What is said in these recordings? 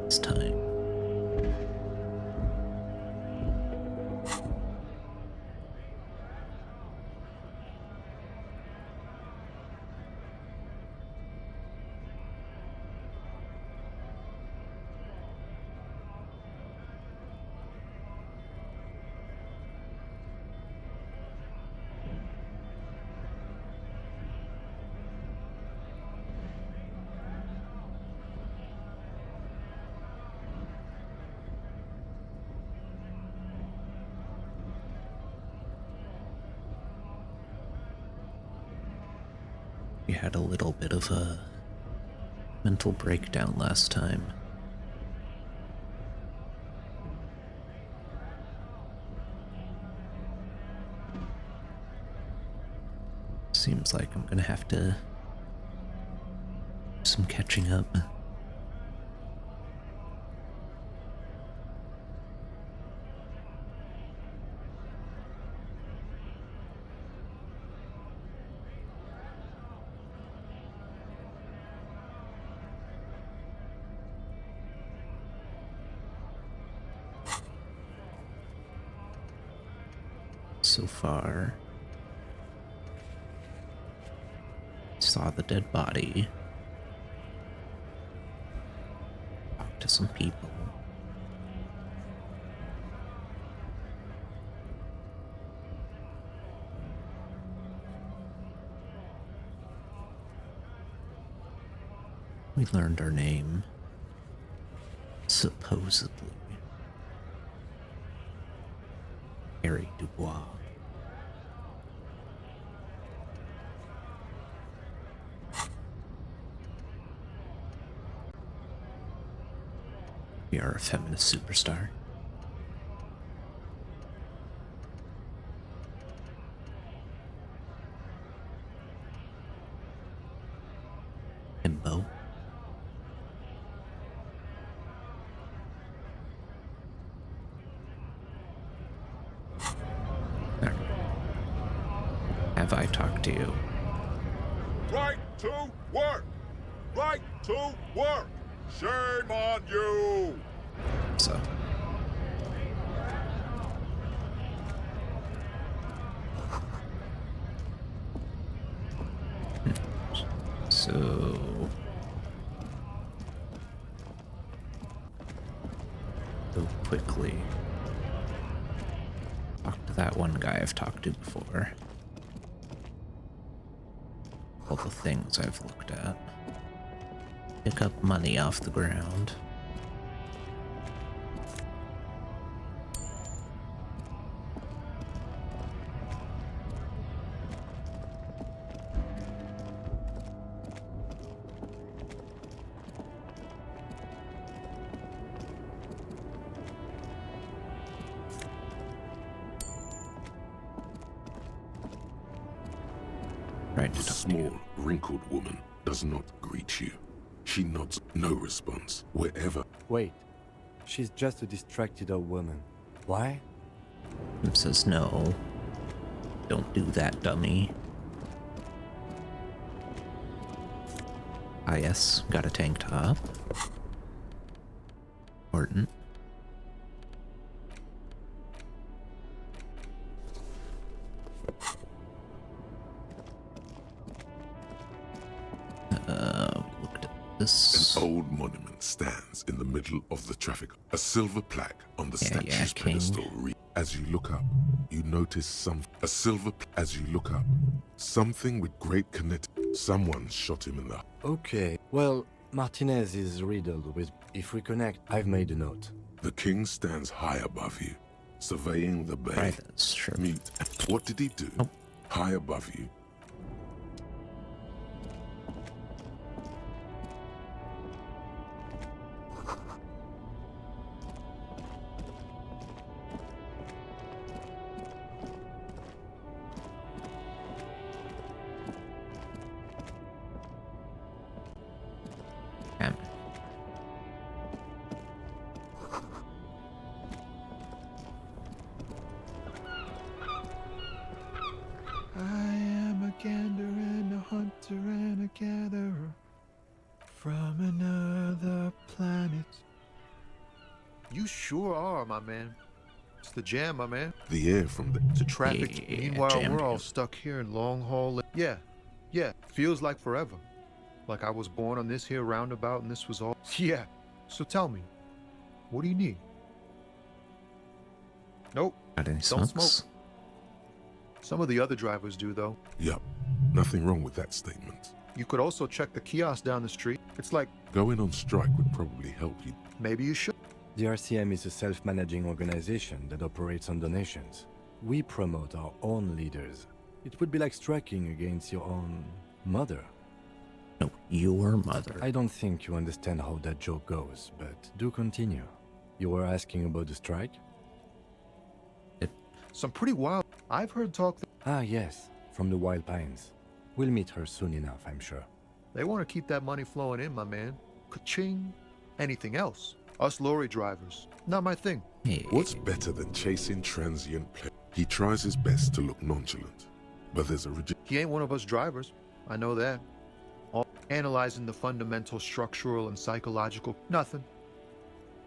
this time. We had a little bit of a mental breakdown last time. Seems like I'm gonna have to do some catching up. So far, saw the dead body, talked to some people. We learned our name, supposedly. Harry Dubois. We are a feminist superstar. Himbo. Have I talked to you? Right to work! Right to work! Shame on you! So. So. Go quickly. Talk to that one guy I've talked to before. All the things I've looked at. Pick up money off the ground. Right to The talk to small, you. wrinkled woman does not greet you. She nods, no response, wherever. Wait, she's just a distracted old woman. Why? And says no. Don't do that, dummy. Ah yes, got a tank top. Important. Looked at this. An old monument stands in the middle of the traffic. A silver plaque on the Yeah, statue's King. pedestal. As you look up, you notice as you look up, something with great kinetic. Someone shot him in the. Okay, well, Martinez is riddled with... If we connect, I've made a note. The king stands high above you, surveying the bay. Right, that's true. Mute. What did he do? Oh. High above you. Damn. I am a gander and a hunter and a gatherer from another planet. You sure are, my man. It's the jam, my man. The air from the... It's a traffic. Yeah, Meanwhile, jam we're all jam. stuck here in long haul. Yeah. Feels like forever. Like I was born on this here roundabout and this was all. Yeah. So tell me, what do you need? Nope. Got any Don't smokes? smoke. Some of the other drivers do, though. Yup, nothing wrong with that statement. You could also check the kiosk down the street. It's like, Going on strike would probably help you. maybe you should. The RCM is a self-managing organization that operates on donations. We promote our own leaders. It would be like striking against your own mother. No, your mother. I don't think you understand how that joke goes, but do continue. You were asking about the strike? Some pretty wild. I've heard talk that Ah, yes, from the Wild Pines. We'll meet her soon enough, I'm sure. they want to keep that money flowing in, my man. Ka-ching. Anything else? Us lorry drivers. Not my thing. Hey, What's better than chasing transient play? He tries his best to look nonchalant, but there's a rigid... He ain't one of us drivers. I know that. All analyzing the fundamental structural and psychological. Nothing.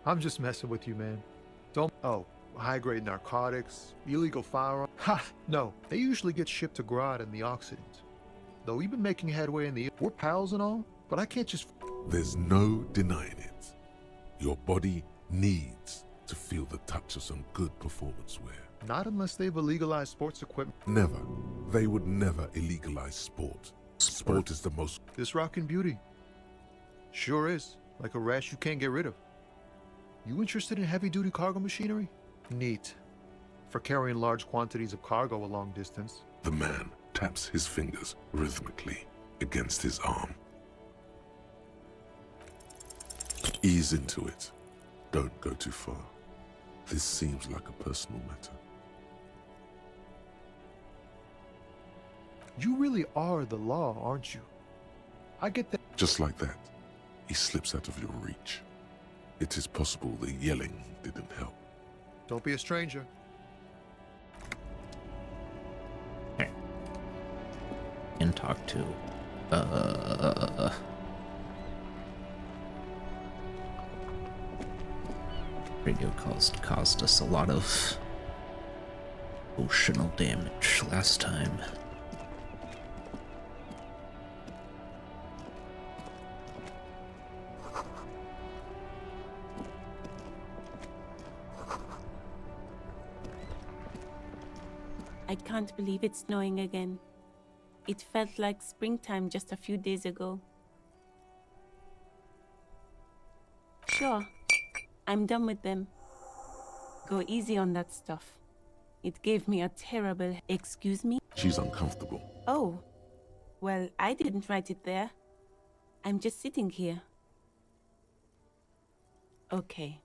I'm just messing with you, man. Don't. Oh, high-grade narcotics, illegal firearms. Ha! No, they usually get shipped to Grad and the Occident. Though we've been making headway in the. We're pals and all, but I can't just. There's no denying it. Your body needs to feel the touch of some good performance wear. Not unless they've illegalized sports equipment. Never. They would never illegalize sport. Sport is the most... This rockin' beauty. Sure is. Like a rash you can't get rid of. You interested in heavy-duty cargo machinery? Neat. For carrying large quantities of cargo a long distance. The man taps his fingers rhythmically against his arm. Ease into it. Don't go too far. This seems like a personal matter. You really are the law, aren't you? I get that. Just like that, he slips out of your reach. It is possible the yelling didn't help. Don't be a stranger. and talk to. Radio caused us a lot of emotional damage last time. I can't believe it's snowing again. It felt like springtime just a few days ago. Sure, I'm done with them. Go easy on that stuff. It gave me a terrible... Excuse me? She's uncomfortable. Oh, well, I didn't write it there. I'm just sitting here. Okay.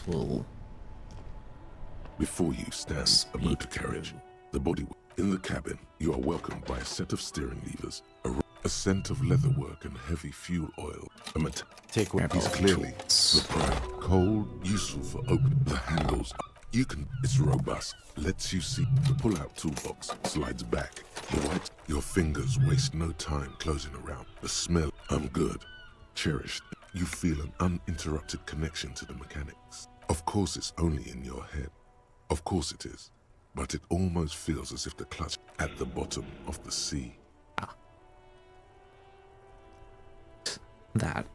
Full. Before you stands a motor carriage. The body in the cabin, you are welcomed by a set of steering levers, a scent of leatherwork and heavy fuel oil. Take what He's clearly the prime, cold, useful for opening the handles. You can. It's robust. Lets you see the pull-out toolbox. Slides back. The white. Your fingers waste no time closing around. The smell. I'm good. Cherished. You feel an uninterrupted connection to the mechanics. Of course, it's only in your head. Of course it is. But it almost feels as if the clutch at the bottom of the sea. That.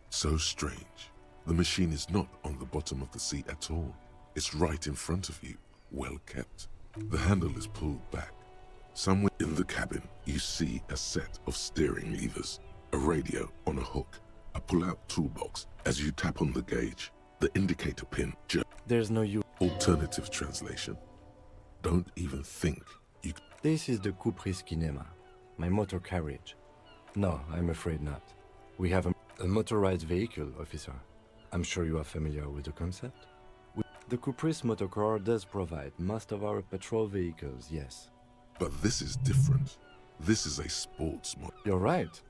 So strange. The machine is not on the bottom of the sea at all. It's right in front of you, well kept. The handle is pulled back. Somewhere in the cabin, you see a set of steering levers, a radio on a hook, a pull-out toolbox. As you tap on the gauge, the indicator pin jerks. There's no use. Alternative translation. Don't even think you can. This is the Kupris Kinema, my motor carriage. No, I'm afraid not. We have a motorized vehicle, officer. I'm sure you are familiar with the concept. The Kupris Motorcar does provide most of our patrol vehicles, yes. But this is different. This is a sports mod. You're right.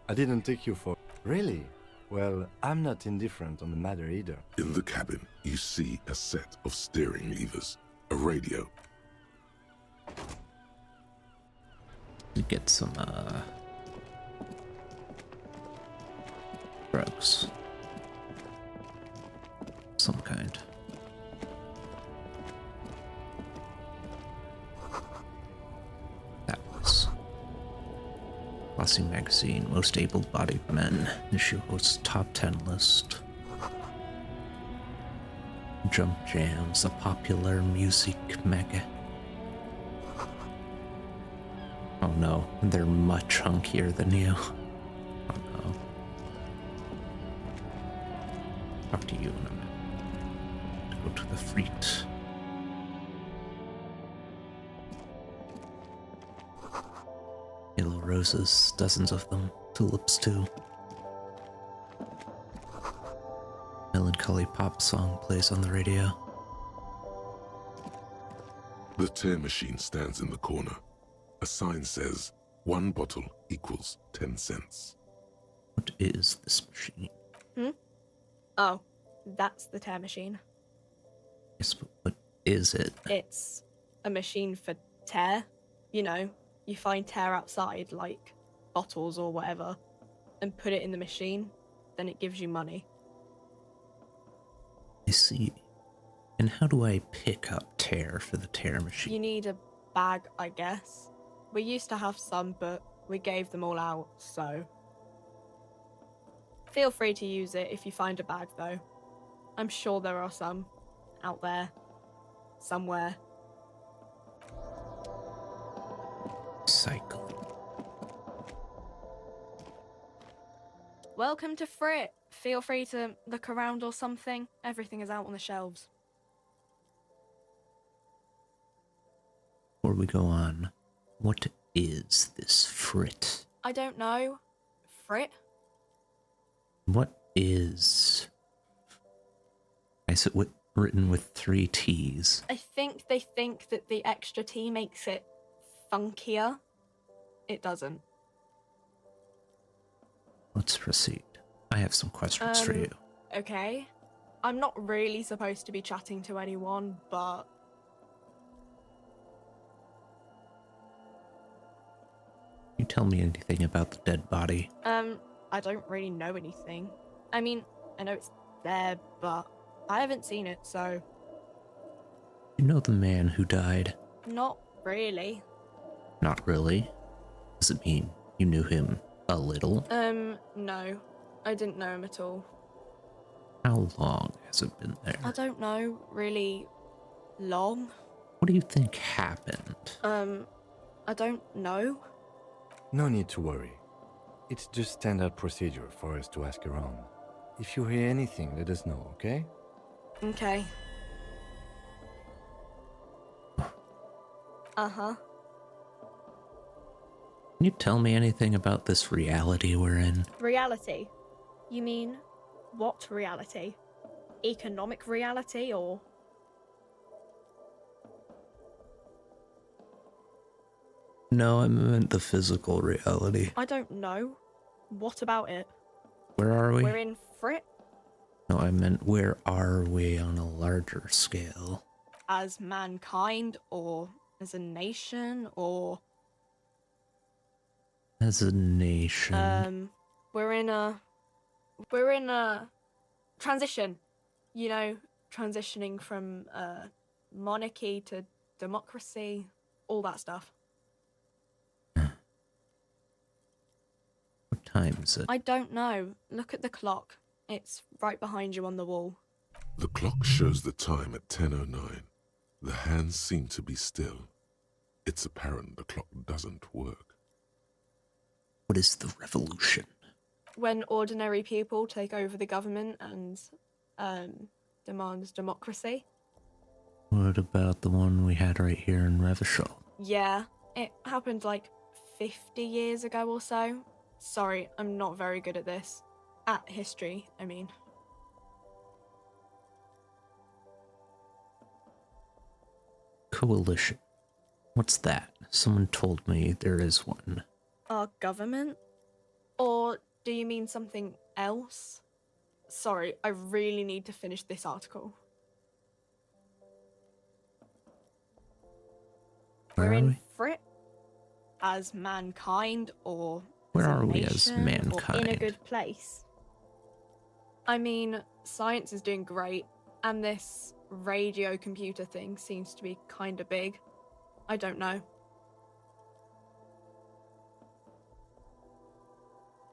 I didn't take you for... Really? Well, I'm not indifferent on the matter either. In the cabin, you see a set of steering levers, a radio. We get some, drugs. Some kind. That was Glossy Magazine, Most Able-Bodied Men. Issue hosts top 10 list. Jump Jams, a popular music mega. Oh no, they're much hunkier than you. Oh no. Talk to you in a minute. Go to the freet. Yellow roses, dozens of them. Tulips too. Melancholy pop song plays on the radio. The tear machine stands in the corner. A sign says, 1 bottle equals 10 cents. What is this machine? Oh, that's the tear machine. Yes, but what is it? It's a machine for tear. You know, you find tear outside, like bottles or whatever, and put it in the machine, then it gives you money. I see. And how do I pick up tear for the tear machine? You need a bag, I guess. We used to have some, but we gave them all out, so... Feel free to use it if you find a bag, though. I'm sure there are some out there, somewhere. Cycle. Welcome to Frit. Feel free to look around or something. Everything is out on the shelves. Before we go on, what is this frit? I don't know. Frit? What is... I said written with 3 T's. I think they think that the extra T makes it funkier. It doesn't. Let's proceed. I have some questions for you. Okay. I'm not really supposed to be chatting to anyone, but... Can you tell me anything about the dead body? I don't really know anything. I mean, I know it's there, but I haven't seen it, so... You know the man who died? Not really. Not really. Does it mean you knew him a little? No. I didn't know him at all. How long has it been there? I don't know, really long. What do you think happened? I don't know. No need to worry. It's just standard procedure for us to ask around. If you hear anything, let us know, okay? Okay. Uh-huh. Can you tell me anything about this reality we're in? Reality? You mean, what reality? Economic reality, or...? No, I meant the physical reality. I don't know. What about it? Where are we? We're in Frit No, I meant where are we on a larger scale? as mankind, or as a nation, or... As a nation. We're in a transition. You know, transitioning from monarchy to democracy, all that stuff. What time is it? I don't know. Look at the clock. It's right behind you on the wall. The clock shows the time at 10:09. The hands seem to be still. It's apparent the clock doesn't work. What is the revolution? When ordinary people take over the government and demand democracy. What about the one we had right here in Revachol? Yeah, it happened like 50 years ago or so. Sorry, I'm not very good at this. At history, I mean. Coalition. What's that? Someone told me there is one. Our government? Or do you mean something else? Sorry, I really need to finish this article. Where We're are in we? Frit as mankind, or Where as a are we as nation, or in a mankind? good place. I mean, science is doing great, and this radio computer thing seems to be kind of big. I don't know.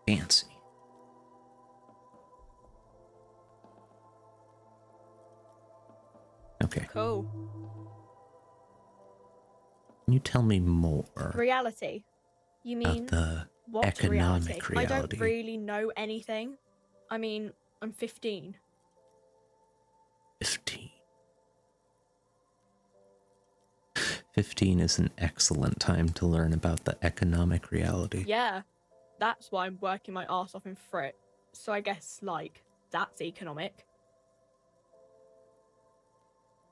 Fancy. Okay. Cool. Can you tell me more Reality? You mean about the what economic reality? I reality? don't really know anything. I mean, I'm 15. 15. 15 is an excellent time to learn about the economic reality. Yeah, that's why I'm working my arse off in Frit. So I guess, like, that's economic.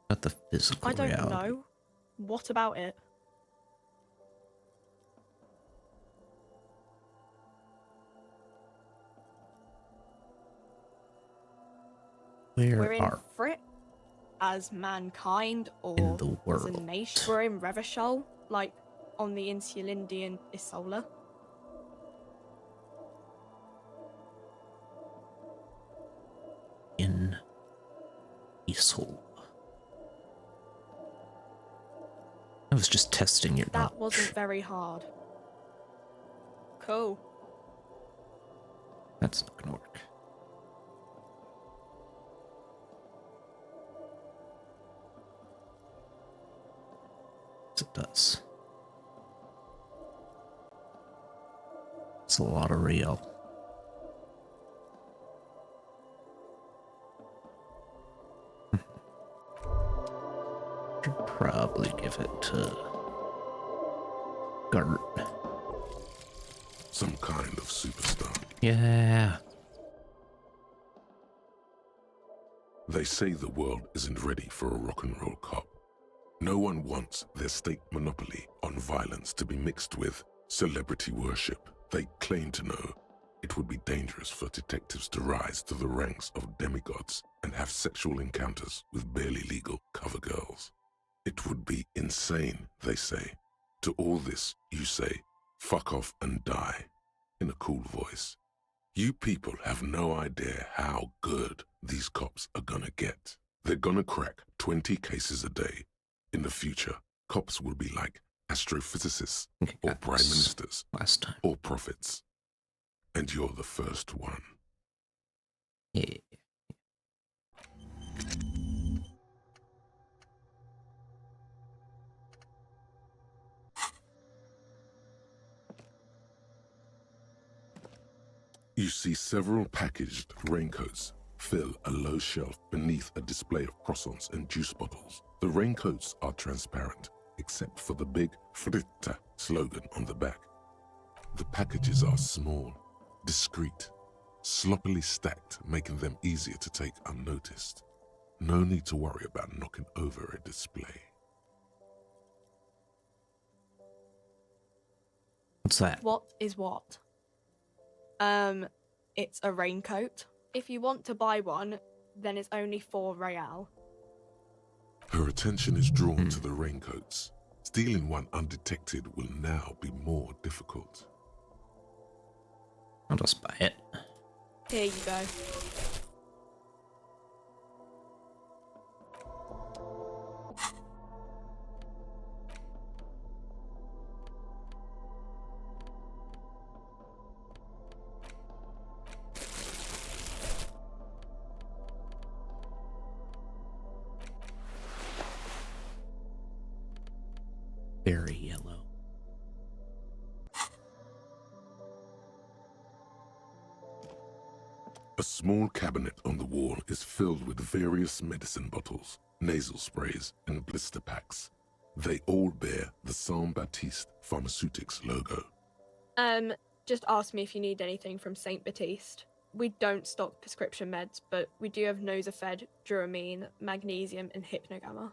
About the physical I don't reality. know. What about it? Where We're in are Frit as mankind, or in the as a world? nation. We're in Revachol, like on the Insulindian Isola. In Isol. I was just testing your That knowledge. wasn't very hard. Cool. That's not gonna work. Yes, it does. It's a lot of real. Should probably give it to Gart. Some kind of superstar. Yeah. They say the world isn't ready for a rock and roll cop. No one wants their state monopoly on violence to be mixed with celebrity worship. They claim to know it would be dangerous for detectives to rise to the ranks of demigods and have sexual encounters with barely legal cover girls. It would be insane, they say. To all this, you say, fuck off and die, in a cool voice. You people have no idea how good these cops are gonna get. They're gonna crack 20 cases a day. In the future, cops will be like astrophysicists, Okay, or got prime this ministers, last time. or prophets. And you're the first one. Yeah. You see several packaged raincoats fill a low shelf beneath a display of croissants and juice bottles. The raincoats are transparent, except for the big Fritta slogan on the back. The packages are small, discreet, sloppily stacked, making them easier to take unnoticed. No need to worry about knocking over a display. What's that? What is what? It's a raincoat. If you want to buy one, then it's only 4 real. Her attention is drawn to the raincoats. Stealing one undetected will now be more difficult. I'll just buy it. Here you go. Very yellow. A small cabinet on the wall is filled with various medicine bottles, nasal sprays, and blister packs. They all bear the Saint Baptiste Pharmaceutics logo. Just ask me if you need anything from Saint Baptiste. We don't stock prescription meds, but we do have Nosafed, Duramine, Magnesium, and Hypnogamma.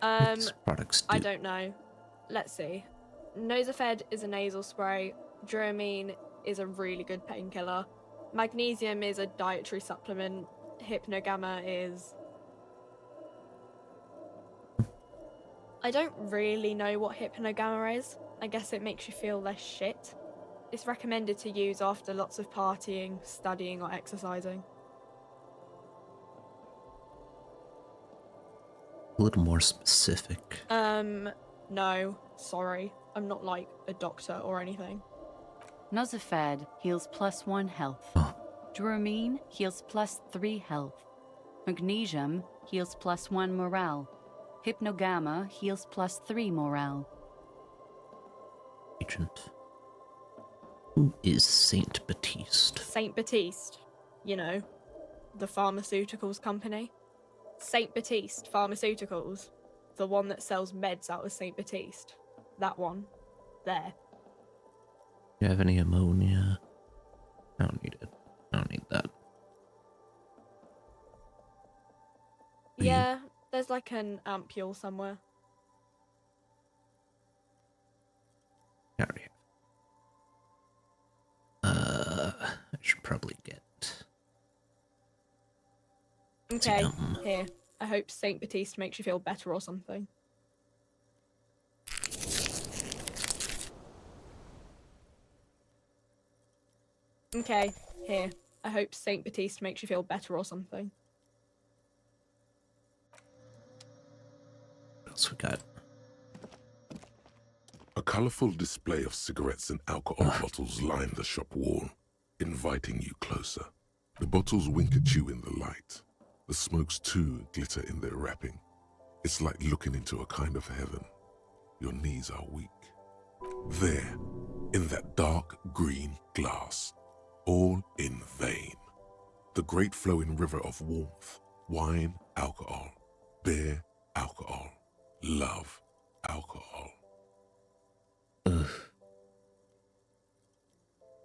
These products do. I don't know. Let's see. Nosafed is a nasal spray. Dramamine is a really good painkiller. Magnesium is a dietary supplement. Hypnogamma is... I don't really know what hypnogamma is. I guess it makes you feel less shit. It's recommended to use after lots of partying, studying, or exercising. A little more specific. No. Sorry. I'm not like a doctor or anything. Nosafed heals +1 health. Oh. Dramamine heals +3 health. Magnesium heals +1 morale. Hypnogamma heals +3 morale. Agent. Who is Saint Baptiste? Saint Baptiste. You know, the pharmaceuticals company. Saint Baptiste Pharmaceuticals. The one that sells meds out of Saint Baptiste. That one. There. Do you have any ammonia? I don't need it. I don't need that. Yeah, there's like an ampule somewhere. I already have. I should probably get Okay, some. here. I hope Saint Baptiste makes you feel better or something. Okay, here. I hope Saint Baptiste makes you feel better or something. What else we got? A colourful display of cigarettes and alcohol bottles line the shop wall, inviting you closer. The bottles wink at you in the light. The smokes too glitter in their wrapping. It's like looking into a kind of heaven. Your knees are weak. There, in that dark green glass, all in vain. The great flowing river of warmth, wine, alcohol, beer, alcohol, love, alcohol. Ugh.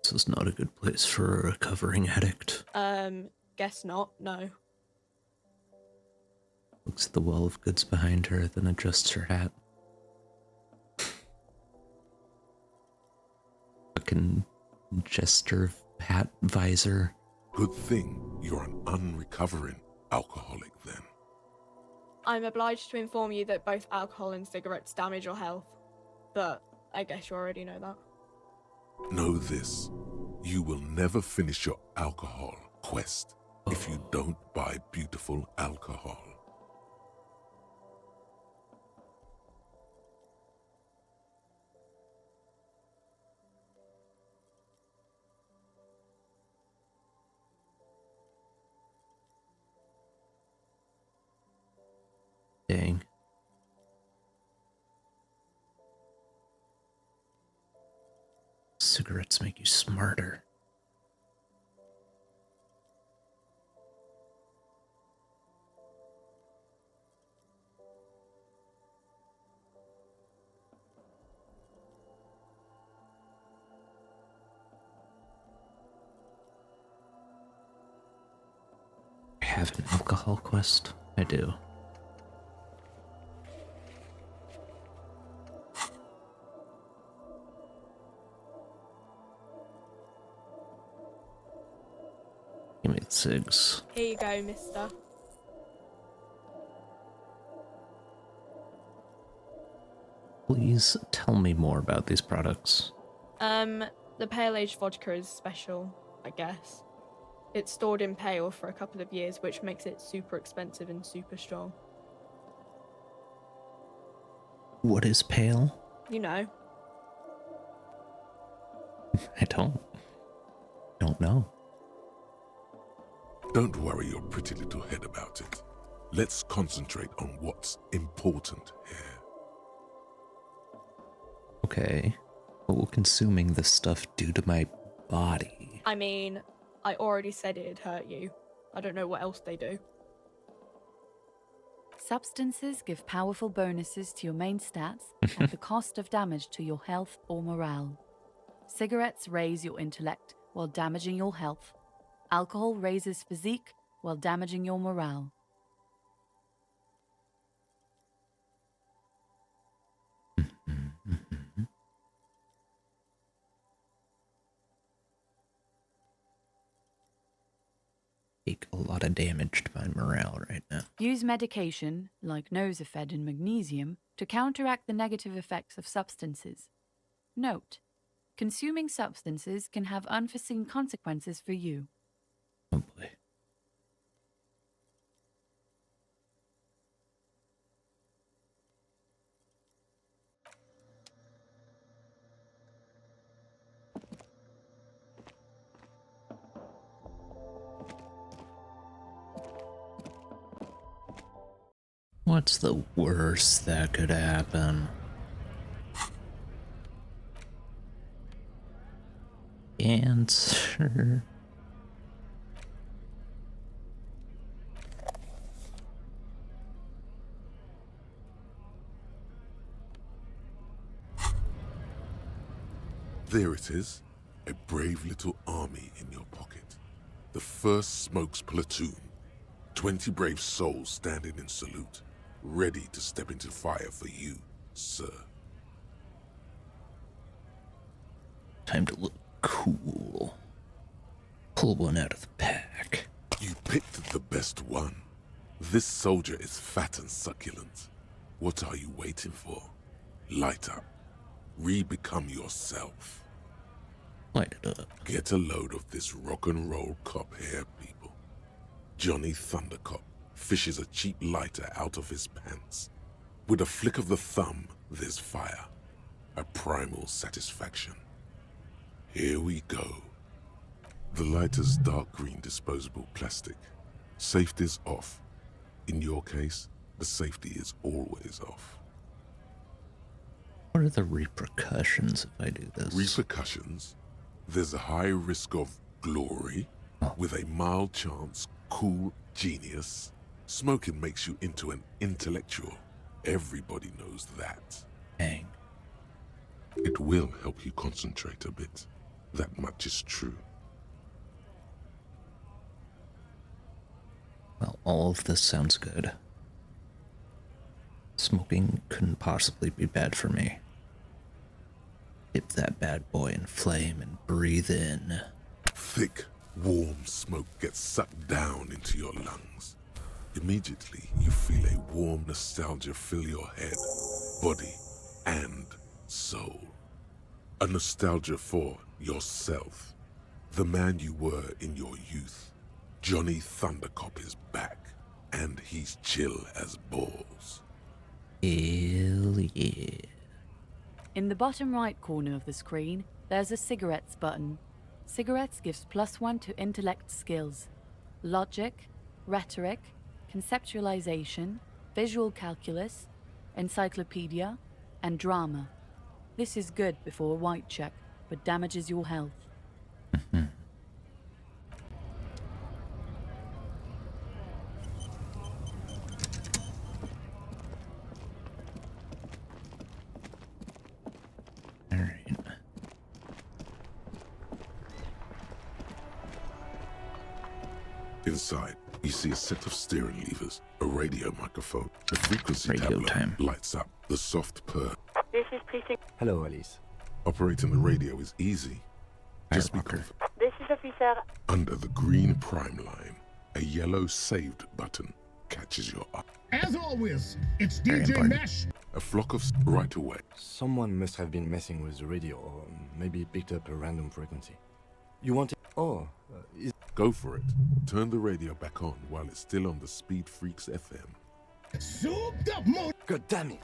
This is not a good place for a recovering addict. Guess not, no. Looks at the wall of goods behind her, then adjusts her hat. Fucking jester hat visor. Good thing you're an unrecovering alcoholic then. I'm obliged to inform you that both alcohol and cigarettes damage your health. But I guess you already know that. Know this, you will never finish your alcohol quest if you don't buy beautiful alcohol. Dang. Cigarettes make you smarter. I have an alcohol quest. I do. Give me the cigs. Here you go, mister. Please tell me more about these products. The pale aged vodka is special, I guess. It's stored in pale for a couple of years, which makes it super expensive and super strong. What is pale? You know. I don't know. Don't worry your pretty little head about it. Let's concentrate on what's important here. Okay. What will consuming this stuff do to my body? I mean, I already said it'd hurt you. I don't know what else they do. Substances give powerful bonuses to your main stats at the cost of damage to your health or morale. Cigarettes raise your intellect while damaging your health. Alcohol raises physique while damaging your morale. take a lot of damage to my morale right now. Use medication, like Nosifed and magnesium, to counteract the negative effects of substances. Note: consuming substances can have unforeseen consequences for you. Oh boy. What's the worst that could happen? Cancer. There it is, a brave little army in your pocket. The 1st Smokes platoon. 20 brave souls standing in salute, ready to step into fire for you, sir. Time to look cool. Pull one out of the pack. You picked the best one. This soldier is fat and succulent. What are you waiting for? Light up. Re-become yourself. Light it up. Get a load of this rock and roll cop here, people. Johnny Thundercop fishes a cheap lighter out of his pants. With a flick of the thumb, there's fire. A primal satisfaction. Here we go. The lighter's dark green disposable plastic. Safety's off. In your case, the safety is always off. What are the repercussions if I do this? Repercussions? There's a high risk of glory, with a mild chance, cool genius. Smoking makes you into an intellectual. Everybody knows that. Dang. It will help you concentrate a bit. That much is true. Well, all of this sounds good. Smoking couldn't possibly be bad for me. Dip that bad boy in flame and breathe in. Thick, warm smoke gets sucked down into your lungs. Immediately, you feel a warm nostalgia fill your head, body, and soul. A nostalgia for yourself, the man you were in your youth. Johnny Thundercop is back, and he's chill as balls. Hell yeah. In the bottom right corner of the screen, there's a cigarettes button. Cigarettes gives +1 to intellect skills. Logic, rhetoric, conceptualization, visual calculus, encyclopedia, and drama. This is good before a white check, but damages your health. Alright. Inside, you see a set of steering levers, a radio microphone, the frequency Radio tablet time. lights up, the soft purr. This is precinct. Hello, Alice. Operating the radio is easy. Just be Firewalker. confident. This is officer. Under the green prime line, a yellow saved button catches your eye. As always, it's Very DJ important. Mesh. A flock of right away. Someone must have been messing with the radio, or maybe picked up a random frequency. You want it? Oh, is... Go for it. Turn the radio back on while it's still on the Speed Freaks FM. Souped up mode. God damn it!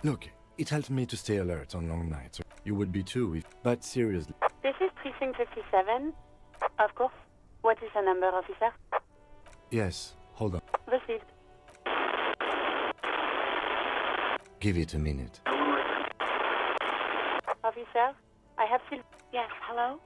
Look, it helps me to stay alert on long nights. You would be too, if... But seriously. This is precinct 57. Of course. What is the number, officer? Yes, hold on. Received. Give it a minute. Officer, I have still. Yes, hello?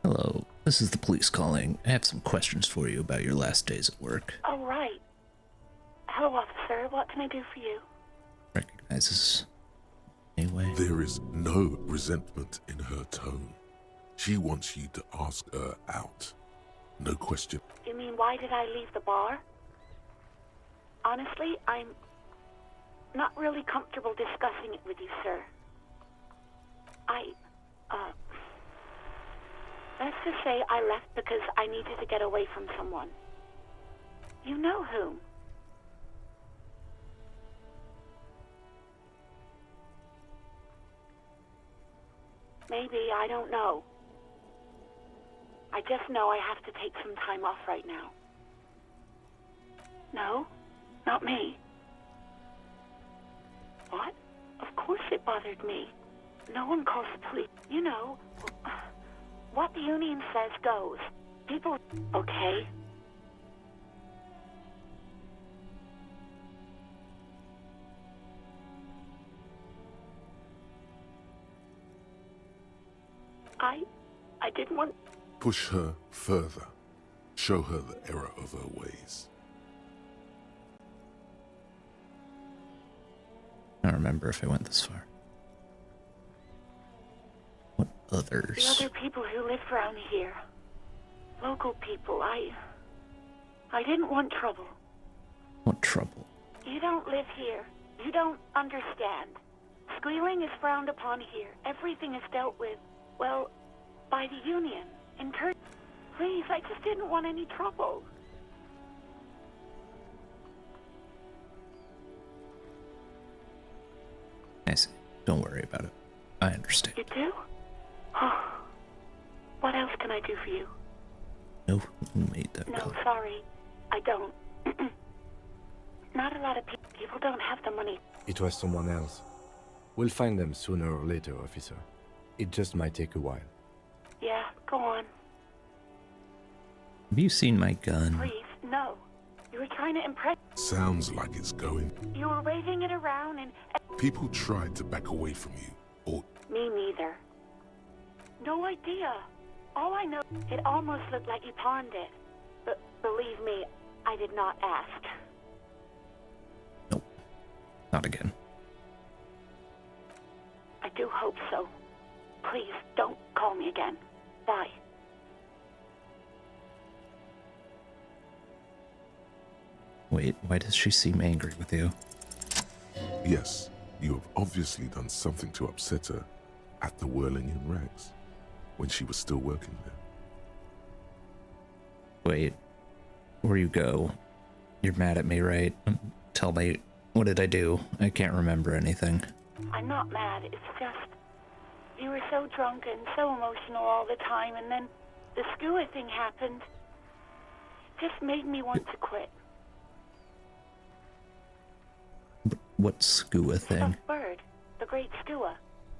Hello, this is the police calling. I have some questions for you about your last days at work. Oh, right. Hello, officer. What can I do for you? Recognizes. Anyway. There is no resentment in her tone. She wants you to ask her out. No question. You mean, why did I leave the bar? Honestly, not really comfortable discussing it with you, sir. Let's just say I left because I needed to get away from someone. You know whom? Maybe, I don't know. I just know I have to take some time off right now. No, not me. What? Of course it bothered me. No one calls the police. You know, what the union says goes. People... Okay. I didn't want... Push her further. Show her the error of her ways. I don't remember if I went this far. What others? The other people who live around here. Local people, I didn't want trouble. What trouble? You don't live here. You don't understand. Squealing is frowned upon here. Everything is dealt with, well, by the union. In turn, please, I just didn't want any trouble. I see. Don't worry about it. I understand. You do? Oh. What else can I do for you? No, who made that No, call? sorry. I don't. Not a lot of people don't have the money. It was someone else. We'll find them sooner or later, officer. It just might take a while. Yeah, go on. Have you seen my gun? Please, no. You were trying to impress... Sounds like it's going. You were waving it around and... People tried to back away from you, or... Me neither. No idea. All I know, it almost looked like you pawned it. But believe me, I did not ask. Nope. Not again. I do hope so. Please, don't call me again. Bye. Wait, why does she seem angry with you? Yes, you have obviously done something to upset her at the Whirling in Rags, when she was still working there. Wait, where you go? You're mad at me, right? Tell me, what did I do? I can't remember anything. I'm not mad, it's just... You were so drunk and so emotional all the time, and then the skua thing happened. It just made me want to quit. What skua thing? Stuffed bird, the great skua.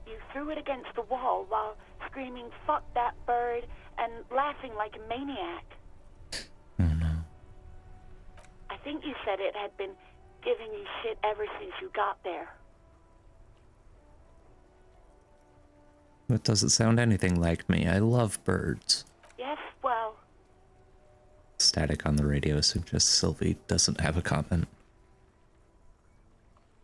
You threw it against the wall while screaming, "Fuck that bird," and laughing like a maniac. Oh no. I think you said it had been giving you shit ever since you got there. That doesn't sound anything like me. I love birds. Yes, well... Static on the radio suggests Sylvie doesn't have a comment.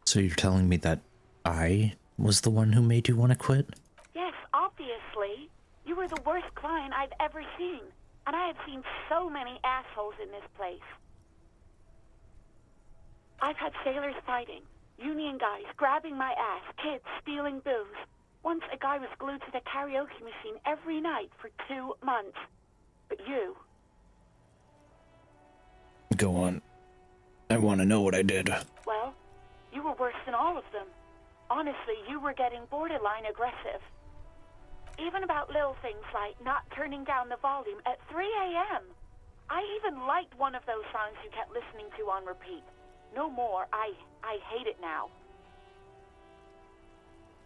So you're telling me that I was the one who made you want to quit? Yes, obviously. You were the worst client I've ever seen. And I have seen so many assholes in this place. I've had sailors fighting, union guys grabbing my ass, kids stealing booze. Once a guy was glued to the karaoke machine every night for 2 months. But you... Go on. I want to know what I did. Well, you were worse than all of them. Honestly, you were getting borderline aggressive. Even about little things like not turning down the volume at 3 a.m. I even liked one of those songs you kept listening to on repeat. No more. I hate it now.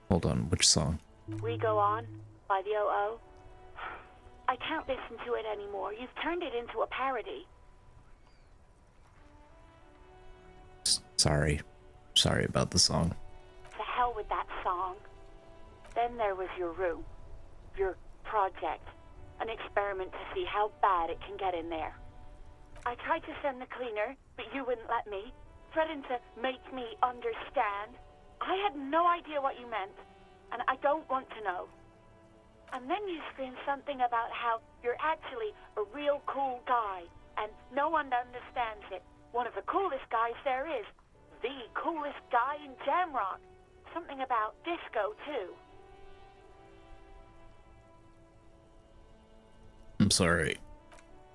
Hold on, which song? We Go On by the O.O. I can't listen to it anymore. You've turned it into a parody. Sorry. Sorry about the song. To hell with that song. Then there was your room. Your project. An experiment to see how bad it can get in there. I tried to send the cleaner, but you wouldn't let me. Threatened to make me understand. I had no idea what you meant, and I don't want to know. And then you screamed something about how you're actually a real cool guy, and no one understands it. One of the coolest guys there is. the coolest guy in Jamrock. Something about disco, too. I'm sorry.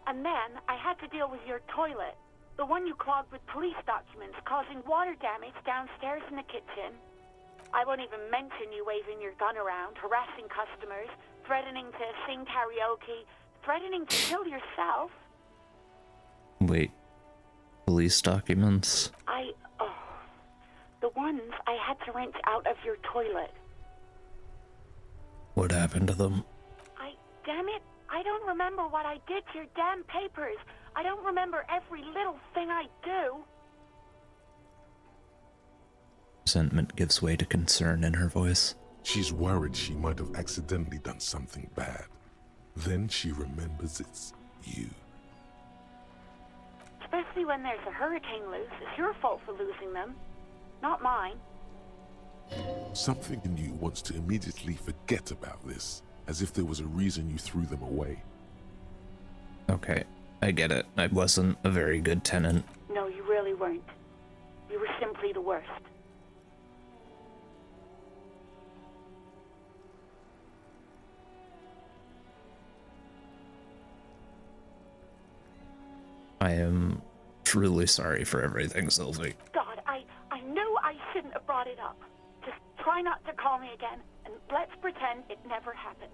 And then I had to deal with your toilet. The one you clogged with police documents, causing water damage downstairs in the kitchen. I won't even mention you waving your gun around, harassing customers, threatening to sing karaoke, threatening to kill yourself. Wait. Police documents? The ones I had to wrench out of your toilet. What happened to them? Damn it, I don't remember what I did to your damn papers. I don't remember every little thing I do. Resentment gives way to concern in her voice. She's worried she might have accidentally done something bad. Then she remembers it's you. Especially when there's a hurricane loose. It's your fault for losing them, not mine. Something in you wants to immediately forget about this, as if there was a reason you threw them away. Okay, I get it. I wasn't a very good tenant. No, you really weren't. You were simply the worst. I am truly sorry for everything, Sylvie. God, I knew I shouldn't have brought it up. Just try not to call me again, and let's pretend it never happened.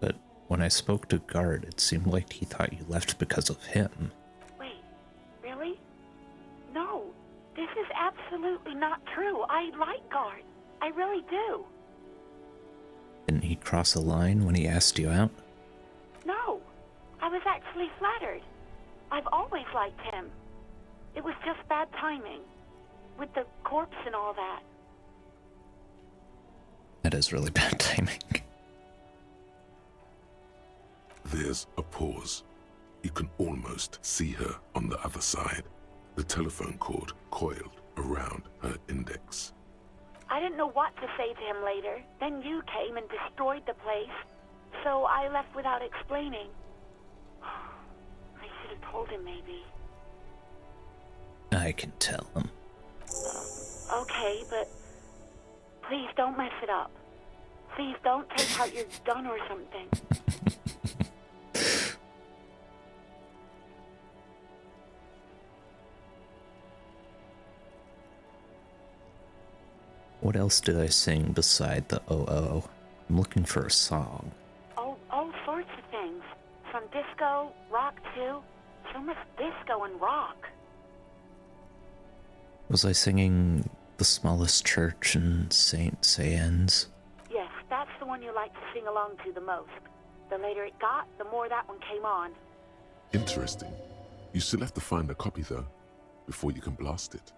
But when I spoke to Guard, it seemed like he thought you left because of him. Wait, really? No, this is absolutely not true. I like Guard. I really do. Didn't he cross a line when he asked you out? No, I was actually flattered. I've always liked him. It was just bad timing, with the corpse and all that. That is really bad timing. There's a pause. You can almost see her on the other side. The telephone cord coiled around her index. I didn't know what to say to him later. Then you came and destroyed the place. So I left without explaining. I should have told him, maybe. I can tell him. Okay, but please don't mess it up. Please don't take out your gun or something. What else did I sing beside the OO? I'm looking for a song. Oh, all sorts of things. From disco, rock too. So much disco and rock. Was I singing The Smallest Church in St. Saëns? Yes, that's the one you like to sing along to the most. The later it got, the more that one came on. Interesting. You still have to find a copy, though, before you can blast it.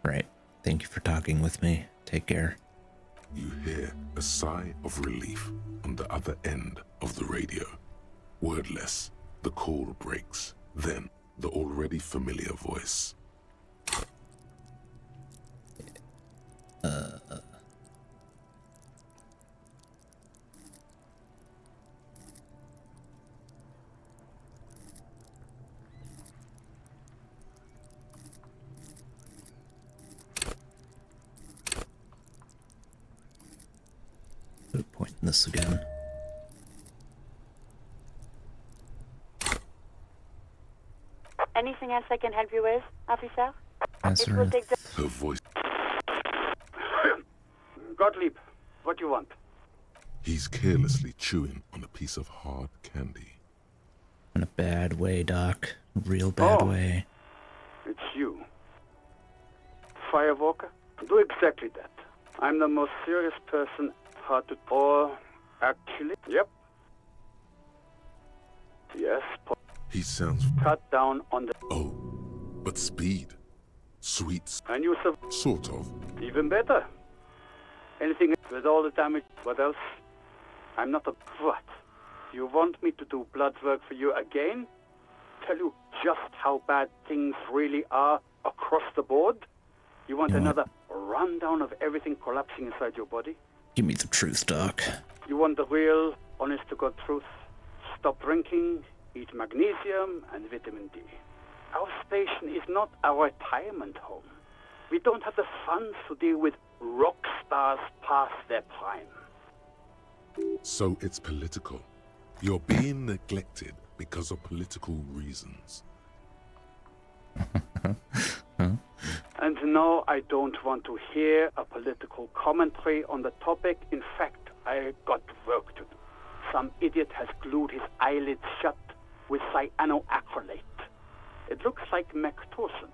Right. Thank you for talking with me. Take care. You hear a sigh of relief on the other end of the radio. Wordless, the call breaks. Then, the already familiar voice. Point in this again. Anything else I can help you with, officer? Yes, It will take the... Her voice. Gottlieb, what do you want? He's carelessly chewing on a piece of hard candy. In a bad way, Doc. Real bad way. It's you. Firewalker? Do exactly that. I'm the most serious person hard to... Or, actually, yep. Yes, He sounds... cut down on the... Oh, but speed. Sweets. And you Sort of. even better. Anything with all the damage, what else? I'm not a... What? You want me to do blood work for you again? Tell you just how bad things really are across the board? You want another rundown of everything collapsing inside your body? Give me the truth, Doc. You want the real honest to God truth. Stop drinking, eat magnesium and vitamin D. Our station is not a retirement home. We don't have the funds to deal with rock stars past their prime. So it's political. You're being neglected because of political reasons. And no, I don't want to hear a political commentary on the topic. In fact, I got work to do. Some idiot has glued his eyelids shut with cyanoacrylate. It looks like Mectorson.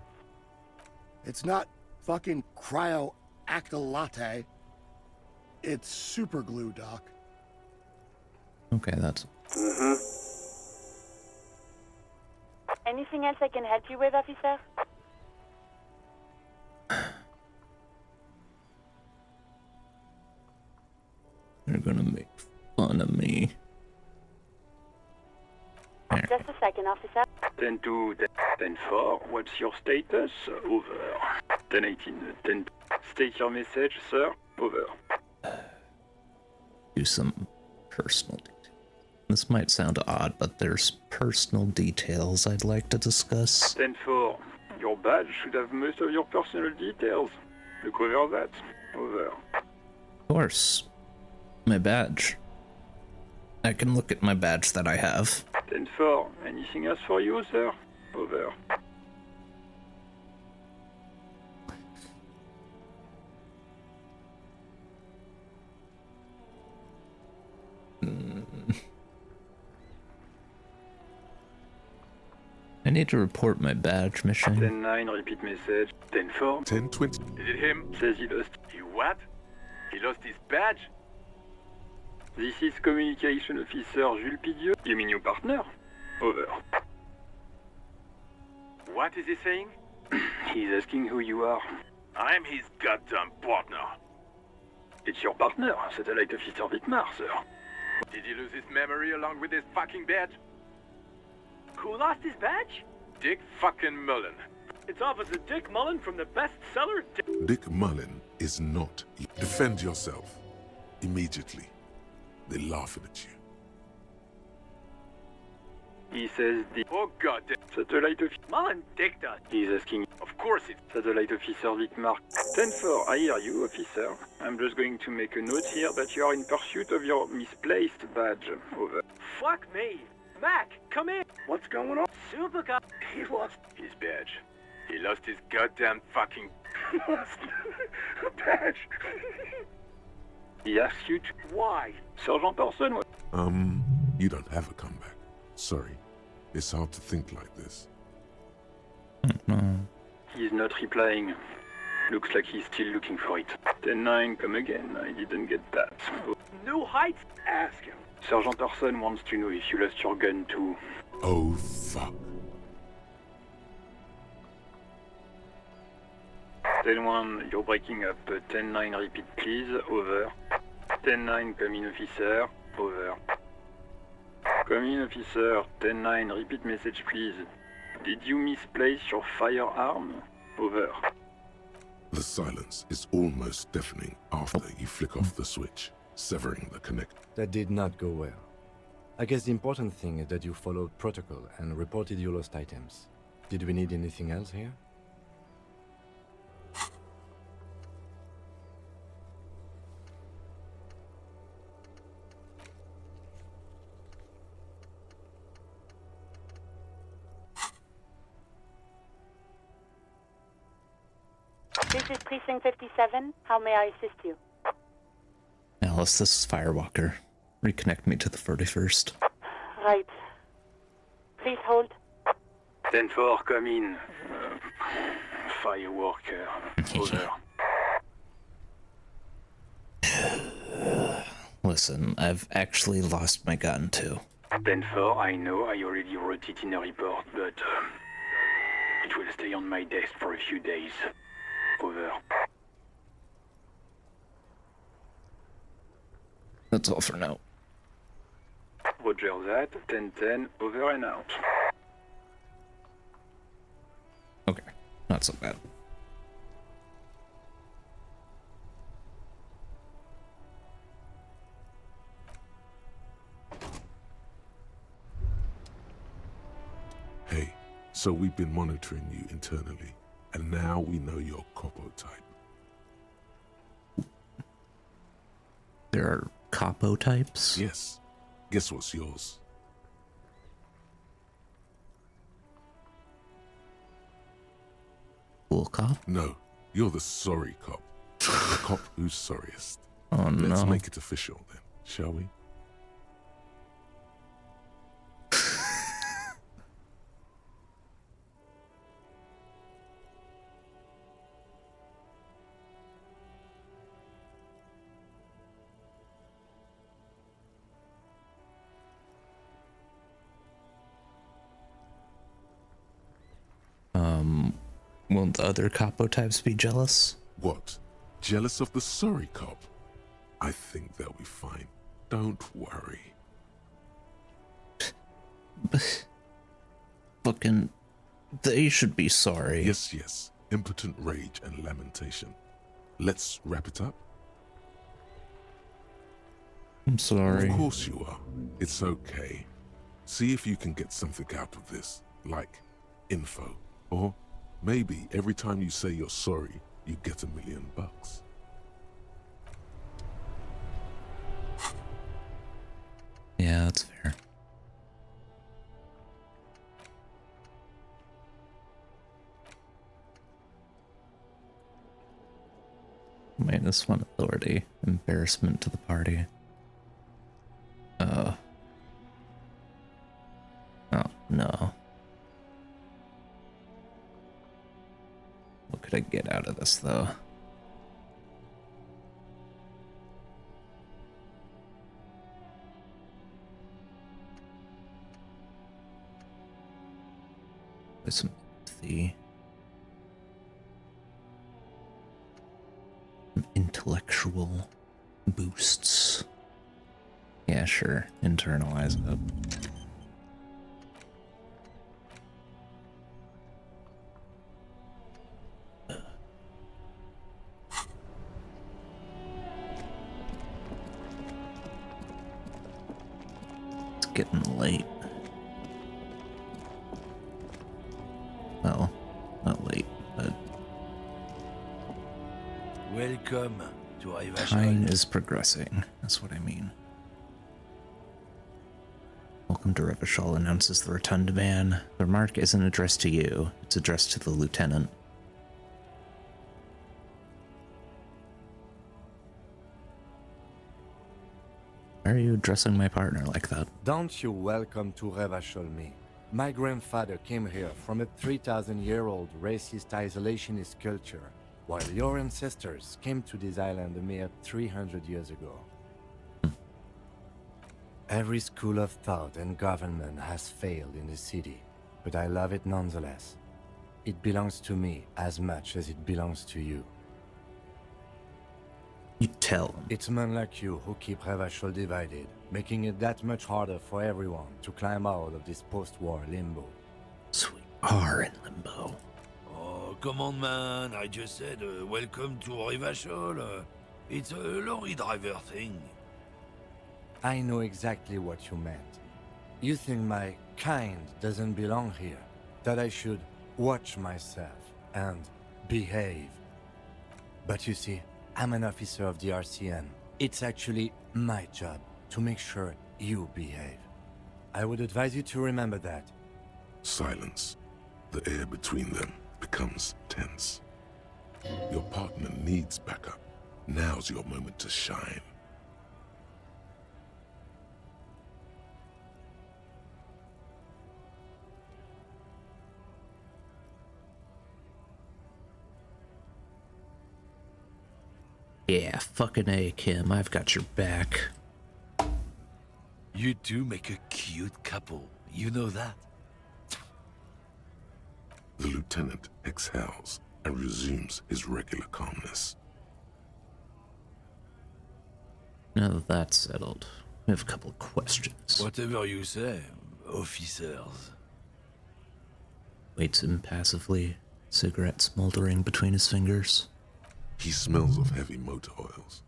It's not fucking cryoacrylate. It's super glue, Doc. Okay, that's... Anything else I can help you with, officer? You're gonna make fun of me. Just a second, officer. 10-2, 10-4, what's your status? Over. 10-18, 10. State your message, sir. Over. Do some personal details. This might sound odd, but there's personal details I'd like to discuss. 10-4, your badge should have most of your personal details. Look over that. Over. Of course. My badge. I can look at my badge that I have. 10-4, anything else for you, sir? Over. I need to report my badge mission. 10-9, repeat message. 10-4. 10-20. Is it him? Says he lost. He what? He lost his badge? This is Communication Officer Jules Pidieu. You mean your partner? Over. What is he saying? He's asking who you are. I'm his goddamn partner. It's your partner, Satellite Officer Vitmar, sir. Did he lose his memory along with his fucking badge? Who lost his badge? Dick fucking Mullen. It's Officer Dick Mullen from the bestseller. Dick Mullen is not. Defend yourself. Immediately. They're laughing at you. He says the... Oh god damn. Satellite Officer... Mullen dicked us. He's asking... Of course it's... Satellite Officer Vitmar. 10-4, I hear you, officer. I'm just going to make a note here that you are in pursuit of your misplaced badge. Over. Fuck me. Mac, come in. What's going on? Super guy. He lost his badge. He lost his goddamn fucking... badge. He asks you to... Why? Sergeant Person, what? You don't have a comeback. Sorry. It's hard to think like this. He's not replying. Looks like he's still looking for it. 10-9, come again. I didn't get that. New heights? Ask him. Sergeant Orson wants to know if you lost your gun too. Oh, fuck. 10-1, you're breaking up. 10-9, repeat please. Over. 10-9, come in officer. Over. Come in officer. 10-9, repeat message please. Did you misplace your firearm? Over. The silence is almost deafening after you flick off the switch, severing the connect. That did not go well. I guess the important thing is that you followed protocol and reported your lost items. Did we need anything else here? This is Precinct 57. How may I assist you? Alice, this is Firewalker. Reconnect me to the 31st. Right. Please hold. 10-4, come in. Fireworker. Over. Listen, I've actually lost my gun too. 10-4, I know, I already wrote it in a report, but it will stay on my desk for a few days. Over. That's all for now. Roger that. 10-10, over and out. Okay, not so bad. Hey, so we've been monitoring you internally, and now we know your capo type. There are capo types? Yes. Guess what's yours? Cool cop? No, you're the sorry cop. The cop who's sorriest. Oh no. Let's make it official then, shall we? Won't the other capo types be jealous? What? Jealous of the sorry cop? I think they'll be fine. Don't worry. Fucking... They should be sorry. Yes, yes. Impotent rage and lamentation. Let's wrap it up. I'm sorry. Of course you are. It's okay. See if you can get something out of this, like info. Or maybe every time you say you're sorry, you get $1 million. Yeah, that's fair. -1 authority. Embarrassment to the party. Oh no. What could I get out of this though? With some empathy. Some intellectual boosts. Yeah, sure. Internalize it. It's getting late. Well, not late, but Welcome to Rivachol. time is progressing. That's what I mean. Welcome to Rivachol, announces the rotund man. The remark isn't addressed to you, it's addressed to the lieutenant. Why are you addressing my partner like that? Don't you welcome to Revachol me. My grandfather came here from a 3,000-year-old racist isolationist culture, while your ancestors came to this island a mere 300 years ago. Every school of thought and government has failed in the city, but I love it nonetheless. It belongs to me as much as it belongs to you. You tell him. It's men like you who keep Revachol divided, making it that much harder for everyone to climb out of this post-war limbo. So we are in limbo. Oh, come on, man. I just said welcome to Rivachol. It's a lorry driver thing. I know exactly what you meant. You think my kind doesn't belong here, that I should watch myself and behave. But you see, I'm an officer of the RCM. It's actually my job to make sure you behave. I would advise you to remember that. Silence. The air between them becomes tense. Your partner needs backup. Now's your moment to shine. Yeah, fucking A, Kim. I've got your back. You two make a cute couple. You know that? The lieutenant exhales and resumes his regular calmness. Now that that's settled, we have a couple of questions. Whatever you say, officers. Waits impassively, cigarette smoldering between his fingers. He smells of heavy motor oils,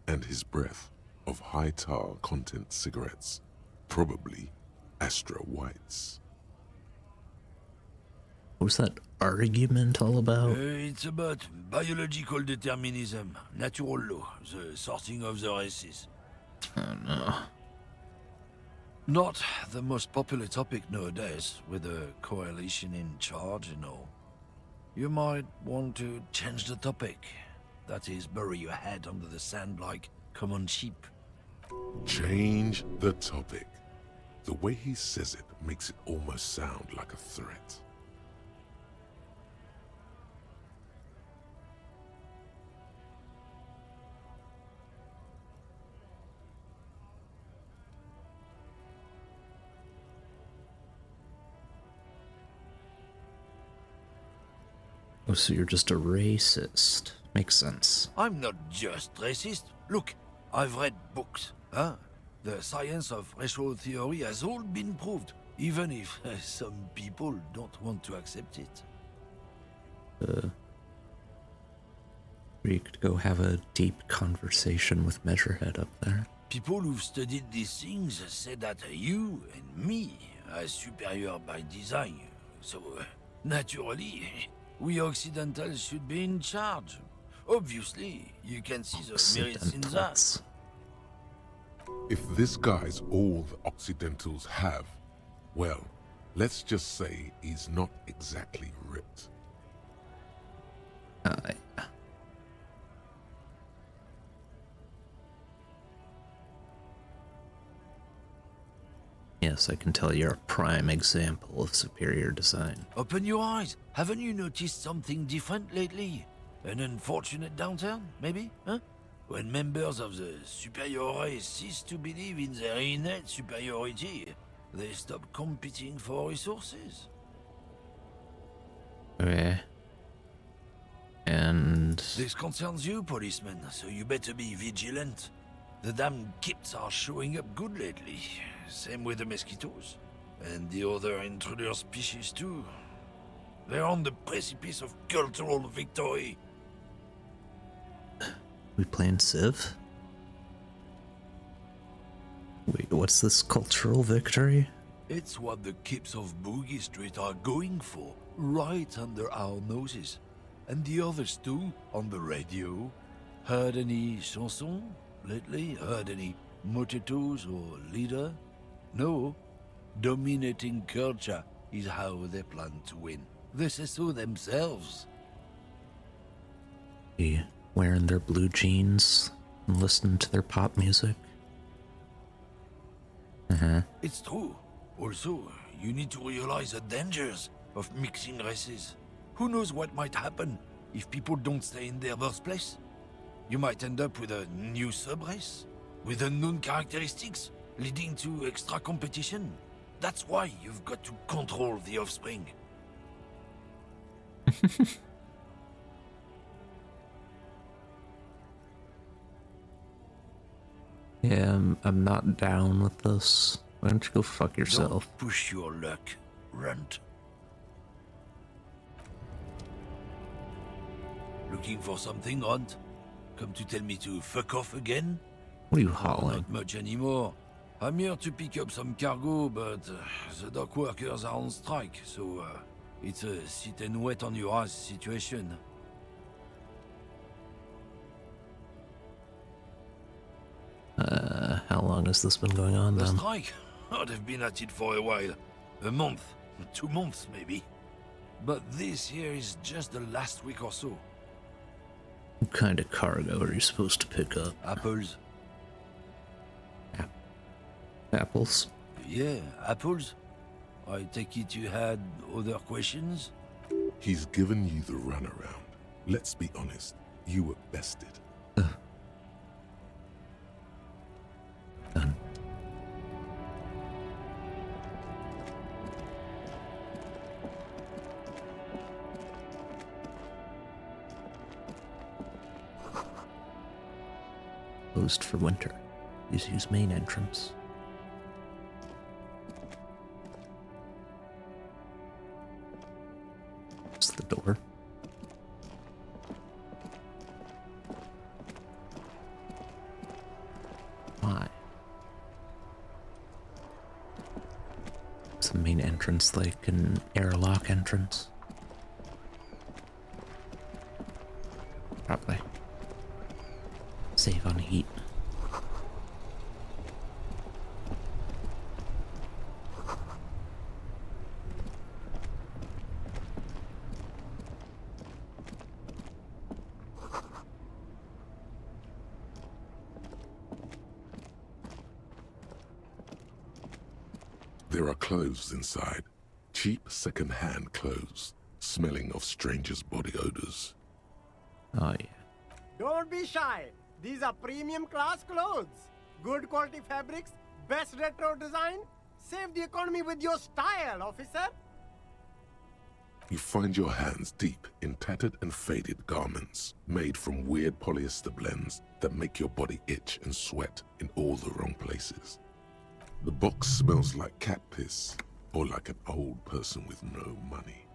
and his breath of high tar content cigarettes, probably Astra Whites. What was that argument all about? It's about biological determinism, natural law, the sorting of the races. Oh no. Not the most popular topic nowadays, with the coalition in charge and all. You might want to change the topic. That is, bury your head under the sand like common sheep. Change the topic. The way he says it makes it almost sound like a threat. Oh, so you're just a racist. Makes sense. I'm not just racist. Look, I've read books. Huh? The science of racial theory has all been proved, even if some people don't want to accept it. We could go have a deep conversation with Measurehead up there. People who've studied these things say that you and me are superior by design. So, naturally, we Occidentals should be in charge. Obviously, you can see the merits in that. If this guy's all the Occidentals have, well, let's just say he's not exactly ripped. Yes, I can tell you're a prime example of superior design. Open your eyes. Haven't you noticed something different lately? An unfortunate downturn, maybe? Huh? When members of the superior race cease to believe in their innate superiority, they stop competing for resources. Okay. And... This concerns you, policeman, so you better be vigilant. The damn kips are showing up good lately. Same with the mosquitoes. And the other intruder species too. They're on the precipice of cultural victory. We playing Civ? Wait, what's this cultural victory? It's what the kips of Boogie Street are going for, right under our noses. And the others too, on the radio. Heard any chansons lately? Heard any motetos or leader? No. Dominating culture is how they plan to win. They say so themselves. Be wearing their blue jeans and listening to their pop music. It's true. Also, you need to realize the dangers of mixing races. Who knows what might happen if people don't stay in their birthplace? You might end up with a new sub-race, with unknown characteristics, leading to extra competition. That's why you've got to control the offspring. Yeah, I'm not down with this. Why don't you go fuck yourself? Don't push your luck, runt. Looking for something, Runt? Come to tell me to fuck off again? What are you Oh, hauling? not much anymore. I'm here to pick up some cargo, but the dock workers are on strike, so it's a sit and wait on your ass situation. How long has this been going on The then? strike? Oh, they've been at it for a while. A month, 2 months maybe. But this here is just the last week or so. What kind of cargo are you supposed to pick up? Apples. Apples? Yeah, apples. I take it you had other questions? He's given you the runaround. Let's be honest, you were bested. Done. Closed for winter. Please use main entrance. It's the door. Why? Is the main entrance like an airlock entrance? There are clothes inside. Cheap second-hand clothes, smelling of strangers' body odors. Oh, yeah. Don't be shy. These are premium class clothes. Good quality fabrics, best retro design. Save the economy with your style, officer. You find your hands deep in tattered and faded garments made from weird polyester blends that make your body itch and sweat in all the wrong places. The box smells like cat piss or like an old person with no money.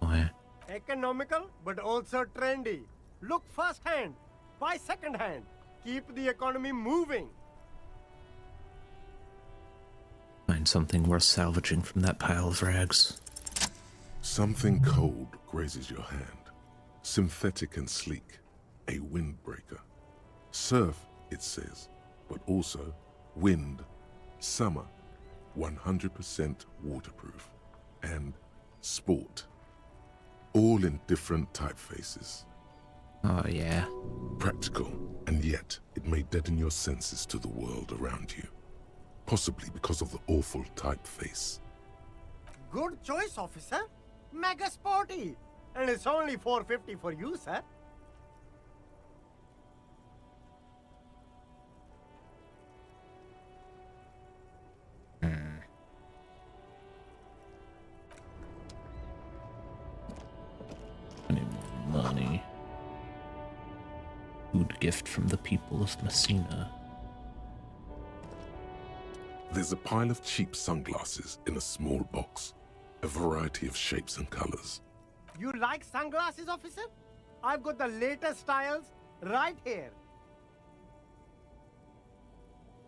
Oh, yeah. Economical, but also trendy. Look first-hand, buy second-hand. Keep the economy moving. Find something worth salvaging from that pile of rags. Something cold grazes your hand. Synthetic and sleek. A windbreaker. Surf, it says, but also wind, summer, 100% waterproof, and sport. All in different typefaces. Oh, yeah. Practical, and yet it may deaden your senses to the world around you. Possibly because of the awful typeface. Good choice, officer. Mega sporty. And it's only $4.50 for you, sir. I need more money. Food gift from the people of Messina. There's a pile of cheap sunglasses in a small box. A variety of shapes and colors. You like sunglasses, officer? I've got the latest styles right here.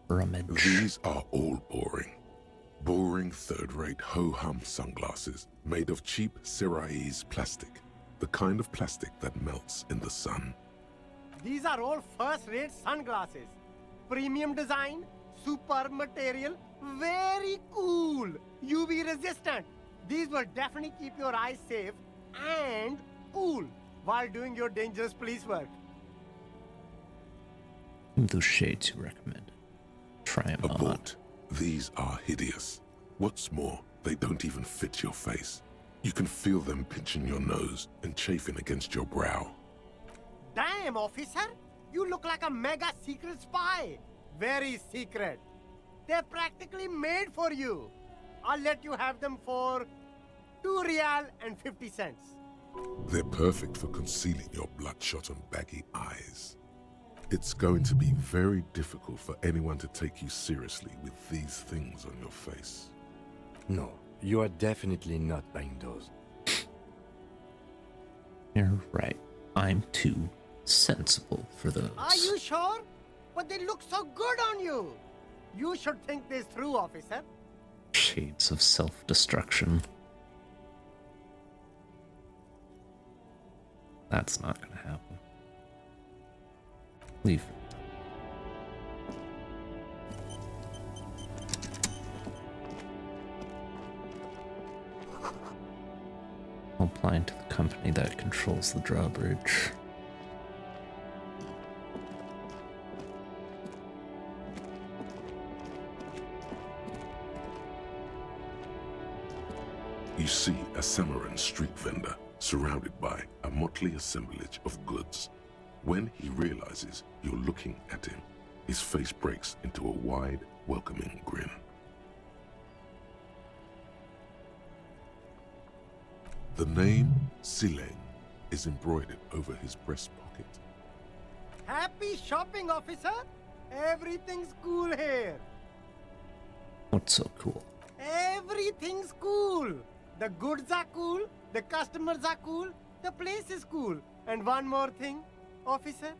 Rummage. These are all boring. Boring third-rate ho-hum sunglasses made of cheap Syrahese plastic. The kind of plastic that melts in the sun. These are all first-rate sunglasses. Premium design, superb material, very cool, UV resistant. These will definitely keep your eyes safe and cool while doing your dangerous police work. Those shades you recommend. Try them on. Abort. These are hideous. What's more, they don't even fit your face. You can feel them pinching your nose and chafing against your brow. Damn, officer! You look like a mega secret spy. Very secret. They're practically made for you. I'll let you have them for $2.50. They're perfect for concealing your bloodshot and baggy eyes. It's going to be very difficult for anyone to take you seriously with these things on your face. No, you are definitely not buying those. You're right. I'm too sensible for those. Are you sure? But they look so good on you. You should think this through, officer. Shades of self-destruction. That's not gonna happen. Leave. Applying to the company that controls the drawbridge. You see a Samaran street vendor surrounded by a motley assemblage of goods. When he realizes you're looking at him, his face breaks into a wide, welcoming grin. The name Sileng is embroidered over his breast pocket. Happy shopping, officer. Everything's cool here. What's so cool? Everything's cool. The goods are cool, the customers are cool, the place is cool. And one more thing, officer.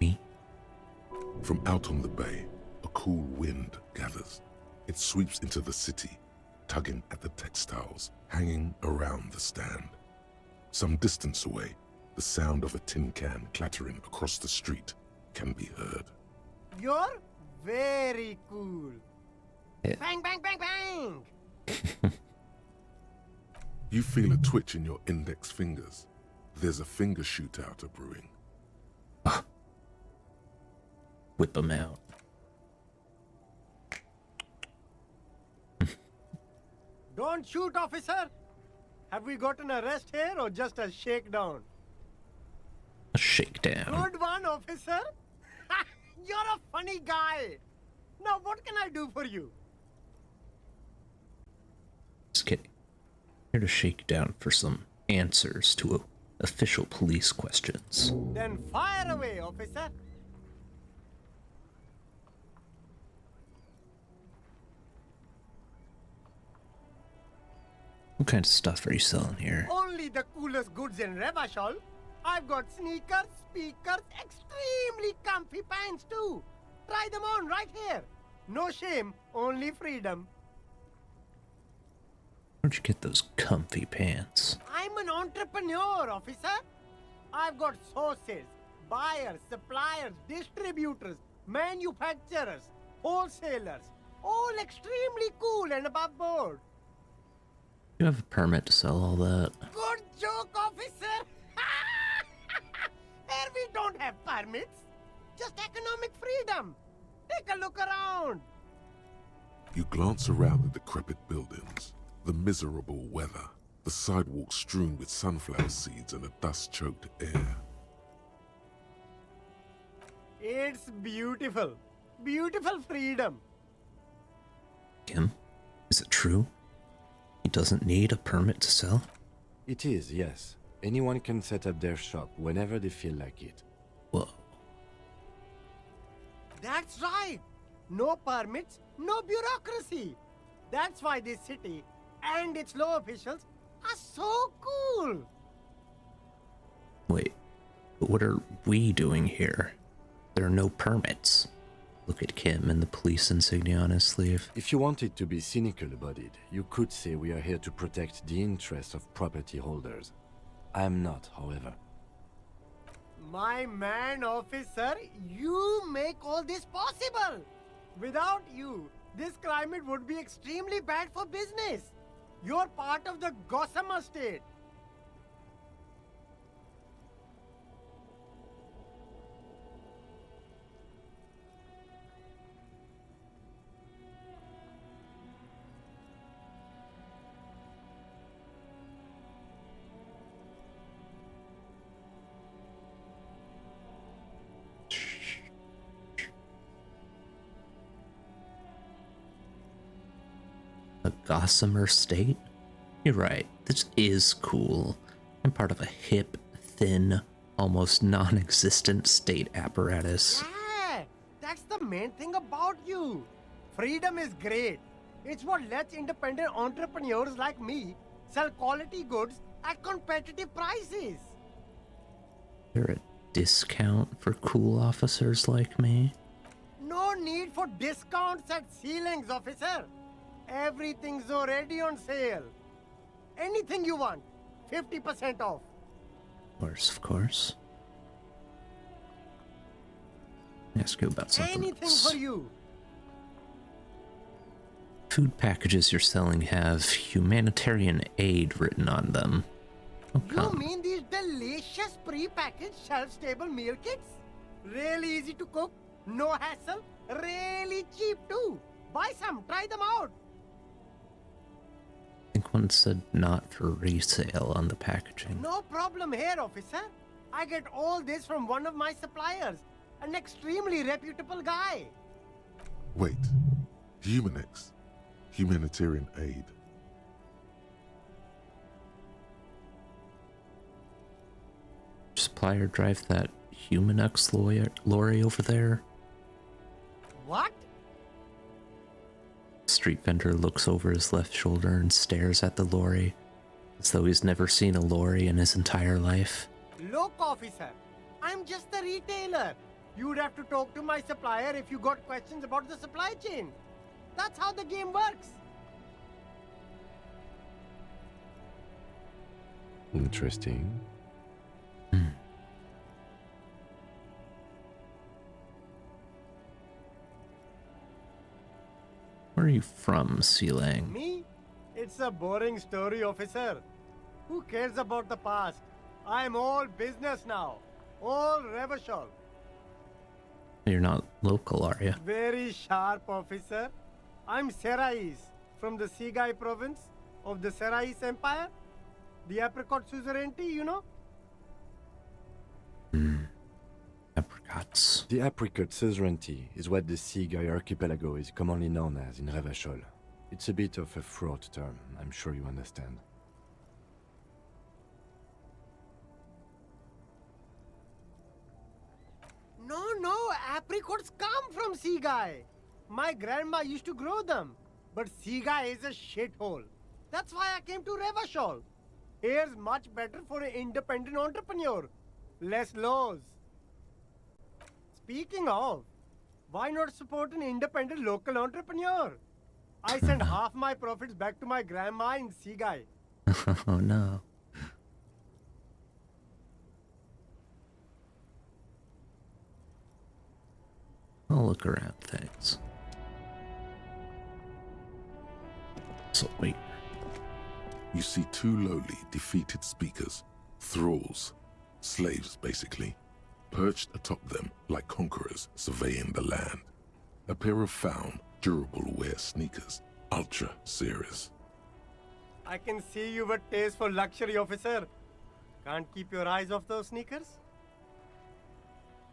Me? From out on the bay, a cool wind gathers. It sweeps into the city, tugging at the textiles hanging around the stand. Some distance away, the sound of a tin can clattering across the street can be heard. You're very cool. Yeah. Bang, bang, bang, bang! You feel a twitch in your index fingers. There's a finger shootout brewing. Whip them out. and shoot, officer. Have we got an arrest here or just a shakedown? A shakedown. Good one, officer. You're a funny guy. Now, what can I do for you? Just kidding. Here to shake down for some answers to official police questions. Then fire away, officer. What kind of stuff are you selling here? Only the coolest goods in Revachol. I've got sneakers, speakers, extremely comfy pants too. Try them on right here. No shame, only freedom. Where'd you get those comfy pants? I'm an entrepreneur, officer. I've got sources, buyers, suppliers, distributors, manufacturers, wholesalers, all extremely cool and above board. You have a permit to sell all that? Good joke, officer. Here we don't have permits, just economic freedom. Take a look around. You glance around the decrepit buildings, the miserable weather, the sidewalks strewn with sunflower seeds and a dust-choked air. It's beautiful. Beautiful freedom. Kim, is it true? He doesn't need a permit to sell? It is, yes. Anyone can set up their shop whenever they feel like it. Whoa. That's right. No permits, no bureaucracy. That's why this city and its law officials are so cool. Wait, but what are we doing here? There are no permits. Look at Kim and the police insignia on his sleeve. If you wanted to be cynical about it, you could say we are here to protect the interests of property holders. I am not, however. My man, officer, you make all this possible. Without you, this climate would be extremely bad for business. You're part of the Gossamer state. A Gossamer state? You're right, this is cool. I'm part of a hip, thin, almost non-existent state apparatus. Yeah, that's the main thing about you. Freedom is great. It's what lets independent entrepreneurs like me sell quality goods at competitive prices. Is there a discount for cool officers like me? No need for discounts at ceilings, officer. Everything's already on sale. Anything you want, 50% off. Of course. Ask you about something Anything else. for you. Food packages you're selling have humanitarian aid written on them. Oh, You come. mean these delicious pre-packaged shelf-stable meal kits? Really easy to cook, no hassle, really cheap too. Buy some, try them out. I think one said not for resale on the packaging. No problem here, officer. I get all this from one of my suppliers, an extremely reputable guy. Wait, Humanex, humanitarian aid. Supplier drive that Humanux lorry over there? What? Street vendor looks over his left shoulder and stares at the lorry, as though he's never seen a lorry in his entire life. Look, officer, I'm just a retailer. You'd have to talk to my supplier if you got questions about the supply chain. That's how the game works. Interesting. Where are you from, Sealang? Me? It's a boring story, officer. Who cares about the past? I'm all business now. All Revachol. You're not local, are you? Very sharp, officer. I'm Serais from the Sigai province. of the Seraïs Empire? The apricot suzerainty, you know? Apricots. The apricot suzerainty is what the Seaguy archipelago is commonly known as in Revachol. It's a bit of a fraught term, I'm sure you understand. No, apricots come from Seaguy. My grandma used to grow them. But Seaguy is a shithole. That's why I came to Revachol. Here's much better for an independent entrepreneur. Less laws. Speaking of, why not support an independent local entrepreneur? I send half my profits back to my grandma in Seaguy. Oh no. I'll look around things. So wait. You see two lowly, defeated speakers, thralls, slaves basically, perched atop them like conquerors surveying the land. A pair of found, durable wear sneakers, ultra series. I can see you've a taste for luxury, officer. Can't keep your eyes off those sneakers?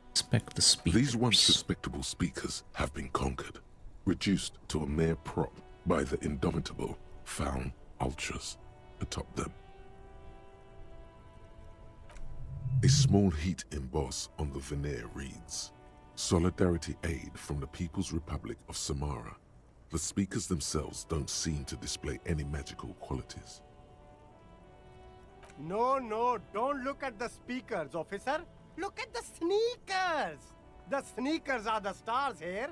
Inspect the speakers. These once respectable speakers have been conquered, reduced to a mere prop by the indomitable found ultras atop them. A small heat emboss on the veneer reads, "Solidarity aid from the People's Republic of Samara." The speakers themselves don't seem to display any magical qualities. No, don't look at the speakers, officer. Look at the sneakers. The sneakers are the stars here.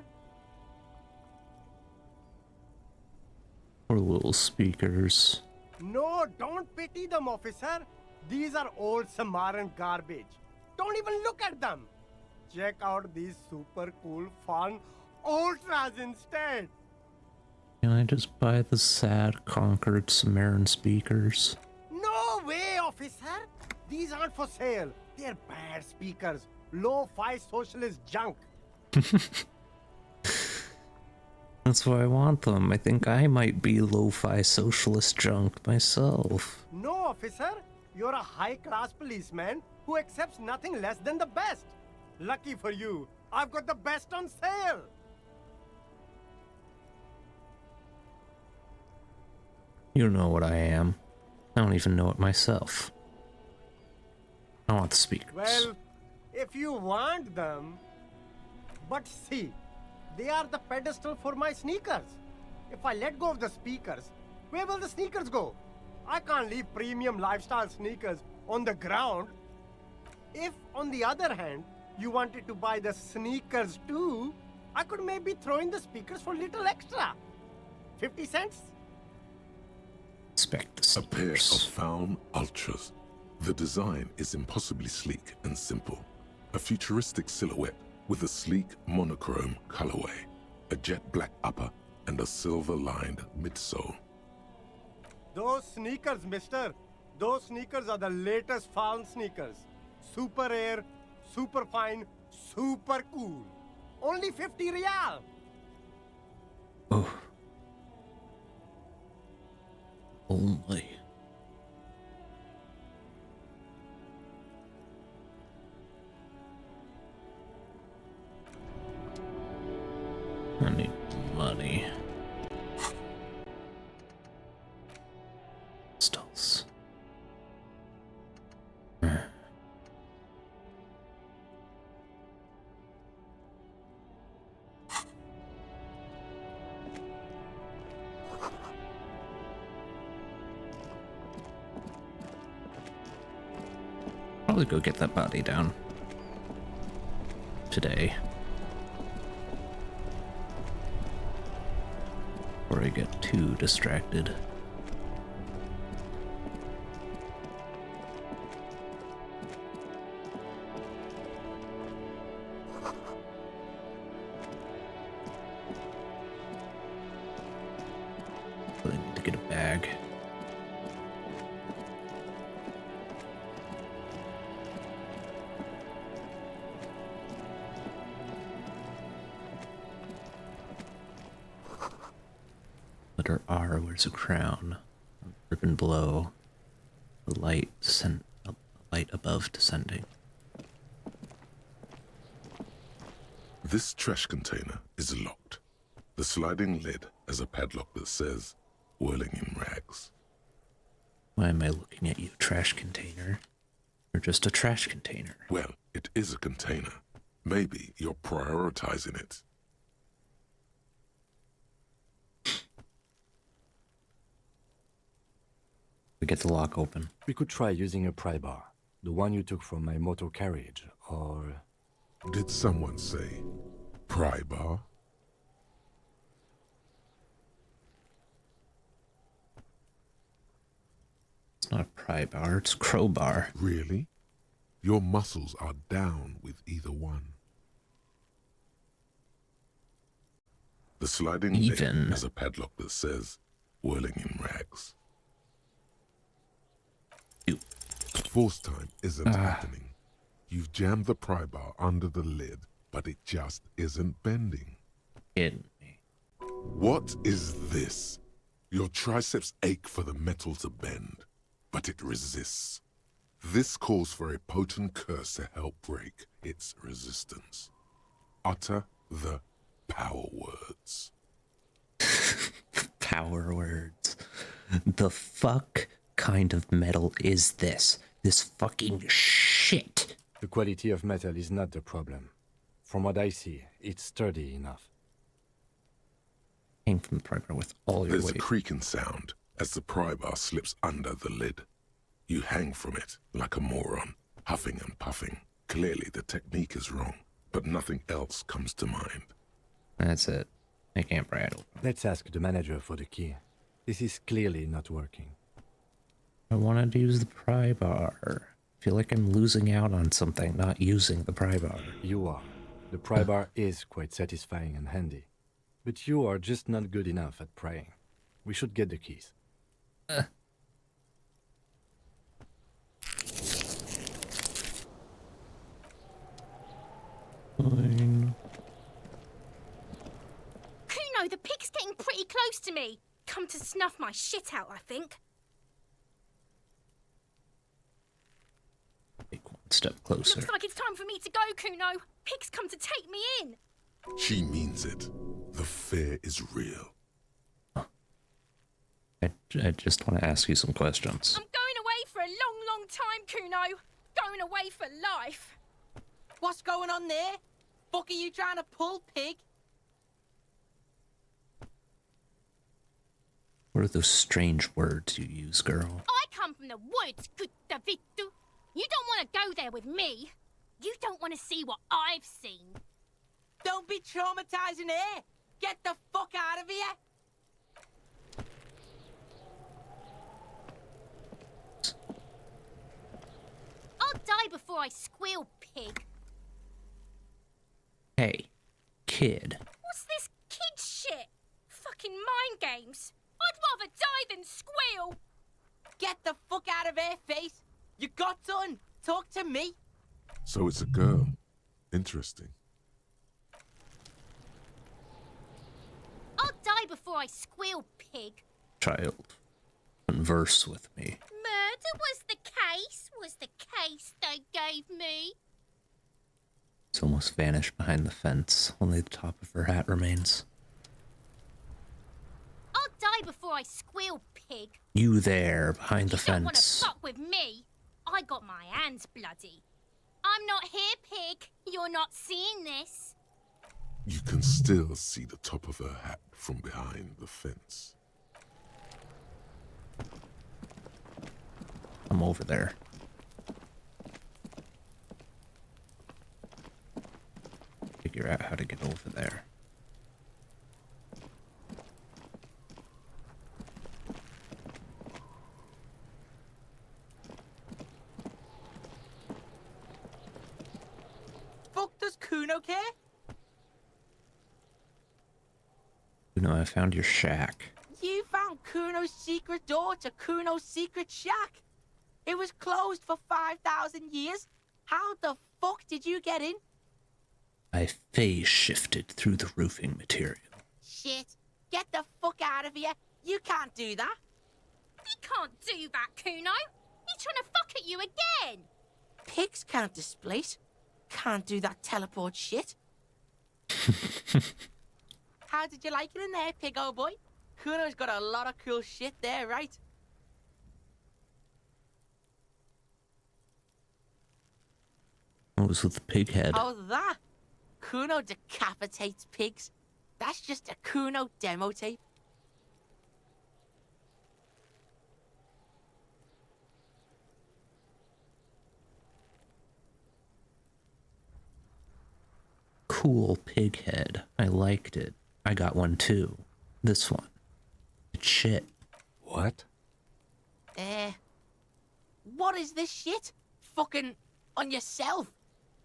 Poor little speakers. No, don't pity them, officer. These are old Samaran garbage. Don't even look at them. Check out these super cool, fun ultras instead. Can I just buy the sad, conquered Samaran speakers? No way, officer. These aren't for sale. They're bad speakers. Lo-fi socialist junk. That's why I want them. I think I might be lo-fi socialist junk myself. No, officer. You're a high-class policeman who accepts nothing less than the best. Lucky for you, I've got the best on sale. You know what I am. I don't even know it myself. I want the speakers. Well, if you want them... But see, they are the pedestal for my sneakers. If I let go of the speakers, where will the sneakers go? I can't leave premium lifestyle sneakers on the ground. If, on the other hand, you wanted to buy the sneakers too, I could maybe throw in the speakers for little extra. 50 cents? Inspect the A pair of speakers. found ultras. The design is impossibly sleek and simple. A futuristic silhouette with a sleek monochrome colorway, a jet black upper, and a silver-lined midsole. Those sneakers, mister. Those sneakers are the latest found sneakers. Super air, super fine, super cool. Only 50 real. Oh. Only. I need money. Stalls. Probably go get that body down today. Before I get too distracted. I need to get a bag. Letter R, where's a crown? and below. The light above descending. This trash container is locked. The sliding lid has a padlock that says, whirling in rags. Why am I looking at you, trash container? You're just a trash container. Well, it is a container. Maybe you're prioritizing it. We get the lock open. We could try using a pry bar. The one you took from my motor carriage, or... Did someone say pry bar? It's not a pry bar, it's crowbar. Really? Your muscles are down with either one. The sliding lid has a padlock that says, whirling in rags. Force time isn't happening. You've jammed the pry bar under the lid, but it just isn't bending. In me. What is this? Your triceps ache for the metal to bend, but it resists. This calls for a potent curse to help break its resistance. Utter the power words. Power words. The fuck kind of metal is this? This fucking shit. The quality of metal is not the problem. From what I see, it's sturdy enough. Aim from the pry bar with all your There's weight. a creaking sound as the pry bar slips under the lid. You hang from it like a moron, huffing and puffing. Clearly the technique is wrong, but nothing else comes to mind. That's it. I can't pry it open. Let's ask the manager for the key. This is clearly not working. I wanted to use the pry bar. I feel like I'm losing out on something, not using the pry bar. You are. The pry bar is quite satisfying and handy. But you are just not good enough at prying. We should get the keys. Fine. Kuno, the pig's getting pretty close to me. Come to snuff my shit out, I think. Take one step closer. Looks like it's time for me to go, Kuno. Pig's come to take me in. She means it. The fear is real. I just want to ask you some questions. I'm going away for a long, long time, Kuno. Going away for life. What's going on there? Fuck are you trying to pull, pig? What are those strange words you use, girl? I come from the woods, good Davidu. You don't want to go there with me. You don't want to see what I've seen. Don't be traumatizing her. Get the fuck out of here. I'll die before I squeal, pig. Hey, kid. What's this kid shit? Fucking mind games. I'd rather die than squeal. Get the fuck out of her face. You got done. Talk to me. So it's a girl. Interesting. I'll die before I squeal, pig. Child, converse with me. Murder was the case they gave me. It's almost vanished behind the fence. Only the top of her hat remains. I'll die before I squeal, pig. You there, behind the You don't want to fence. fuck with me. I got my hands bloody. I'm not here, pig. You're not seeing this. You can still see the top of her hat from behind the fence. I'm over there. Figure out how to get over there. Fuck does Kuno care? You know, I found your shack. You found Kuno's secret door to Kuno's secret shack. It was closed for 5,000 years. How the fuck did you get in? I phase shifted through the roofing material. Shit. Get the fuck out of here. You can't do that. He can't do that, Kuno. He's trying to fuck at you again. Pigs can't displace. Can't do that teleport shit. How did you like it in there, pig old boy? Kuno's got a lot of cool shit there, right? What was with the pig head? Oh, that? Kuno decapitates pigs. That's just a Kuno demo tape. Cool pig head. I liked it. I got one too. This one. It's shit. What? What is this shit? Fucking on yourself.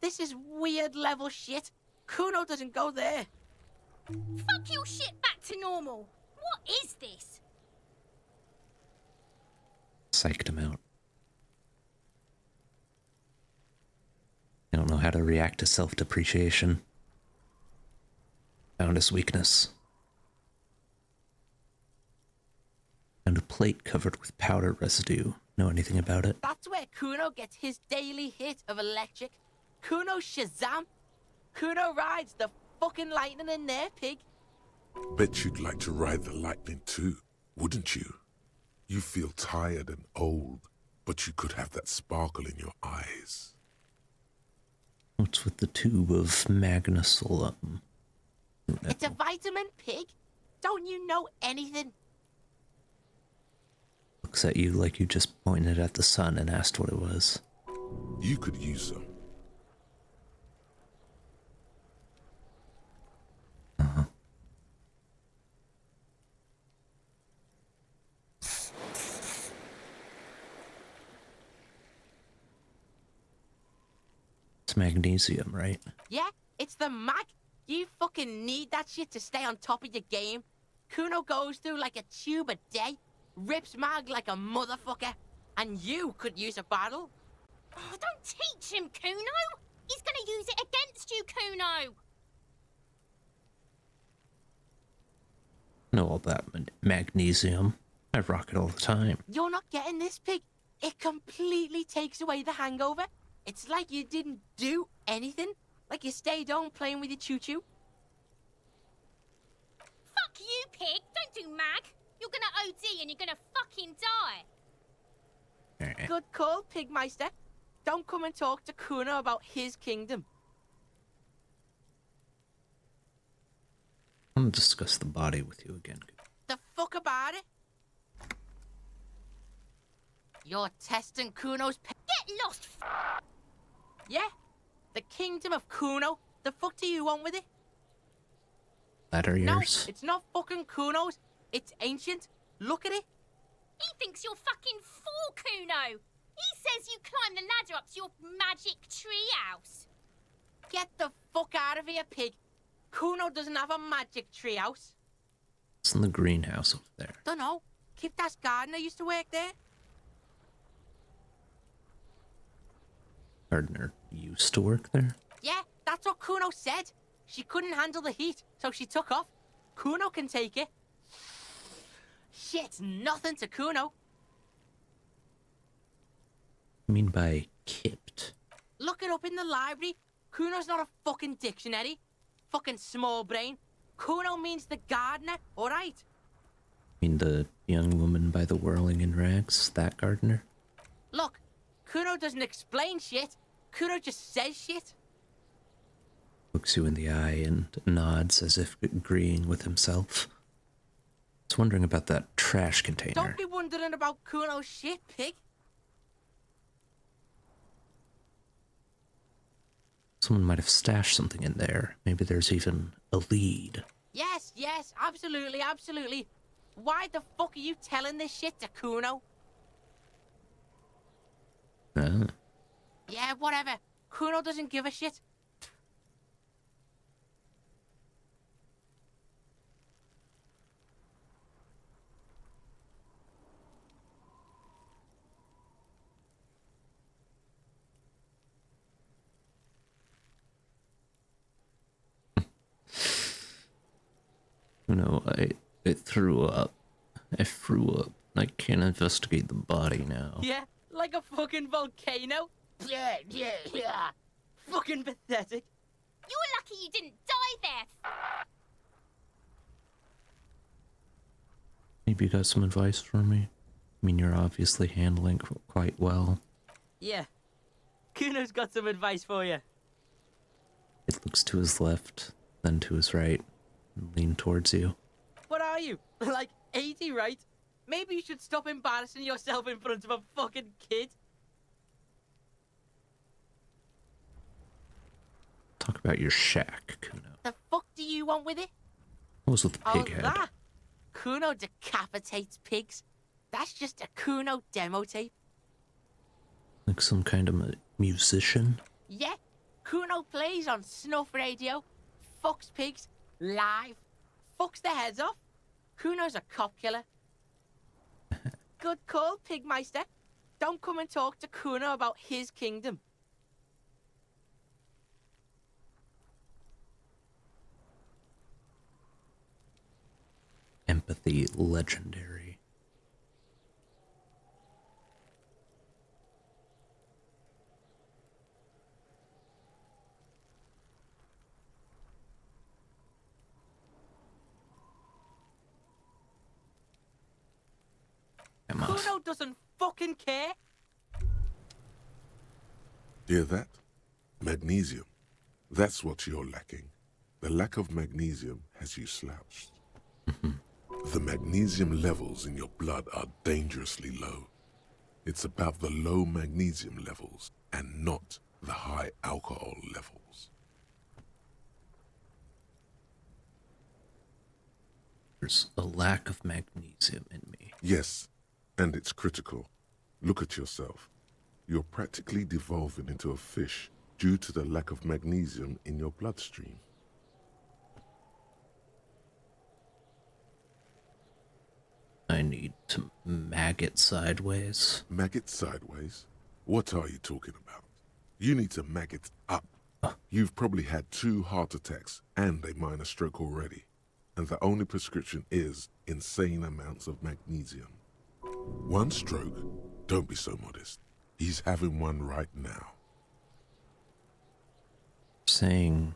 This is weird level shit. Kuno doesn't go there. Fuck your shit back to normal. What is this? Psyched him out. I don't know how to react to self-depreciation. Found his weakness. Found a plate covered with powder residue. Know anything about it? That's where Kuno gets his daily hit of electric. Kuno Shazam. Kuno rides the fucking lightning in there, pig. Bet you'd like to ride the lightning too, wouldn't you? You feel tired and old, but you could have that sparkle in your eyes. What's with the tube of magnesolum? It's a vitamin, pig. Don't you know anything? Looks at you like you just pointed at the sun and asked what it was. You could use some. It's magnesium, right? Yeah, it's the mag. You fucking need that shit to stay on top of your game. Kuno goes through like a tube a day, rips mag like a motherfucker, and you could use a battle. Oh, don't teach him, Kuno. He's gonna use it against you, Kuno. Know all that magnesium. I rock it all the time. You're not getting this, pig. It completely takes away the hangover. It's like you didn't do anything. Like you stayed home playing with your choo-choo. Fuck you, pig. Don't do mag. You're gonna OD and you're gonna fucking die. Good call, Pigmeister. Don't come and talk to Kuno about his kingdom. I'm gonna discuss the body with you again. The fuck about it? You're testing Kuno's Get lost, Yeah? The kingdom of Kuno? The fuck do you want with it? Ladder No, ears? it's not fucking Kuno's. It's ancient. Look at it. He thinks you're fucking fool, Kuno. He says you climb the ladder up to your magic tree house. Get the fuck out of here, pig. Kuno doesn't have a magic tree house. It's in the greenhouse over there. Dunno. Kipta's gardener used to work there. Gardener used to work there? Yeah, that's what Kuno said. She couldn't handle the heat, so she took off. Kuno can take it. Shit's nothing to Kuno. I mean by kipped. Look it up in the library. Kuno's not a fucking dictionary. Fucking small brain. Kuno means the gardener, alright? I mean the young woman by the whirling in rags? That gardener? Look, Kuno doesn't explain shit. Kuno just says shit. Looks you in the eye and nods as if agreeing with himself. I was wondering about that trash container. Don't be wondering about Kuno's shit, pig. Someone might have stashed something in there. Maybe there's even a lead. Yes, absolutely, absolutely. Why the fuck are you telling this shit to Kuno? Ah. Yeah, whatever. Kuno doesn't give a shit. No, I threw up. I threw up. I can't investigate the body now. Yeah, like a fucking volcano. Yeah, yeah, yeah. Fucking pathetic. You're lucky you didn't die there. Maybe you got some advice for me? I mean, you're obviously handling quite well. Yeah. Kuno's got some advice for you. It looks to his left, then to his right, and lean towards you. What are you? Like 80, right? Maybe you should stop embarrassing yourself in front of a fucking kid. Talk about your shack, Kuno. The fuck do you want with it? What was with the pig head? That? Kuno decapitates pigs. That's just a Kuno demo tape. Like some kind of musician? Yeah, Kuno plays on snuff radio, fucks pigs, live, fucks their heads off. Kuno's a cop killer. Good call, Pigmeister. Don't come and talk to Kuno about his kingdom. Empathy legendary. Kuno doesn't fucking care. Hear that? Magnesium. That's what you're lacking. The lack of magnesium has you slouched. The magnesium levels in your blood are dangerously low. It's about the low magnesium levels and not the high alcohol levels. There's a lack of magnesium in me. Yes, and it's critical. Look at yourself. You're practically devolving into a fish due to the lack of magnesium in your bloodstream. I need to maggot sideways. Maggot sideways? What are you talking about? You need to maggot up. You've probably had 2 heart attacks and a minor stroke already. And the only prescription is insane amounts of magnesium. 1 stroke? Don't be so modest. He's having one right now. Saying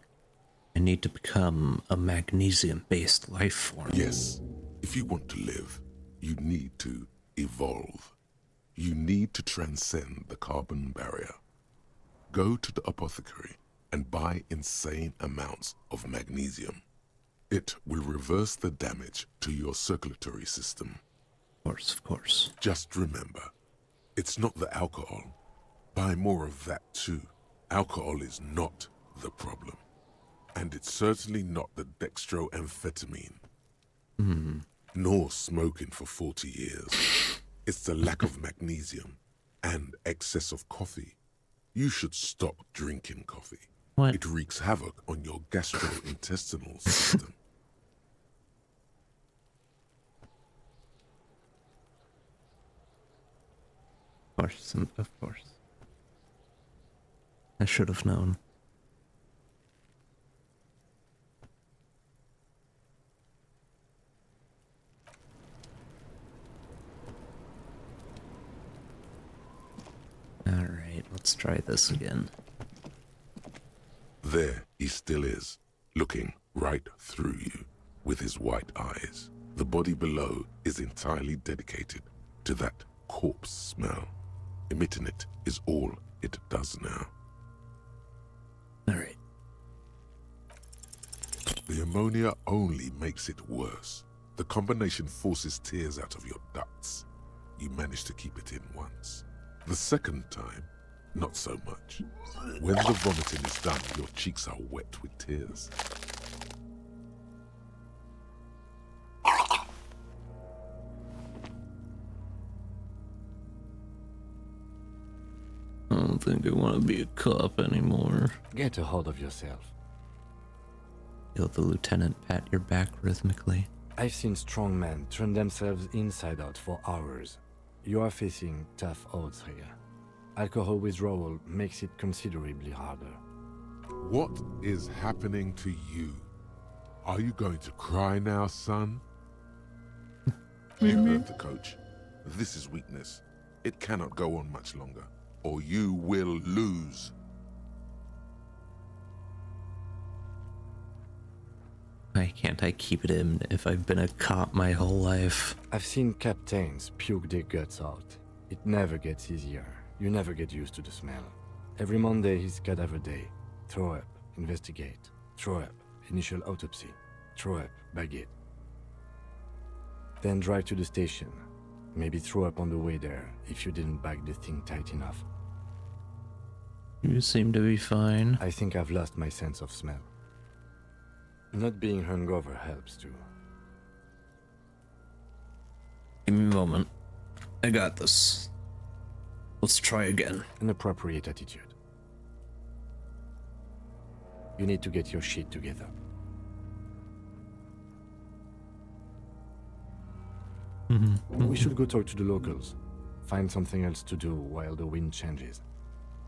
I need to become a magnesium-based life form. Yes. If you want to live, you need to evolve. You need to transcend the carbon barrier. Go to the apothecary and buy insane amounts of magnesium. It will reverse the damage to your circulatory system. Of course. Just remember, it's not the alcohol. Buy more of that too. Alcohol is not the problem. And it's certainly not the dextroamphetamine. Nor smoking for 40 years. It's the lack of magnesium and excess of coffee. You should stop drinking coffee. What? It wreaks havoc on your gastrointestinal system. Of course. I should have known. Alright, let's try this again. There he still is, looking right through you with his white eyes. The body below is entirely dedicated to that corpse smell. Emitting it is all it does now. Alright. The ammonia only makes it worse. The combination forces tears out of your ducts. You manage to keep it in once. The second time, not so much. When the vomiting is done, your cheeks are wet with tears. I don't think I want to be a cop anymore. Get a hold of yourself. Feel the lieutenant pat your back rhythmically. I've seen strong men turn themselves inside out for hours. You are facing tough odds here. Alcohol withdrawal makes it considerably harder. What is happening to you? Are you going to cry now, son? You heard the coach. This is weakness. It cannot go on much longer, or you will lose. Why can't I keep it in if I've been a cop my whole life? I've seen captains puke their guts out. It never gets easier. You never get used to the smell. Every Monday is cadaver day. Throw up, investigate. Throw up, initial autopsy. Throw up, bag it. Then drive to the station. Maybe throw up on the way there if you didn't bag the thing tight enough. You seem to be fine. I think I've lost my sense of smell. Not being hungover helps too. Give me a moment. I got this. Let's try again. An appropriate attitude. You need to get your shit together. We should go talk to the locals. Find something else to do while the wind changes.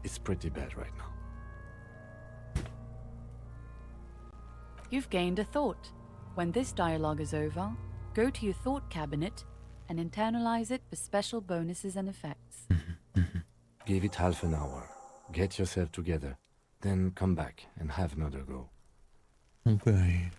It's pretty bad right now. You've gained a thought. When this dialogue is over, go to your thought cabinet and internalize it for special bonuses and effects. Give it half an hour. Get yourself together. Then come back and have another go. Okay.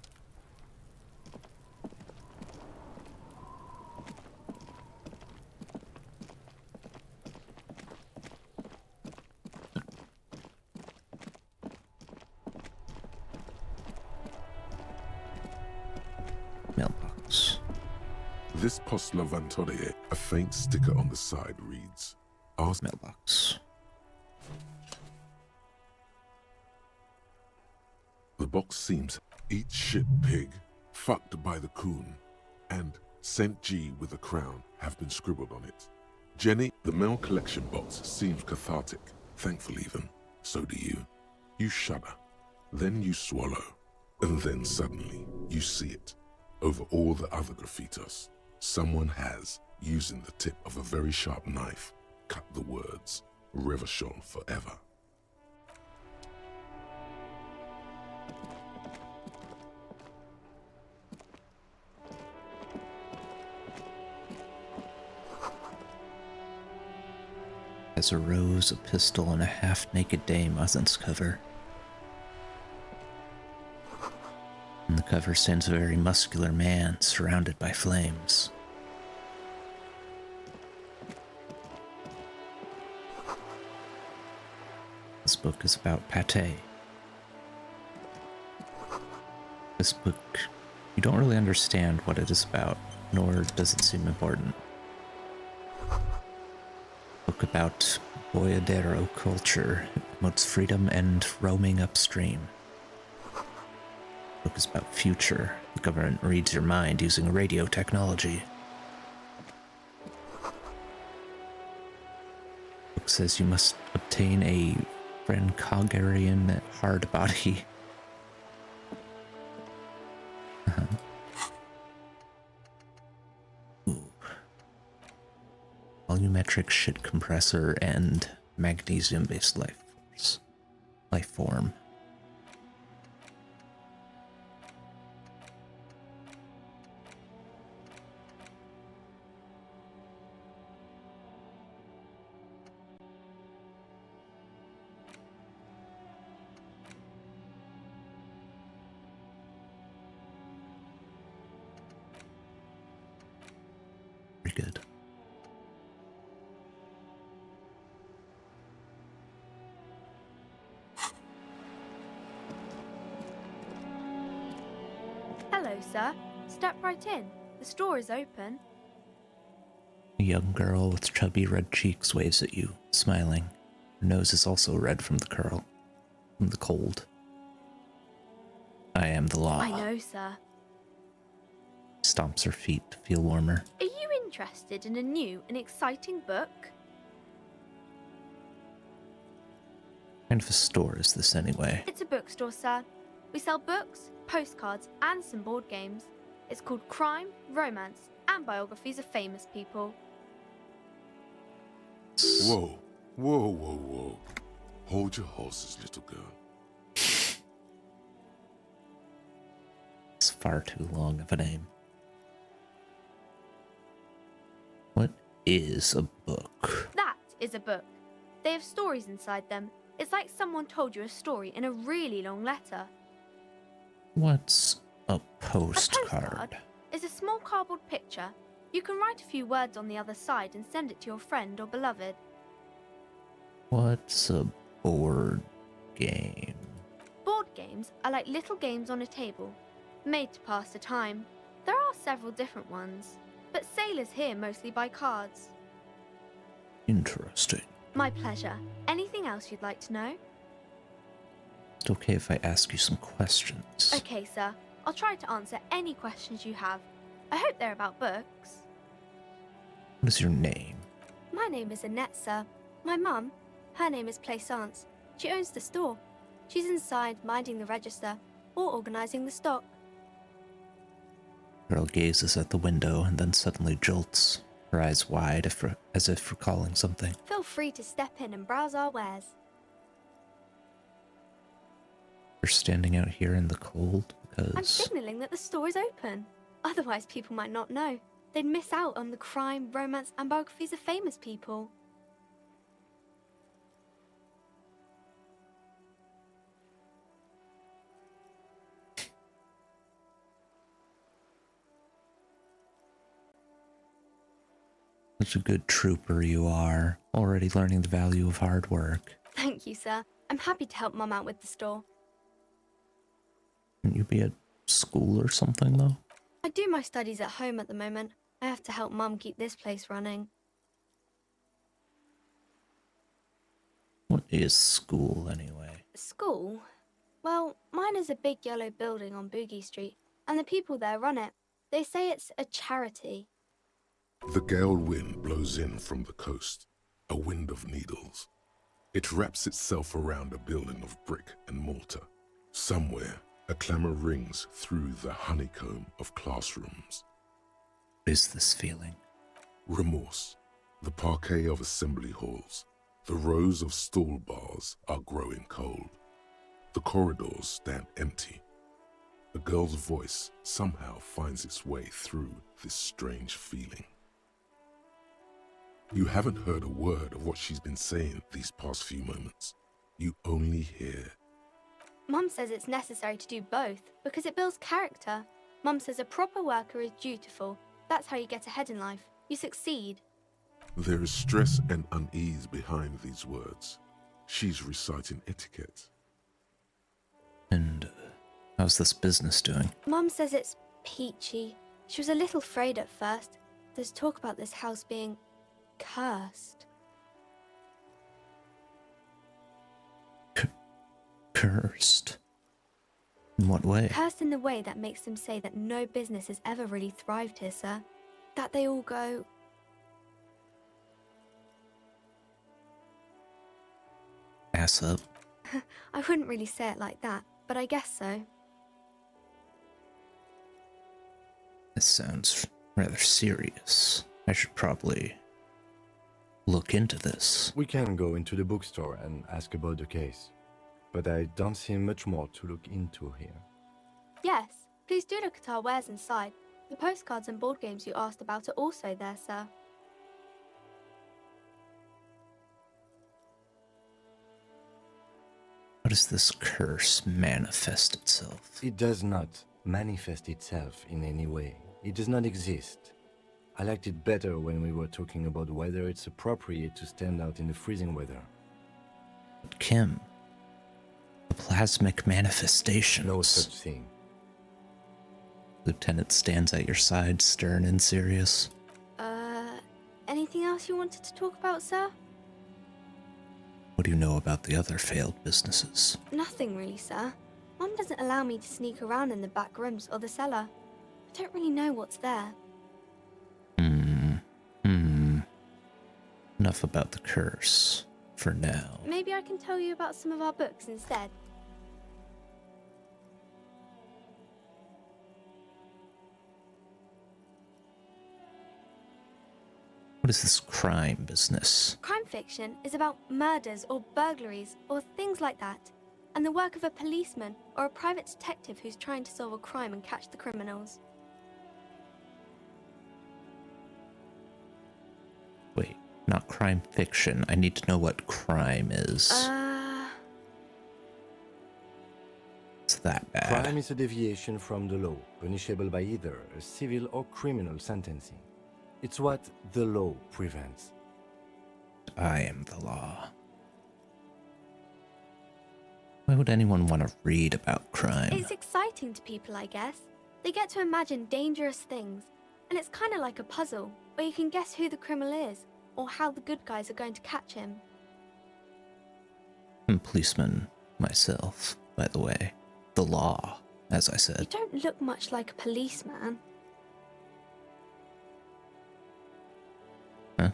Mailbox. This Post Levantore, a faint sticker on the side reads, Ask Mailbox. The box seems eat shit pig, fucked by the coon, and St. G with a crown have been scribbled on it. Jenny, the mail collection box seems cathartic, thankful even. So do you. You shudder, then you swallow, and then suddenly you see it. Over all the other graffitos, someone has, using the tip of a very sharp knife, cut the words, Revachol forever. Has a rose, a pistol, and a half-naked dame on its cover. On the cover stands a very muscular man surrounded by flames. This book is about pate. This book, you don't really understand what it is about, nor does it seem important. Book about Boyadero culture, promotes freedom and roaming upstream. Book is about future. The government reads your mind using radio technology. Book says you must obtain a Francogarian hard body. Volumetric shit compressor and magnesium-based life form. Very good. Hello, sir. Step right in. The store is open. A young girl with chubby red cheeks waves at you, smiling. Her nose is also red from the cold. I am the law. I know, sir. Stomps her feet to feel warmer. Are you interested in a new and exciting book? What kind of a store is this anyway? It's a bookstore, sir. We sell books, postcards, and some board games. It's called Crime, Romance, and Biographies of Famous People. Whoa, whoa, whoa, whoa. Hold your horses, little girl. It's far too long of a name. What is a book? That is a book. They have stories inside them. It's like someone told you a story in a really long letter. What's a A postcard? is a small cardboard picture. You can write a few words on the other side and send it to your friend or beloved. What's a board game? Board games are like little games on a table, made to pass the time. There are several different ones, but sailors here mostly buy cards. Interesting. My pleasure. Anything else you'd like to know? It's okay if I ask you some questions. Okay, sir. I'll try to answer any questions you have. I hope they're about books. What is your name? My name is Annette, sir. My mum, her name is Plaisance. She owns the store. She's inside minding the register or organising the stock. Girl gazes at the window and then suddenly jolts, her eyes wide as if recalling something. Feel free to step in and browse our wares. You're standing out here in the cold I'm because... signalling that the store is open. Otherwise, people might not know. They'd miss out on the crime, romance, and biographies of famous people. Such a good trooper you are, already learning the value of hard work. Thank you, sir. I'm happy to help Mum out with the store. Shouldn't you be at school or something, though? I do my studies at home at the moment. I have to help Mum keep this place running. What is school, anyway? School? Well, mine is a big yellow building on Boogie Street, and the people there run it. They say it's a charity. The gale wind blows in from the coast, a wind of needles. It wraps itself around a building of brick and mortar. Somewhere, a clamour rings through the honeycomb of classrooms. What is this feeling? Remorse. The parquet of assembly halls. The rows of stall bars are growing cold. The corridors stand empty. A girl's voice somehow finds its way through this strange feeling. You haven't heard a word of what she's been saying these past few moments. You only hear. Mum says it's necessary to do both because it builds character. Mum says a proper worker is dutiful. That's how you get ahead in life. You succeed. There is stress and unease behind these words. She's reciting etiquette. And how's this business doing? Mum says it's peachy. She was a little afraid at first. There's talk about this house being cursed. Cursed? In what way? Cursed in the way that makes them say that no business has ever really thrived here, sir. That they all go... Ass up. I wouldn't really say it like that, but I guess so. This sounds rather serious. I should probably look into this. We can go into the bookstore and ask about the case, but I don't see much more to look into here. Yes, please do look at our wares inside. The postcards and board games you asked about are also there, sir. How does this curse manifest itself? It does not manifest itself in any way. It does not exist. I liked it better when we were talking about whether it's appropriate to stand out in the freezing weather. But Kim, the plasmic manifestations. No such thing. Lieutenant stands at your side, stern and serious. Anything else you wanted to talk about, sir? What do you know about the other failed businesses? Nothing really, sir. Mum doesn't allow me to sneak around in the back rooms or the cellar. I don't really know what's there. Enough about the curse, for now. Maybe I can tell you about some of our books instead. What is this crime business? Crime fiction is about murders or burglaries or things like that, and the work of a policeman or a private detective who's trying to solve a crime and catch the criminals. crime fiction. I need to know what crime is. It's that bad. Crime is a deviation from the law, punishable by either a civil or criminal sentencing. It's what the law prevents. I am the law. Why would anyone want to read about crime? It's exciting to people, I guess. They get to imagine dangerous things, and it's kind of like a puzzle, where you can guess who the criminal is, or how the good guys are going to catch him. I'm a policeman myself, by the way. The law, as I You said. don't look much like a policeman. Huh?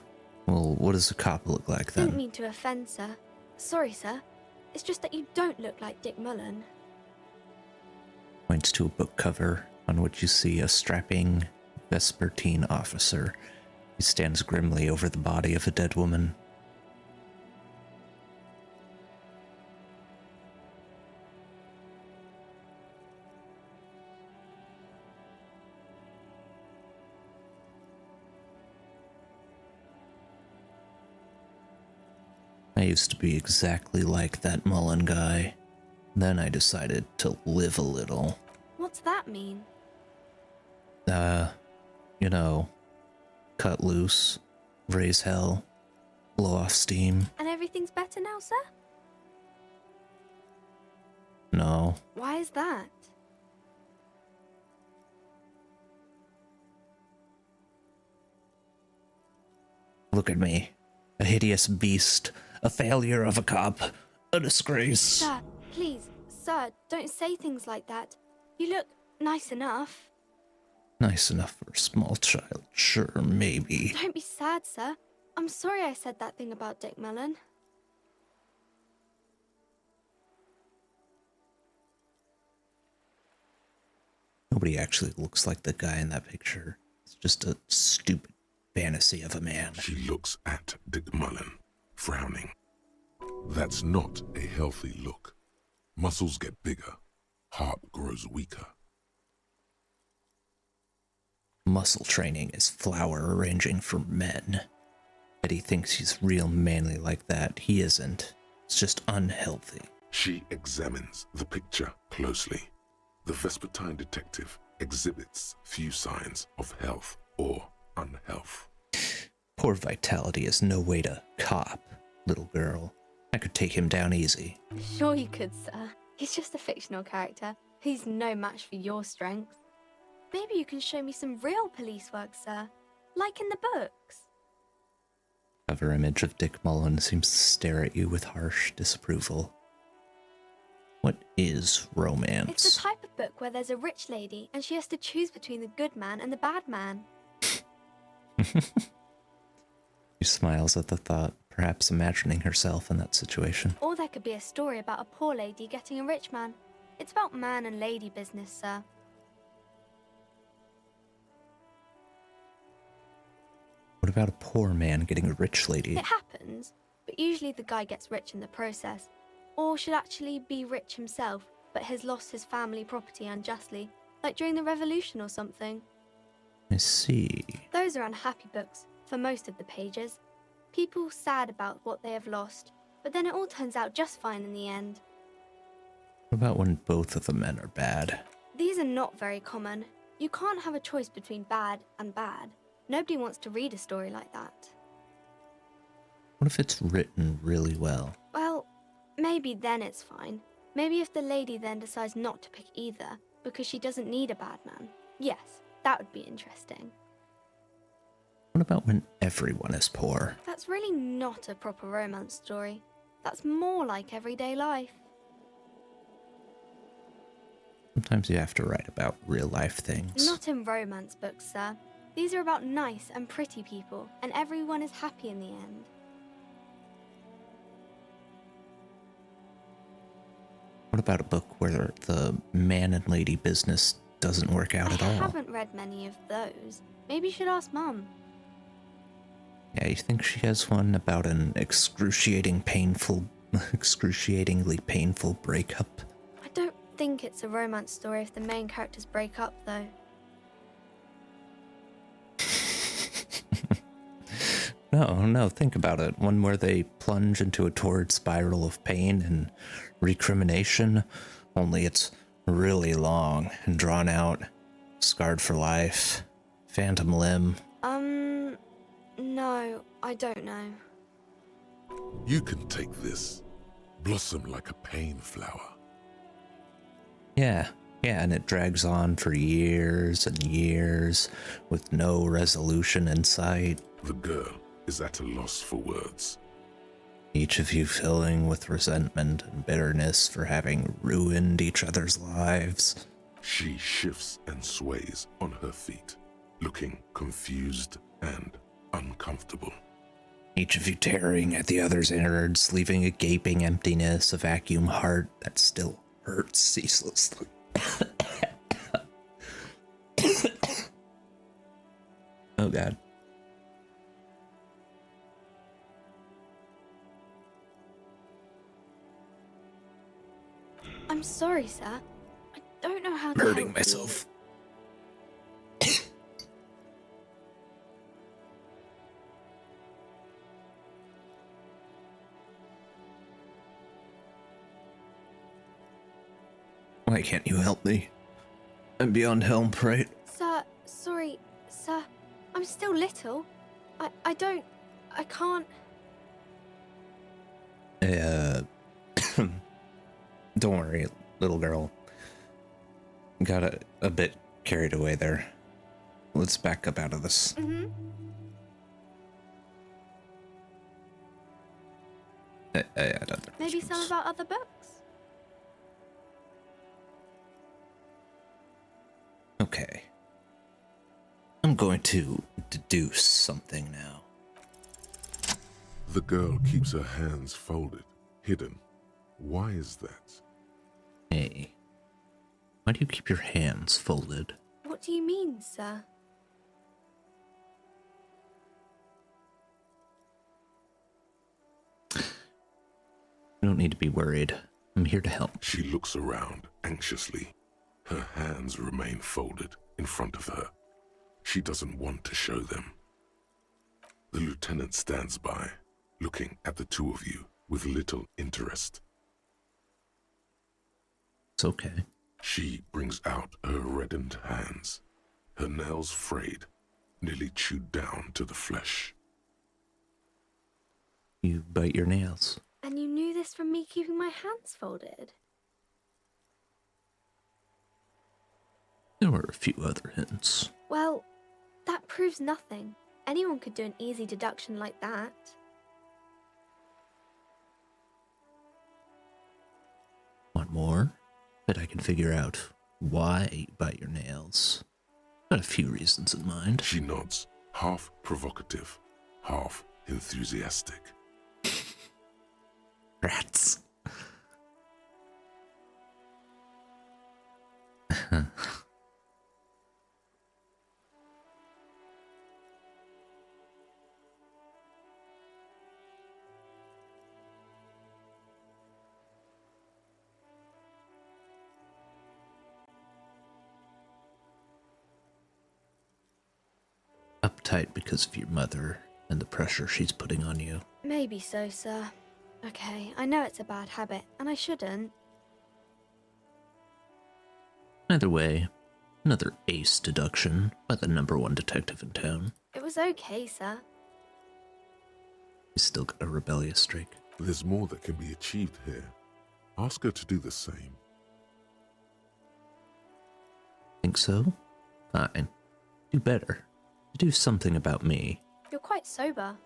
Well, what does a cop look like Didn't then? mean to offend, sir. Sorry, sir. It's just that you don't look like Dick Mullen. Points to a book cover on which you see a strapping Vespertine officer. He stands grimly over the body of a dead woman. I used to be exactly like that Mullen guy. Then I decided to live a little. What's that mean? You know, cut loose, raise hell, blow off steam. And everything's better now, sir? No, Why is that? look at me. A hideous beast, a failure of a cop, a disgrace. Sir, please, sir, don't say things like that. You look nice enough. Nice enough for a small child, sure, maybe. Don't be sad, sir. I'm sorry I said that thing about Dick Mullen. Nobody actually looks like the guy in that picture. It's just a stupid fantasy of a man. She looks at Dick Mullen, frowning. That's not a healthy look. Muscles get bigger, heart grows weaker. Muscle training is flower arranging for men. Eddie thinks he's real manly like that. He isn't. It's just unhealthy. She examines the picture closely. The Vespertine detective exhibits few signs of health or unhealth. Poor Vitality is no way to cop, little girl. I could take him down easy. Sure you could, sir. He's just a fictional character. He's no match for your strength. Maybe you can show me some real police work, sir. Like in the books. Cover image of Dick Mullen seems to stare at you with harsh disapproval. What is romance? It's the type of book where there's a rich lady and she has to choose between the good man and the bad man. She smiles at the thought, perhaps imagining herself in that situation. Or there could be a story about a poor lady getting a rich man. It's about man and lady business, sir. What about a poor man getting a rich lady? It happens, but usually the guy gets rich in the process. Or should actually be rich himself, but has lost his family property unjustly, like during the revolution or something. I see. Those are unhappy books, for most of the pages. People sad about what they have lost, but then it all turns out just fine in the end. What about when both of the men are bad? These are not very common. You can't have a choice between bad and bad. Nobody wants to read a story like that. What if it's written really well? Well, maybe then it's fine. Maybe if the lady then decides not to pick either, because she doesn't need a bad man. Yes, that would be interesting. What about when everyone is poor? That's really not a proper romance story. That's more like everyday life. Sometimes you have to write about real life things. Not in romance books, sir. These are about nice and pretty people, and everyone is happy in the end. What about a book where the man and lady business doesn't work out at all? I haven't read many of those. Maybe you should ask Mum. Yeah, you think she has one about an excruciatingly painful breakup? I don't think it's a romance story if the main characters break up, though. No, think about it. One where they plunge into a torrid spiral of pain and recrimination, only it's really long and drawn out, scarred for life, phantom limb. No, I don't know. You can take this. Blossom like a pain flower. Yeah, and it drags on for years and years with no resolution in sight. The girl is at a loss for words. Each of you filling with resentment and bitterness for having ruined each other's lives. She shifts and sways on her feet, looking confused and uncomfortable. Each of you tearing at the other's innards, leaving a gaping emptiness, a vacuum heart that still hurts ceaselessly. Oh God. I'm sorry, sir. I don't know how I'm to hurting help myself. Why can't you help me? I'm beyond help, right? Sir, sorry, sir. I'm still little. I can't. Don't worry, little girl. Got a bit carried away there. Let's back up out of this. Mm-hmm. I had other Maybe questions. some of our other books? Okay. I'm going to deduce something now. The girl keeps her hands folded, hidden. Why is that? Hey. Why do you keep your hands folded? What do you mean, sir? You don't need to be worried. I'm here to help. She looks around anxiously. Her hands remain folded in front of her. She doesn't want to show them. The lieutenant stands by, looking at the two of you with little interest. It's okay. She brings out her reddened hands, her nails frayed, nearly chewed down to the flesh. You bite your nails. And you knew this from me keeping my hands folded? There were a few other hints. Well, that proves nothing. Anyone could do an easy deduction like that. Want more? Bet I can figure out why you bite your nails. Got a few reasons in mind. She nods, half provocative, half enthusiastic. Rats. Uptight because of your mother and the pressure she's putting on you. Maybe so, sir. Okay, I know it's a bad habit, and I shouldn't. Either way, another ace deduction by the #1 detective in town. It was okay, sir. He's still got a rebellious streak. There's more that can be achieved here. Ask her to do the same. Think so? Fine. Do better. Do something about me. You're quite sober.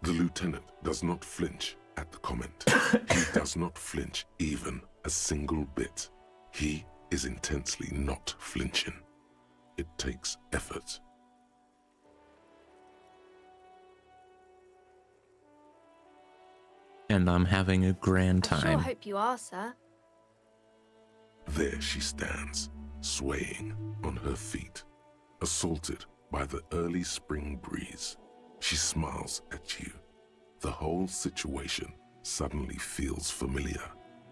The lieutenant does not flinch at the comment. He does not flinch even a single bit. He is intensely not flinching. It takes effort. And I'm having a grand I sure time. hope you are, sir. There she stands, swaying on her feet, assaulted by the early spring breeze. She smiles at you. The whole situation suddenly feels familiar,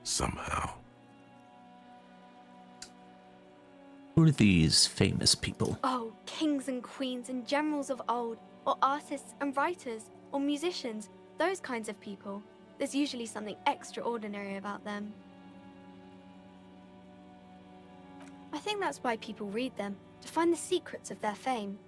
somehow. Who are these famous people? Oh, kings and queens and generals of old, or artists and writers, or musicians, those kinds of people. There's usually something extraordinary about them. I think that's why people read them, to find the secrets of their fame.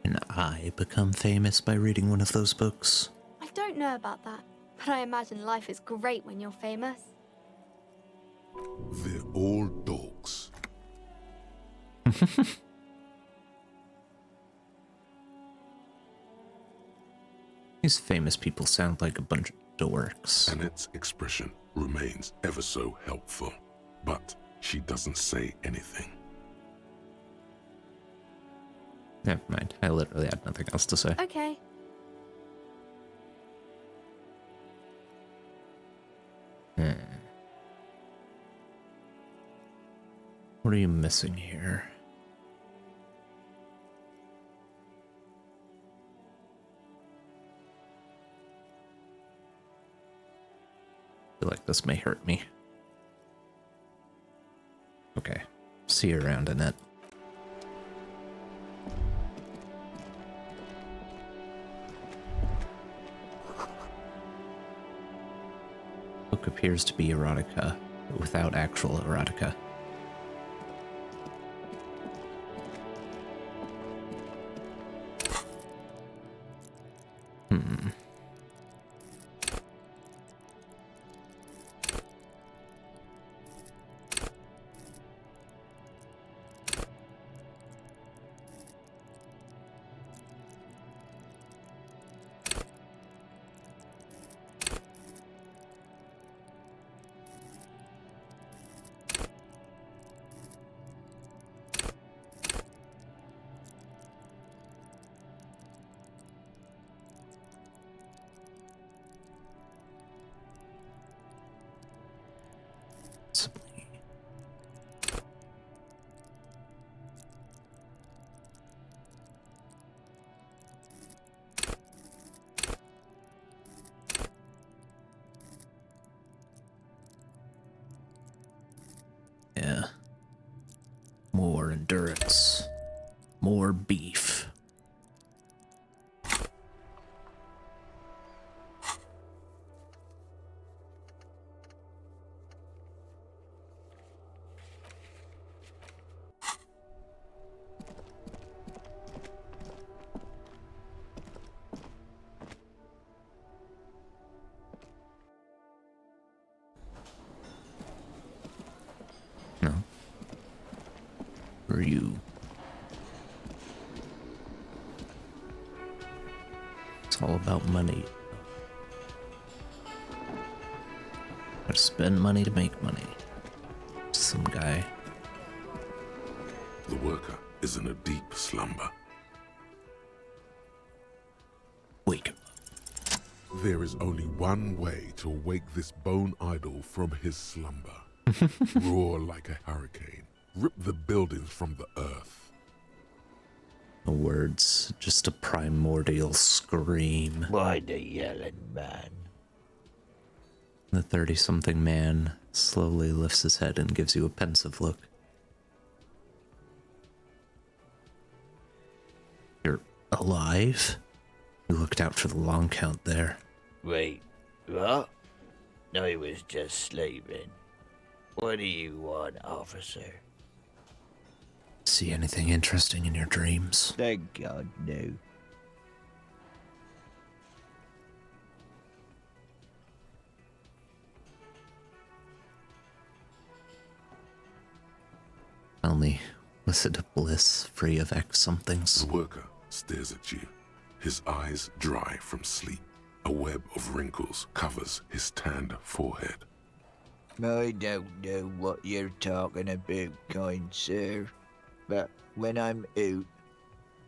Can I become famous by reading one of those books? I don't know about that, but I imagine life is great when you're famous. They're all dogs. These famous people sound like a bunch of dorks. Annette's expression remains ever so helpful, but she doesn't say anything. Never mind, I literally had nothing else to say. Okay. What are you missing here? I feel like this may hurt me. Okay. See you around, Annette. Book appears to be erotica, but without actual erotica. Yeah. More endurance. More beef. No. For you. It's all about money. Gotta spend money to make money. Some guy. The worker is in a deep slumber. Wake him up. There is only one way to wake this bone idol from his slumber. Roar like a hurricane. Rip the buildings from the earth. No words, just a primordial scream. Why the yelling, man? The 30-something man slowly lifts his head and gives you a pensive look. You're alive? You looked out for the long count there. Wait, what? No, he was just sleeping. What do you want, officer? See anything interesting in your dreams? Thank God, no. Tell me, was it a bliss free of X somethings? The worker stares at you, his eyes dry from sleep. A web of wrinkles covers his tanned forehead. I don't know what you're talking about, kind sir. But when I'm out,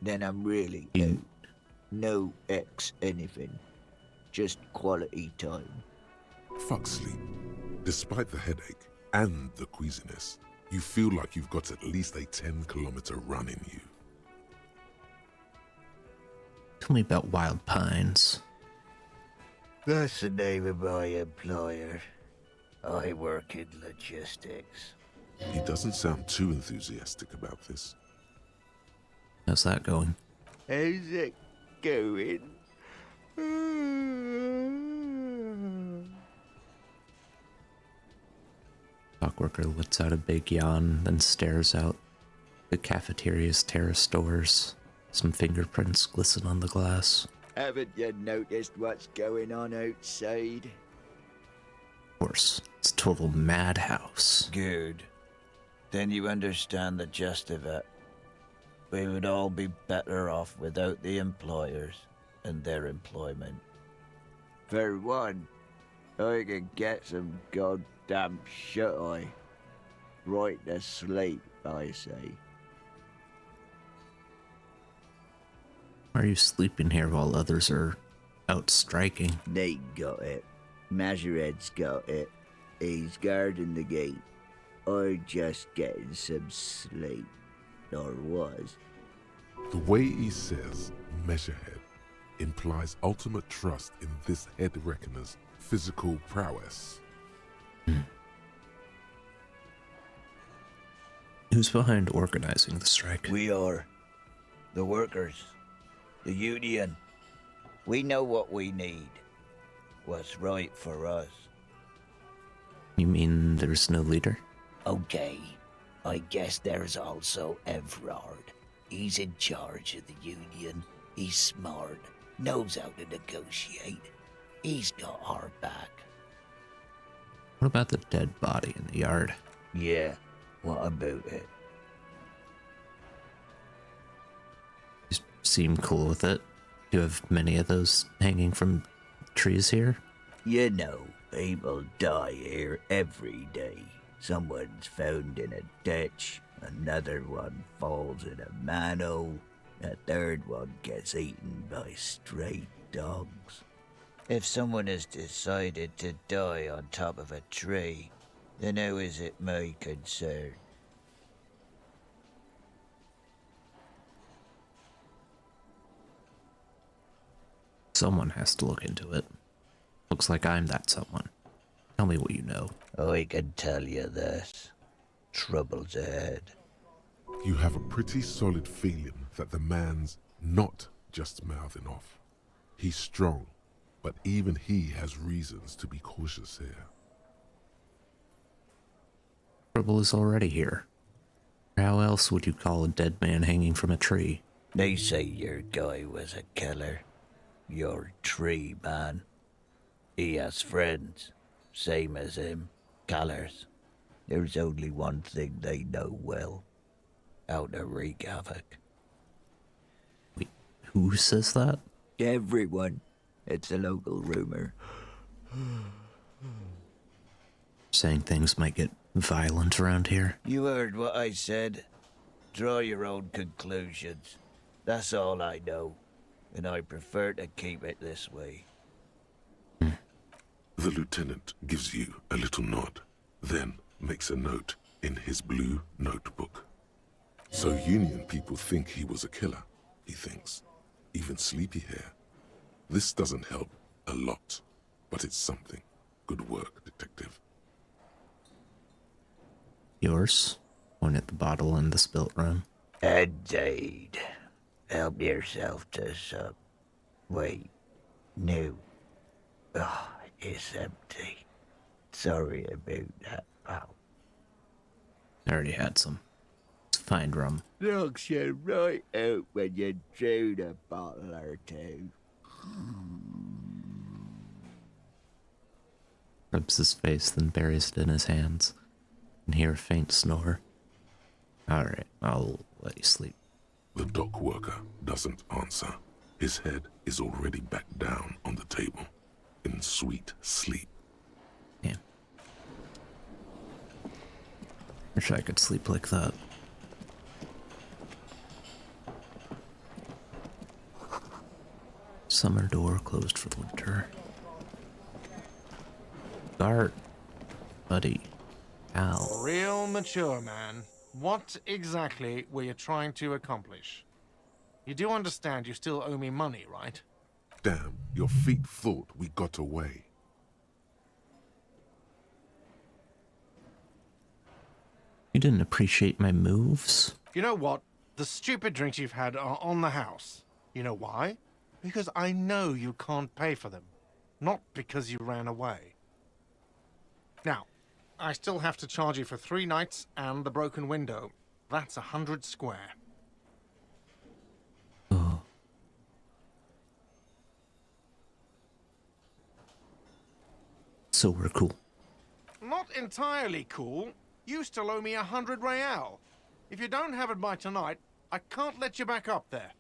then I'm really out. No X anything. Just quality time. Fuck sleep. Despite the headache and the queasiness, you feel like you've got at least a 10-kilometer run in you. Tell me about Wild Pines. That's the name of my employer. I work in logistics. He doesn't sound too enthusiastic about this. How's that going? How's it going? Clockworker lets out a big yawn, then stares out. The cafeteria's terrace doors. Some fingerprints glisten on the glass. Haven't you noticed what's going on outside? Of course, it's a total madhouse. Good. Then you understand the gist of it. We would all be better off without the employers and their employment. For one, I can get some goddamn shut-eye. Right to sleep, I say. Why are you sleeping here while others are out striking? They got it. Majoret's got it. He's guarding the gate. I just getting some sleep. Or was. The way he says Measurehead implies ultimate trust in this head reckoner's physical prowess. Who's behind organizing the strike? We are. The workers. The union. We know what we need. What's right for us. You mean there's no leader? Okay. I guess there's also Everard. He's in charge of the union. He's smart. Knows how to negotiate. He's got our back. What about the dead body in the yard? Yeah. What about it? You seem cool with it. Do you have many of those hanging from trees here? You know, people die here every day. Someone's found in a ditch, another one falls in a manhole, a third one gets eaten by stray dogs. If someone has decided to die on top of a tree, then how is it my concern? Someone has to look into it. Looks like I'm that someone. Tell me what you know. I can tell you this. Trouble's ahead. You have a pretty solid feeling that the man's not just mouthing off. He's strong, but even he has reasons to be cautious here. Trouble is already here. How else would you call a dead man hanging from a tree? They say your guy was a killer. Your tree man. He has friends, same as him, killers. There's only one thing they know well. How to wreak havoc. Wait, who says that? Everyone. It's a local rumor. Saying things might get violent around here? You heard what I said. Draw your own conclusions. That's all I know, and I prefer to keep it this way. The lieutenant gives you a little nod, then makes a note in his blue notebook. So Union people think he was a killer, he thinks. Even sleepy hair. This doesn't help a lot, but it's something. Good work, detective. Yours? Point at the bottle in the spilt rum. Indeed. Help yourself to some. Wait. No. Oh, it's empty. Sorry about that, pal. I already had some. It's fine rum. Knocks you right out when you drown a bottle or two. Rubs his face, then buries it in his hands. And hear a faint snore. Alright, I'll let you sleep. The dock worker doesn't answer. His head is already back down on the table, in sweet sleep. Yeah. Wish I could sleep like that. Summer door closed for the winter. Guard, buddy, Al. Real mature, man. What exactly were you trying to accomplish? You do understand you still owe me money, right? Damn, your feet thought we got away. You didn't appreciate my moves? You know what? The stupid drinks you've had are on the house. You know why? Because I know you can't pay for them. Not because you ran away. Now, I still have to charge you for 3 nights and the broken window. That's 100 square. Oh. So we're cool. Not entirely cool. You still owe me 100 real. If you don't have it by tonight, I can't let you back up there.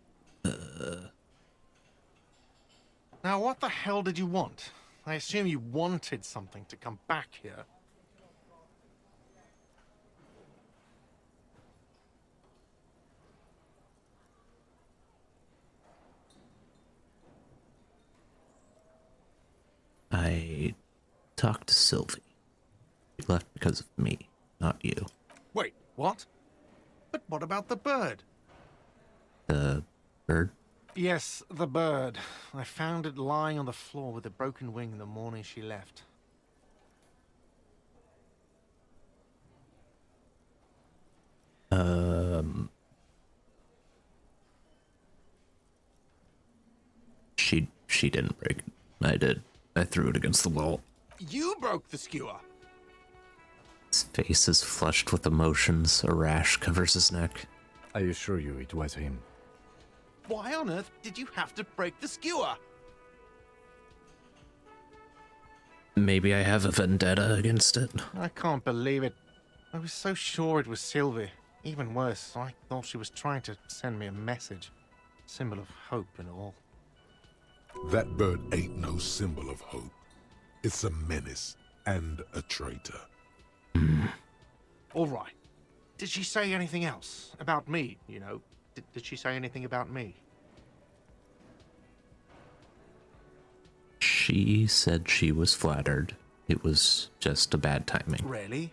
Now, what the hell did you want? I assume you wanted something to come back here. I talked to Sylvie. She left because of me, not you. Wait, what? But what about the bird? The bird? Yes, the bird. I found it lying on the floor with a broken wing the morning she left. She didn't break it. I did. I threw it against the wall. You broke the skewer! His face is flushed with emotions. A rash covers his neck. I assure you it was him. Why on earth did you have to break the skewer? Maybe I have a vendetta against it. I can't believe it. I was so sure it was Sylvie. Even worse, I thought she was trying to send me a message. Symbol of hope and all. That bird ain't no symbol of hope. It's a menace and a traitor. All right. Did she say anything else? About me, you know? Did she say anything about me? She said she was flattered. It was just a bad timing. Really?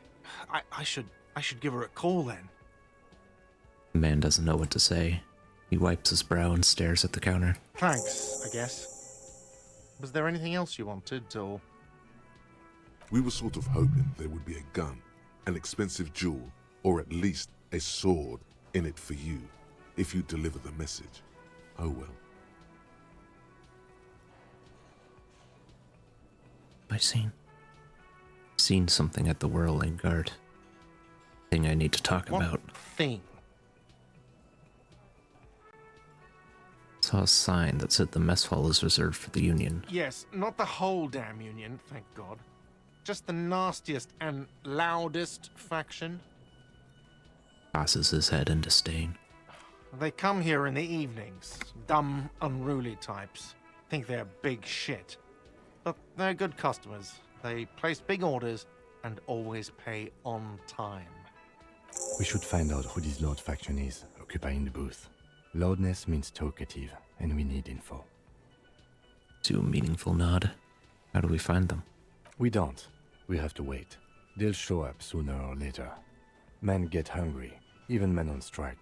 I should give her a call then. The man doesn't know what to say. He wipes his brow and stares at the counter. Thanks, I guess. Was there anything else you wanted, or...? We were sort of hoping there would be a gun, an expensive jewel, or at least a sword in it for you, if you deliver the message. Oh well. I seen something at the Whirling Guard. Thing I need to talk about. Thing? Saw a sign that said the mess hall is reserved for the Union. Yes, not the whole damn Union, thank God. Just the nastiest and loudest faction. Tosses his head in disdain. They come here in the evenings. Dumb, unruly types. Think they're big shit. But they're good customers. They place big orders and always pay on time. We should find out who this Lord faction is, occupying the booth. Loudness means talkative, and we need info. To a meaningful nod. How do we find them? We don't. We have to wait. They'll show up sooner or later. Men get hungry, even men on strike.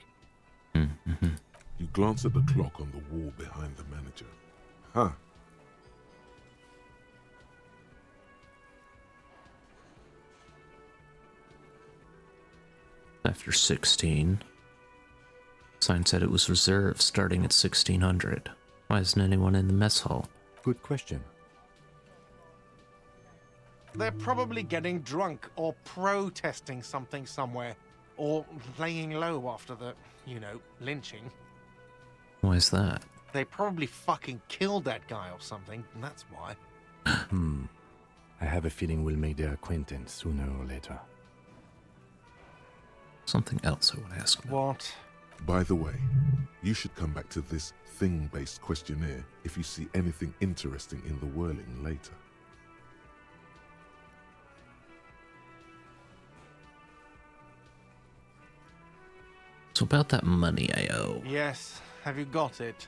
Mm-hmm. You glance at the clock on the wall behind the manager. Huh. After 16. Sign said it was reserved starting at 1600. Why isn't anyone in the mess hall? Good question. They're probably getting drunk or protesting something somewhere. Or laying low after the, you know, lynching. Why is that? They probably fucking killed that guy or something, and that's why. I have a feeling we'll make their acquaintance sooner or later. Something else I want to ask about. What? By the way, you should come back to this thing-based questionnaire if you see anything interesting in the whirling later. So about that money I owe. Yes, have you got it?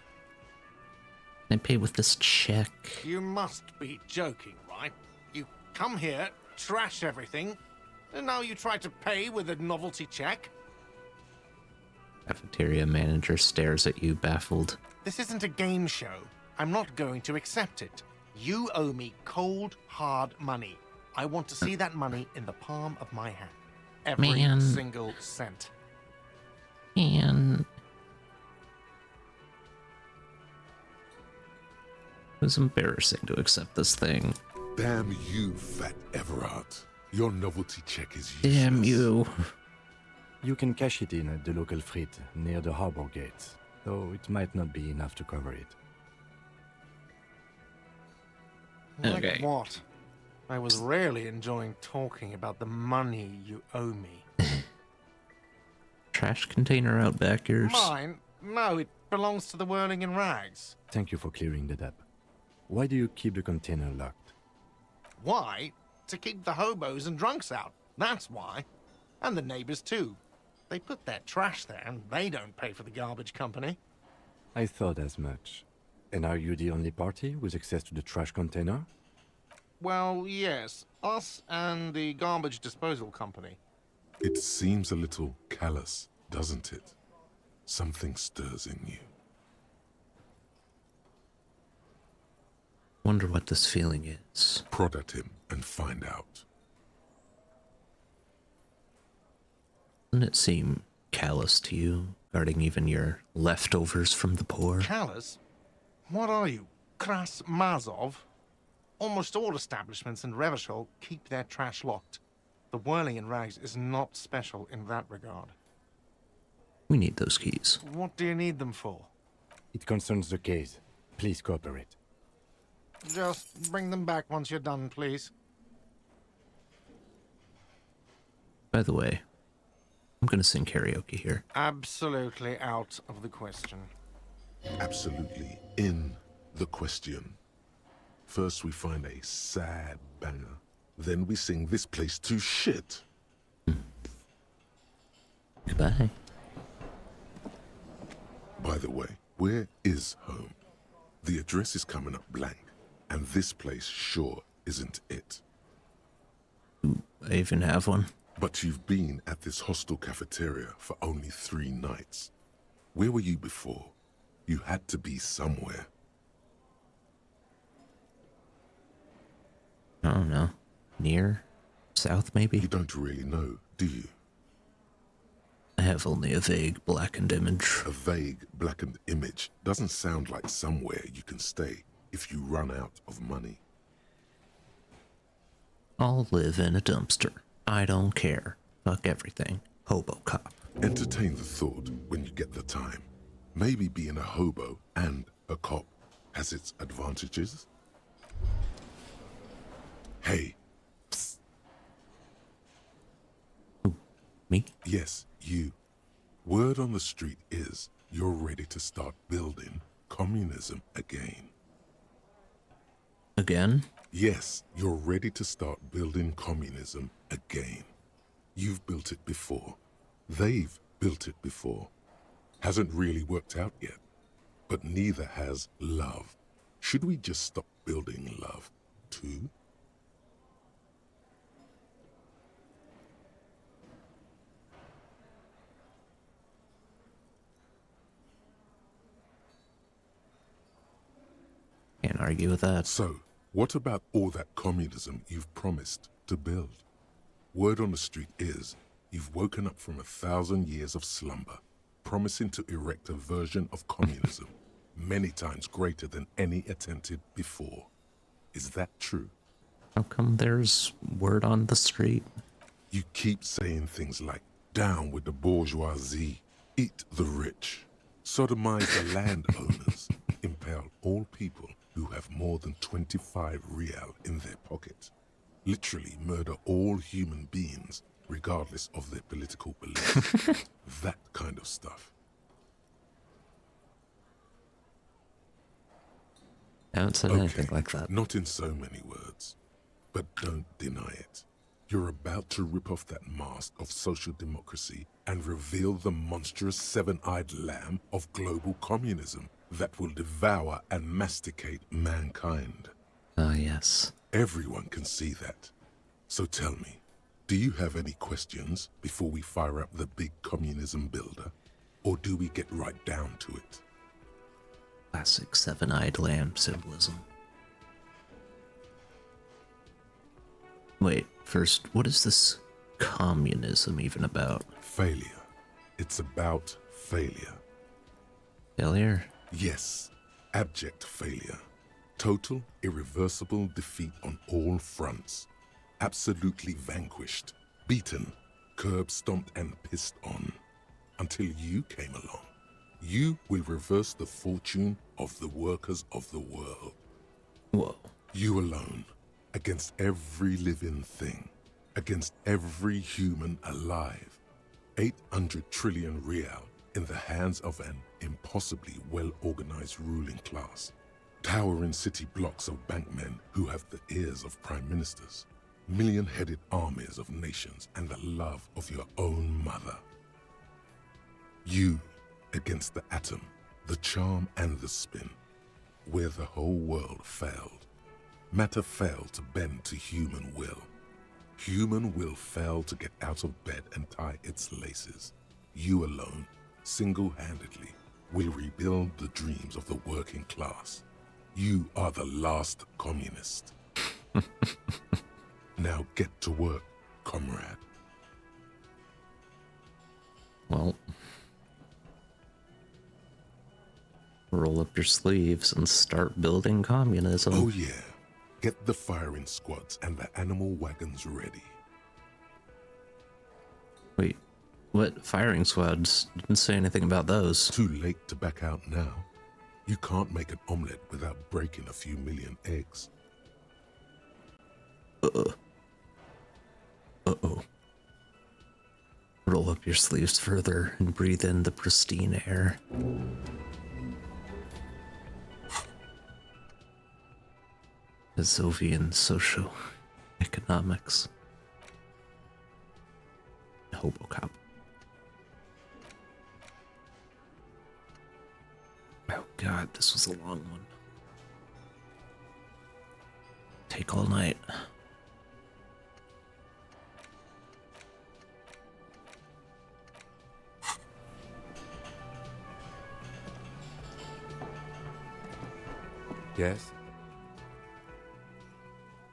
Can I pay with this check? You must be joking, right? You come here, trash everything, and now you try to pay with a novelty check? Cafeteria manager stares at you, baffled. This isn't a game show. I'm not going to accept it. You owe me cold, hard money. I want to see that money in the palm of my hand. every Man. single cent. And it was embarrassing to accept this thing. Damn you, Fat Everard. Your novelty check is useless. Damn you. You can cash it in at the local frit near the harbor gates, though it might not be enough to cover it. Like Okay. what? I was rarely enjoying talking about the money you owe me. Trash container out back yours. Mine? No, it belongs to the Whirling in Rags. Thank you for clearing that up. Why do you keep the container locked? Why? To keep the hobos and drunks out. That's why. And the neighbors too. They put their trash there and they don't pay for the garbage company. I thought as much. And are you the only party with access to the trash container? Well, yes. Us and the garbage disposal company. It seems a little callous, doesn't it? Something stirs in you. Wonder what this feeling is. Prod at him and find out. Doesn't it seem callous to you, guarding even your leftovers from the poor? Callous? What are you, Kras Mazov? Almost all establishments in Revachol keep their trash locked. The Whirling in Rags is not special in that regard. We need those keys. What do you need them for? It concerns the case. Please cooperate. Just bring them back once you're done, please. By the way, I'm gonna sing karaoke here. Absolutely out of the question. Absolutely in the question. First we find a sad banger. Then we sing this place to shit. Goodbye. By the way, where is home? The address is coming up blank, and this place sure isn't it. I even have one. But you've been at this hostel cafeteria for only 3 nights. Where were you before? You had to be somewhere. I don't know. Near? South, maybe? You don't really know, do you? I have only a vague blackened image. A vague blackened image doesn't sound like somewhere you can stay if you run out of money. I'll live in a dumpster. I don't care. Fuck everything. Hobo cop. Entertain the thought when you get the time. Maybe being a hobo and a cop has its advantages. Hey. Psst. Me? Yes, you. Word on the street is you're ready to start building communism again. Again? Yes, you're ready to start building communism again. You've built it before. They've built it before. Hasn't really worked out yet. But neither has love. Should we just stop building love, too? Can't argue with that. So, what about all that communism you've promised to build? Word on the street is you've woken up from 1,000 years of slumber, promising to erect a version of communism many times greater than any attempted before. Is that true? How come there's word on the street? You keep saying things like, down with the bourgeoisie, eat the rich, sodomize the landowners, impale all people who have more than 25 real in their pocket, literally murder all human beings regardless of their political beliefs. That kind of stuff. I haven't said anything like that. Not in so many words, but don't deny it. You're about to rip off that mask of social democracy and reveal the monstrous seven-eyed lamb of global communism that will devour and masticate mankind. Ah, yes. Everyone can see that. So tell me, do you have any questions before we fire up the big communism builder? Or do we get right down to it? Classic seven-eyed lamb symbolism. Wait, first, what is this communism even about? Failure. It's about failure. Failure? Yes, abject failure. Total, irreversible defeat on all fronts. Absolutely vanquished, beaten, curb-stomped and pissed on. Until you came along. You will reverse the fortune of the workers of the world. Whoa. You alone, against every living thing, against every human alive. 800 trillion real in the hands of an impossibly well-organized ruling class. Towering city blocks of bankmen who have the ears of prime ministers. Million-headed armies of nations and the love of your own mother. You against the atom, the charm and the spin, where the whole world failed. Matter failed to bend to human will. Human will failed to get out of bed and tie its laces. You alone, single-handedly, will rebuild the dreams of the working class. You are the last communist. Now get to work, comrade. Well, roll up your sleeves and start building communism. Oh yeah. Get the firing squads and the animal wagons ready. Wait, what firing squads? Didn't say anything about those. Too late to back out now. You can't make an omelette without breaking a few million eggs. Uh-oh. Roll up your sleeves further and breathe in the pristine air. Azovian socio-economics. Hobocop. Oh god, this was a long one. Take all night. Yes?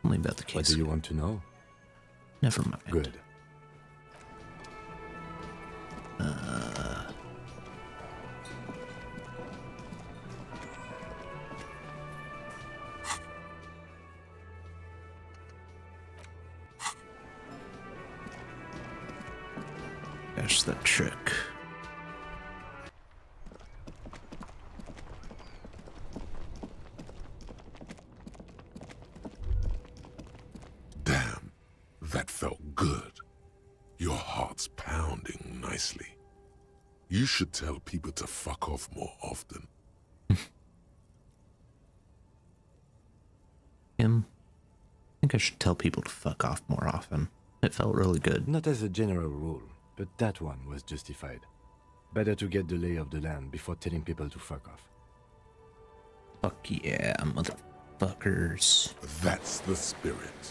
Only about the case. What do you want to know? Never mind. Good. That's the trick. Damn, that felt good. Your heart's pounding nicely. You should tell people to fuck off more often. I think I should tell people to fuck off more often. It felt really good. Not as a general rule, but that one was justified. Better to get the lay of the land before telling people to fuck off. Fuck yeah, motherfuckers. That's the spirit.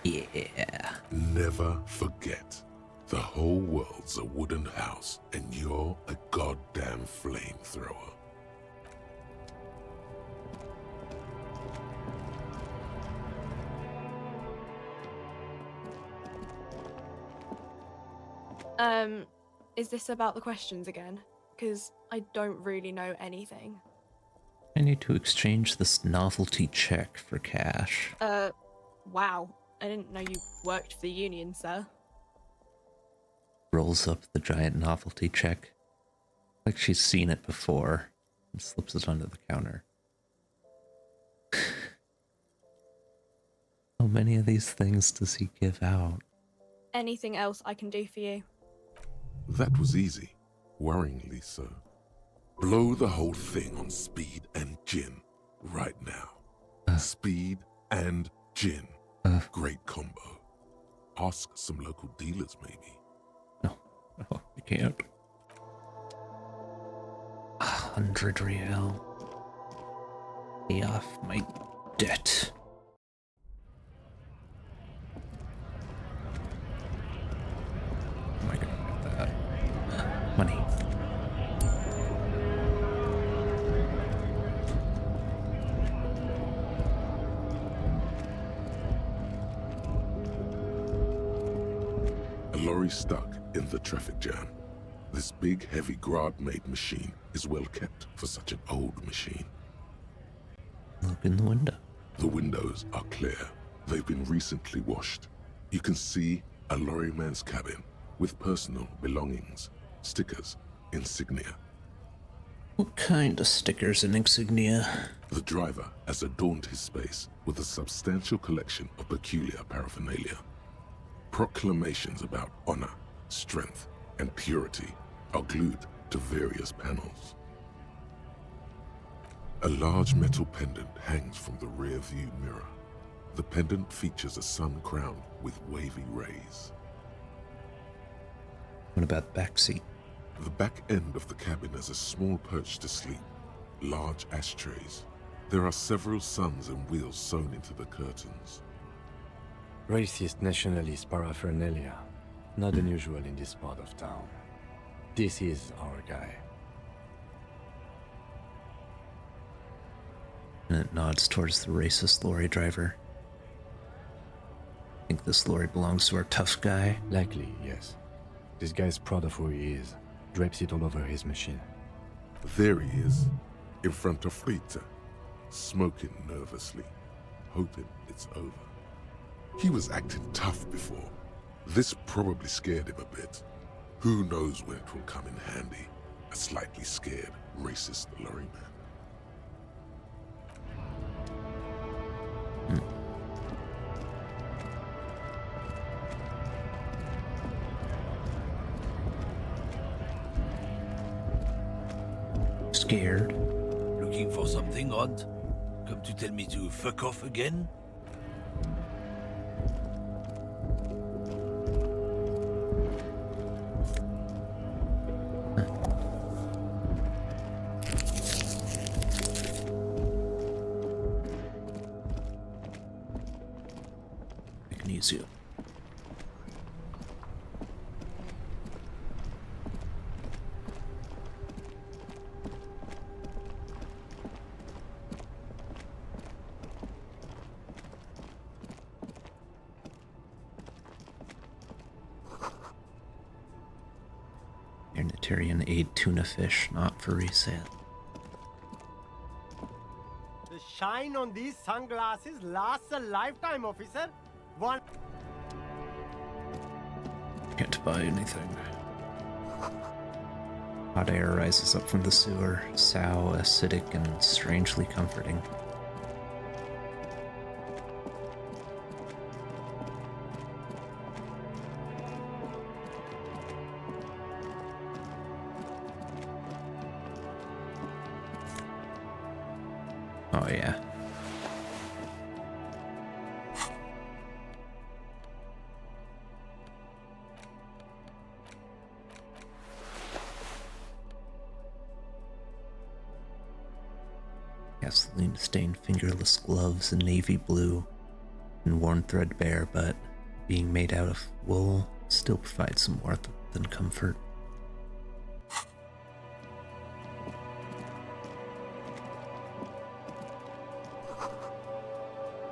Yeah. Never forget. The whole world's a wooden house, and you're a goddamn flamethrower. Is this about the questions again? Because I don't really know anything. I need to exchange this novelty check for cash. Wow. I didn't know you worked for the union, sir. Rolls up the giant novelty check. Like she's seen it before. And slips it onto the counter. How many of these things does he give out? Anything else I can do for you? That was easy. Worryingly so. Blow the whole thing on speed and gin. Right now. Speed and gin. Great combo. Ask some local dealers, maybe. No, I can't. 100 real. Pay off my debt. Am I gonna get that? Money. lorry stuck in the traffic jam. This big, heavy Grad-made machine is well kept for such an old machine. Look in the window. The windows are clear. They've been recently washed. You can see a lorryman's cabin with personal belongings, stickers, insignia. What kind of stickers and insignia? The driver has adorned his space with a substantial collection of peculiar paraphernalia. Proclamations about honor, strength, and purity are glued to various panels. A large metal pendant hangs from the rear view mirror. The pendant features a sun crowned with wavy rays. What about the back seat? The back end of the cabin has a small perch to sleep, large ashtrays. There are several suns and wheels sewn into the curtains. Racist nationalist paraphernalia. Not unusual in this part of town. This is our guy. And it nods towards the racist lorry driver. Think this lorry belongs to our tough guy? Likely, yes. This guy's proud of who he is. Drapes it all over his machine. There he is, in front of Rita, smoking nervously, hoping it's over. He was acting tough before. This probably scared him a bit. Who knows when it will come in handy? A slightly scared, racist lorryman. Scared? Looking for something odd? Come to tell me to fuck off again? I can use you. Unitarian aid tuna fish, not for resale. The shine on these sunglasses lasts a lifetime, officer. One. Can't buy anything. Hot air rises up from the sewer, sour, acidic, and strangely comforting. Oh yeah. Gasoline-stained fingerless gloves in navy blue and worn threadbare, but being made out of wool still provides some warmth than comfort.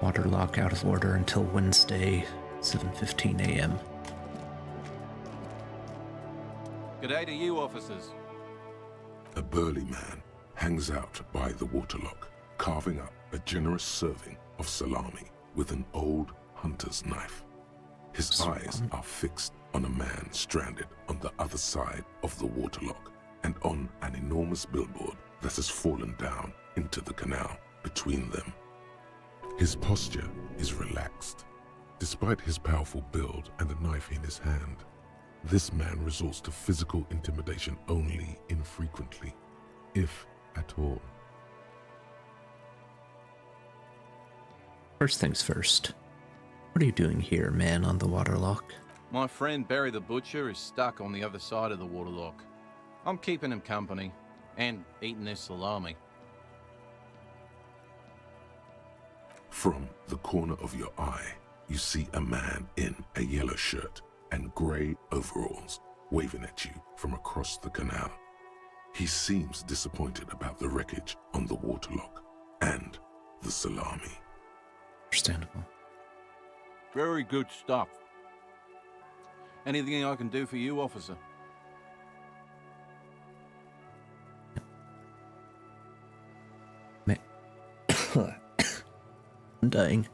Water lock out of order until Wednesday, 7:15 a.m. G'day to you, officers. A burly man hangs out by the waterlock, carving up a generous serving of salami with an old hunter's knife. His eyes are fixed on a man stranded on the other side of the waterlock and on an enormous billboard that has fallen down into the canal between them. His posture is relaxed. Despite his powerful build and a knife in his hand, this man resorts to physical intimidation only infrequently, if at all. First things first. What are you doing here, man on the waterlock? My friend Barry the Butcher is stuck on the other side of the waterlock. I'm keeping him company and eating this salami. From the corner of your eye, you see a man in a yellow shirt and grey overalls waving at you from across the canal. He seems disappointed about the wreckage on the waterlock and the salami. Understandable. Very good stuff. Anything I can do for you, officer? I'm dying.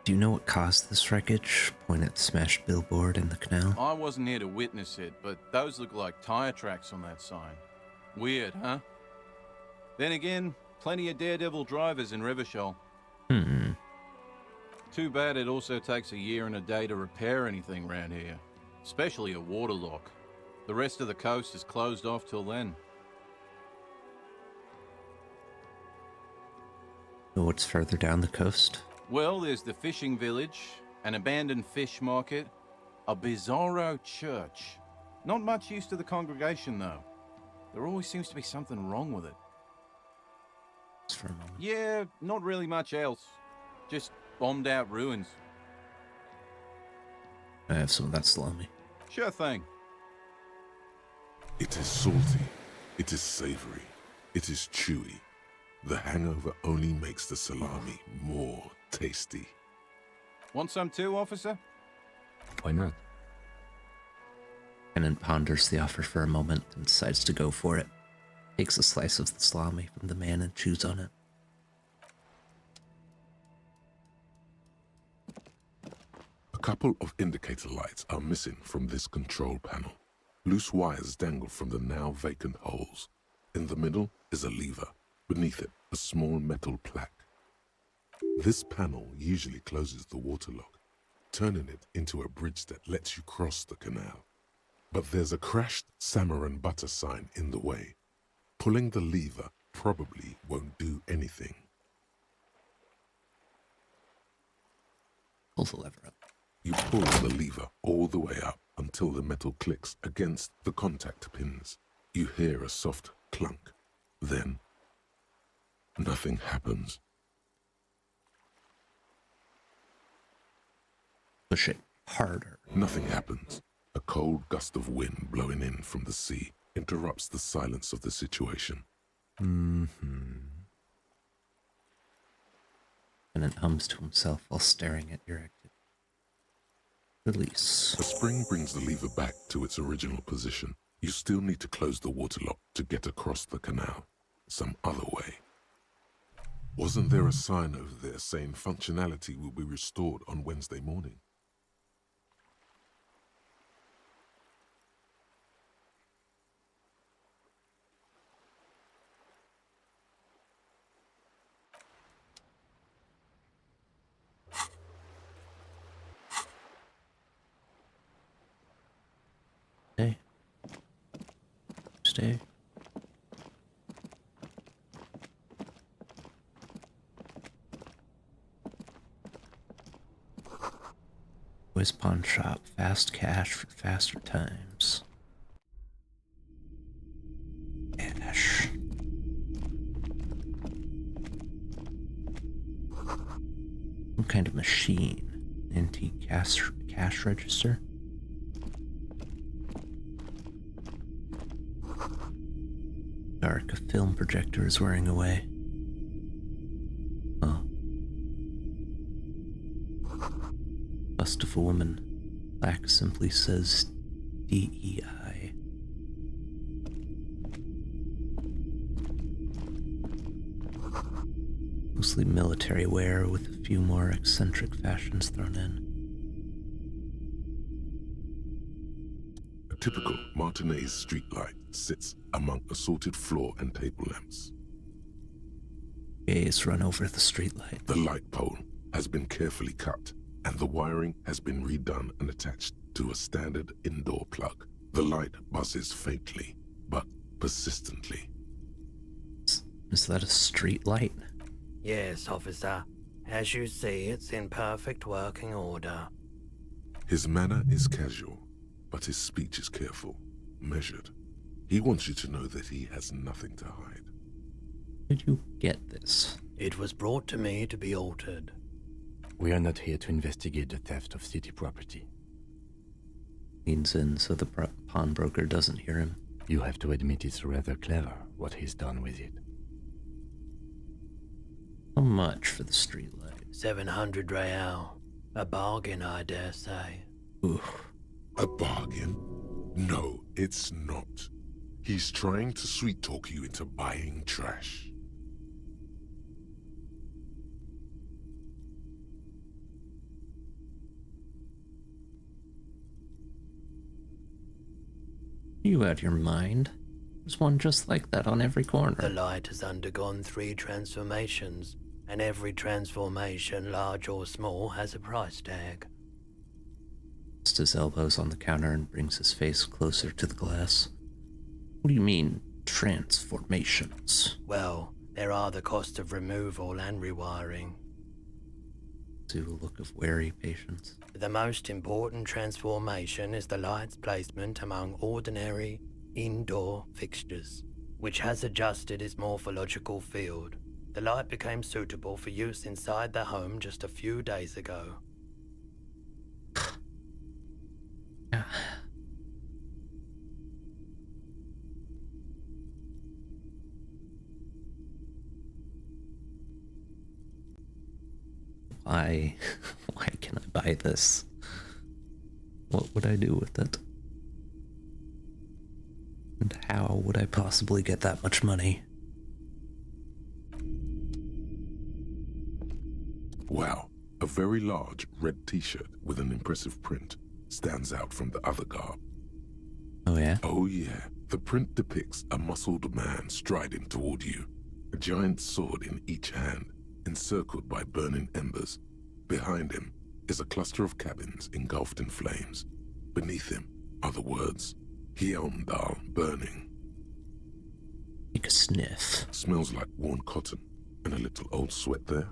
Do you know what caused this wreckage? Point at the smashed billboard in the canal. I wasn't here to witness it, but those look like tire tracks on that sign. Weird, huh? Then again, plenty of daredevil drivers in Rivershell. Too bad it also takes a year and a day to repair anything around here. Especially a waterlock. The rest of the coast is closed off till then. Know what's further down the coast? Well, there's the fishing village, an abandoned fish market, a bizarro church. Not much use to the congregation, though. There always seems to be something wrong with it. For a moment. Yeah, not really much else. Just bombed out ruins. I have some of that salami. Sure thing. It is salty. It is savory. It is chewy. The hangover only makes the salami more tasty. Want some too, officer? Why not? Kenan ponders the offer for a moment and decides to go for it. Takes a slice of the salami from the man and chews on it. A couple of indicator lights are missing from this control panel. Loose wires dangle from the now vacant holes. In the middle is a lever. Beneath it, a small metal plaque. This panel usually closes the waterlock, turning it into a bridge that lets you cross the canal. But there's a crashed salmon and butter sign in the way. Pulling the lever probably won't do anything. Pull the lever up. You pull the lever all the way up until the metal clicks against the contact pins. You hear a soft clunk. Then, nothing happens. Push it harder. Nothing happens. A cold gust of wind blowing in from the sea interrupts the silence of the situation. And it hums to himself while staring at your exit. Release. A spring brings the lever back to its original position. You still need to close the waterlock to get across the canal. Some other way. Wasn't there a sign over there saying functionality will be restored on Wednesday morning? Stay. Boys Pawn Shop. Fast cash for faster times. Cash. Some kind of machine. Antique cash register. Dark, a film projector is wearing away. Oh. Bust of a woman. Plaque simply says DEI. Mostly military wear with a few more eccentric fashions thrown in. A typical Martinez streetlight sits among assorted floor and table lamps. Gaze run over the streetlight. The light pole has been carefully cut, and the wiring has been redone and attached to a standard indoor plug. The light buzzes faintly, but persistently. Is that a street light? Yes, officer. As you see, it's in perfect working order. His manner is casual, but his speech is careful. measured. He wants you to know that he has nothing to hide. Did you get this? It was brought to me to be altered. We are not here to investigate the theft of city property. Leans in so the pawnbroker doesn't hear him. You have to admit it's rather clever what he's done with it. How much for the streetlight? 700 real. A bargain, I dare say. Oof. A bargain? No, it's not. He's trying to sweet-talk you into buying trash. You out your mind? There's one just like that on every corner. The light has undergone 3 transformations, and every transformation, large or small, has a price tag. Rests his elbows on the counter and brings his face closer to the glass. What do you mean, transformations? Well, there are the cost of removal and rewiring. To a look of wary patience. The most important transformation is the light's placement among ordinary indoor fixtures, which has adjusted its morphological field. The light became suitable for use inside the home just a few days ago. Why can I buy this? What would I do with it? And how would I possibly get that much money? Wow, a very large red t-shirt with an impressive print stands out from the other garb. Oh yeah? Oh yeah. The print depicts a muscled man striding toward you, a giant sword in each hand, encircled by burning embers. Behind him is a cluster of cabins engulfed in flames. Beneath him are the words, Hjelmdal burning. Take a sniff. Smells like worn cotton and a little old sweat there.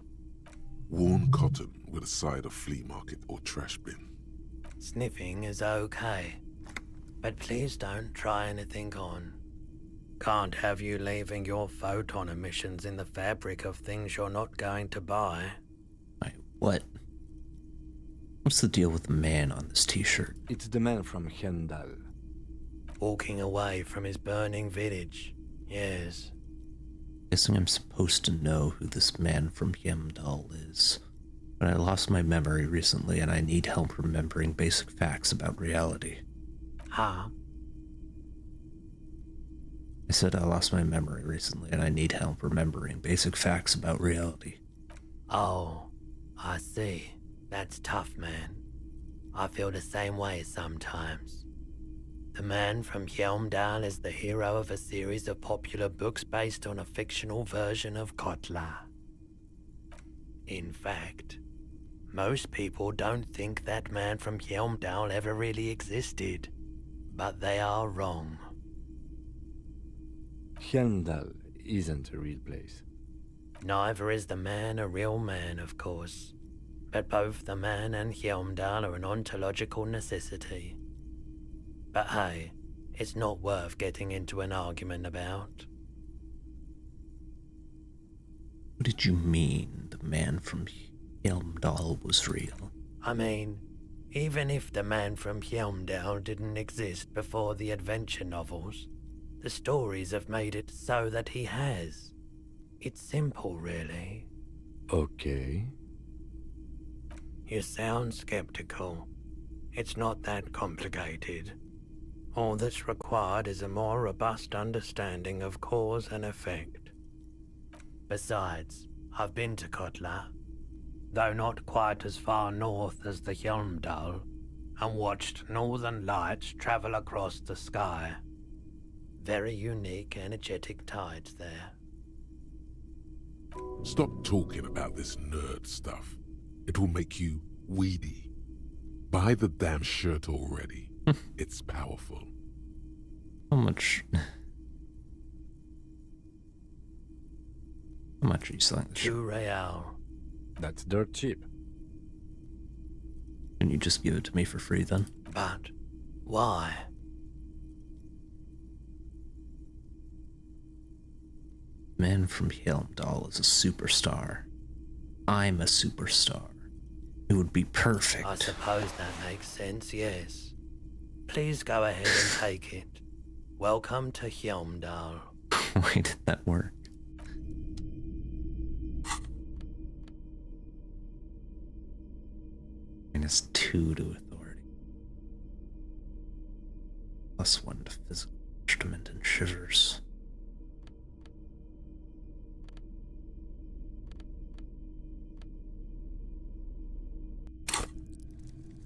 Worn cotton with a side of flea market or trash bin. Sniffing is okay, but please don't try anything on. Can't have you leaving your photon emissions in the fabric of things you're not going to buy. Wait, what? What's the deal with the man on this t-shirt? It's the man from Hjelmdal. Walking away from his burning village, yes. Guessing I'm supposed to know who this man from Hjelmdal is. But I lost my memory recently and I need help remembering basic facts about reality. Huh? I said I lost my memory recently and I need help remembering basic facts about reality. Oh, I see. That's tough, man. I feel the same way sometimes. The man from Hjelmdal is the hero of a series of popular books based on a fictional version of Kotla. In fact, most people don't think that man from Hjelmdal ever really existed, but they are wrong. Hjelmdal isn't a real place. Neither is the man a real man, of course, but both the man and Hjelmdal are an ontological necessity. But hey, it's not worth getting into an argument about. What did you mean the man from Hjelmdal was real? I mean, even if the man from Hjelmdal didn't exist before the adventure novels, the stories have made it so that he has. It's simple, really. Okay. You sound skeptical. It's not that complicated. All that's required is a more robust understanding of cause and effect. Besides, I've been to Kotla, though not quite as far north as the Hjelmdal, and watched northern lights travel across the sky. Very unique, energetic tides there. Stop talking about this nerd stuff. It will make you weedy. Buy the damn shirt already. It's powerful. How much? How much are you selling this shirt? 2 real. That's dirt cheap. Can you just give it to me for free then? But why? Man from Helmdall is a superstar. I'm a superstar. It would be perfect. I suppose that makes sense, yes. Please go ahead and take it. Welcome to Helmdall. Why did that work? -2 to authority. +1 to physical instrument and shivers.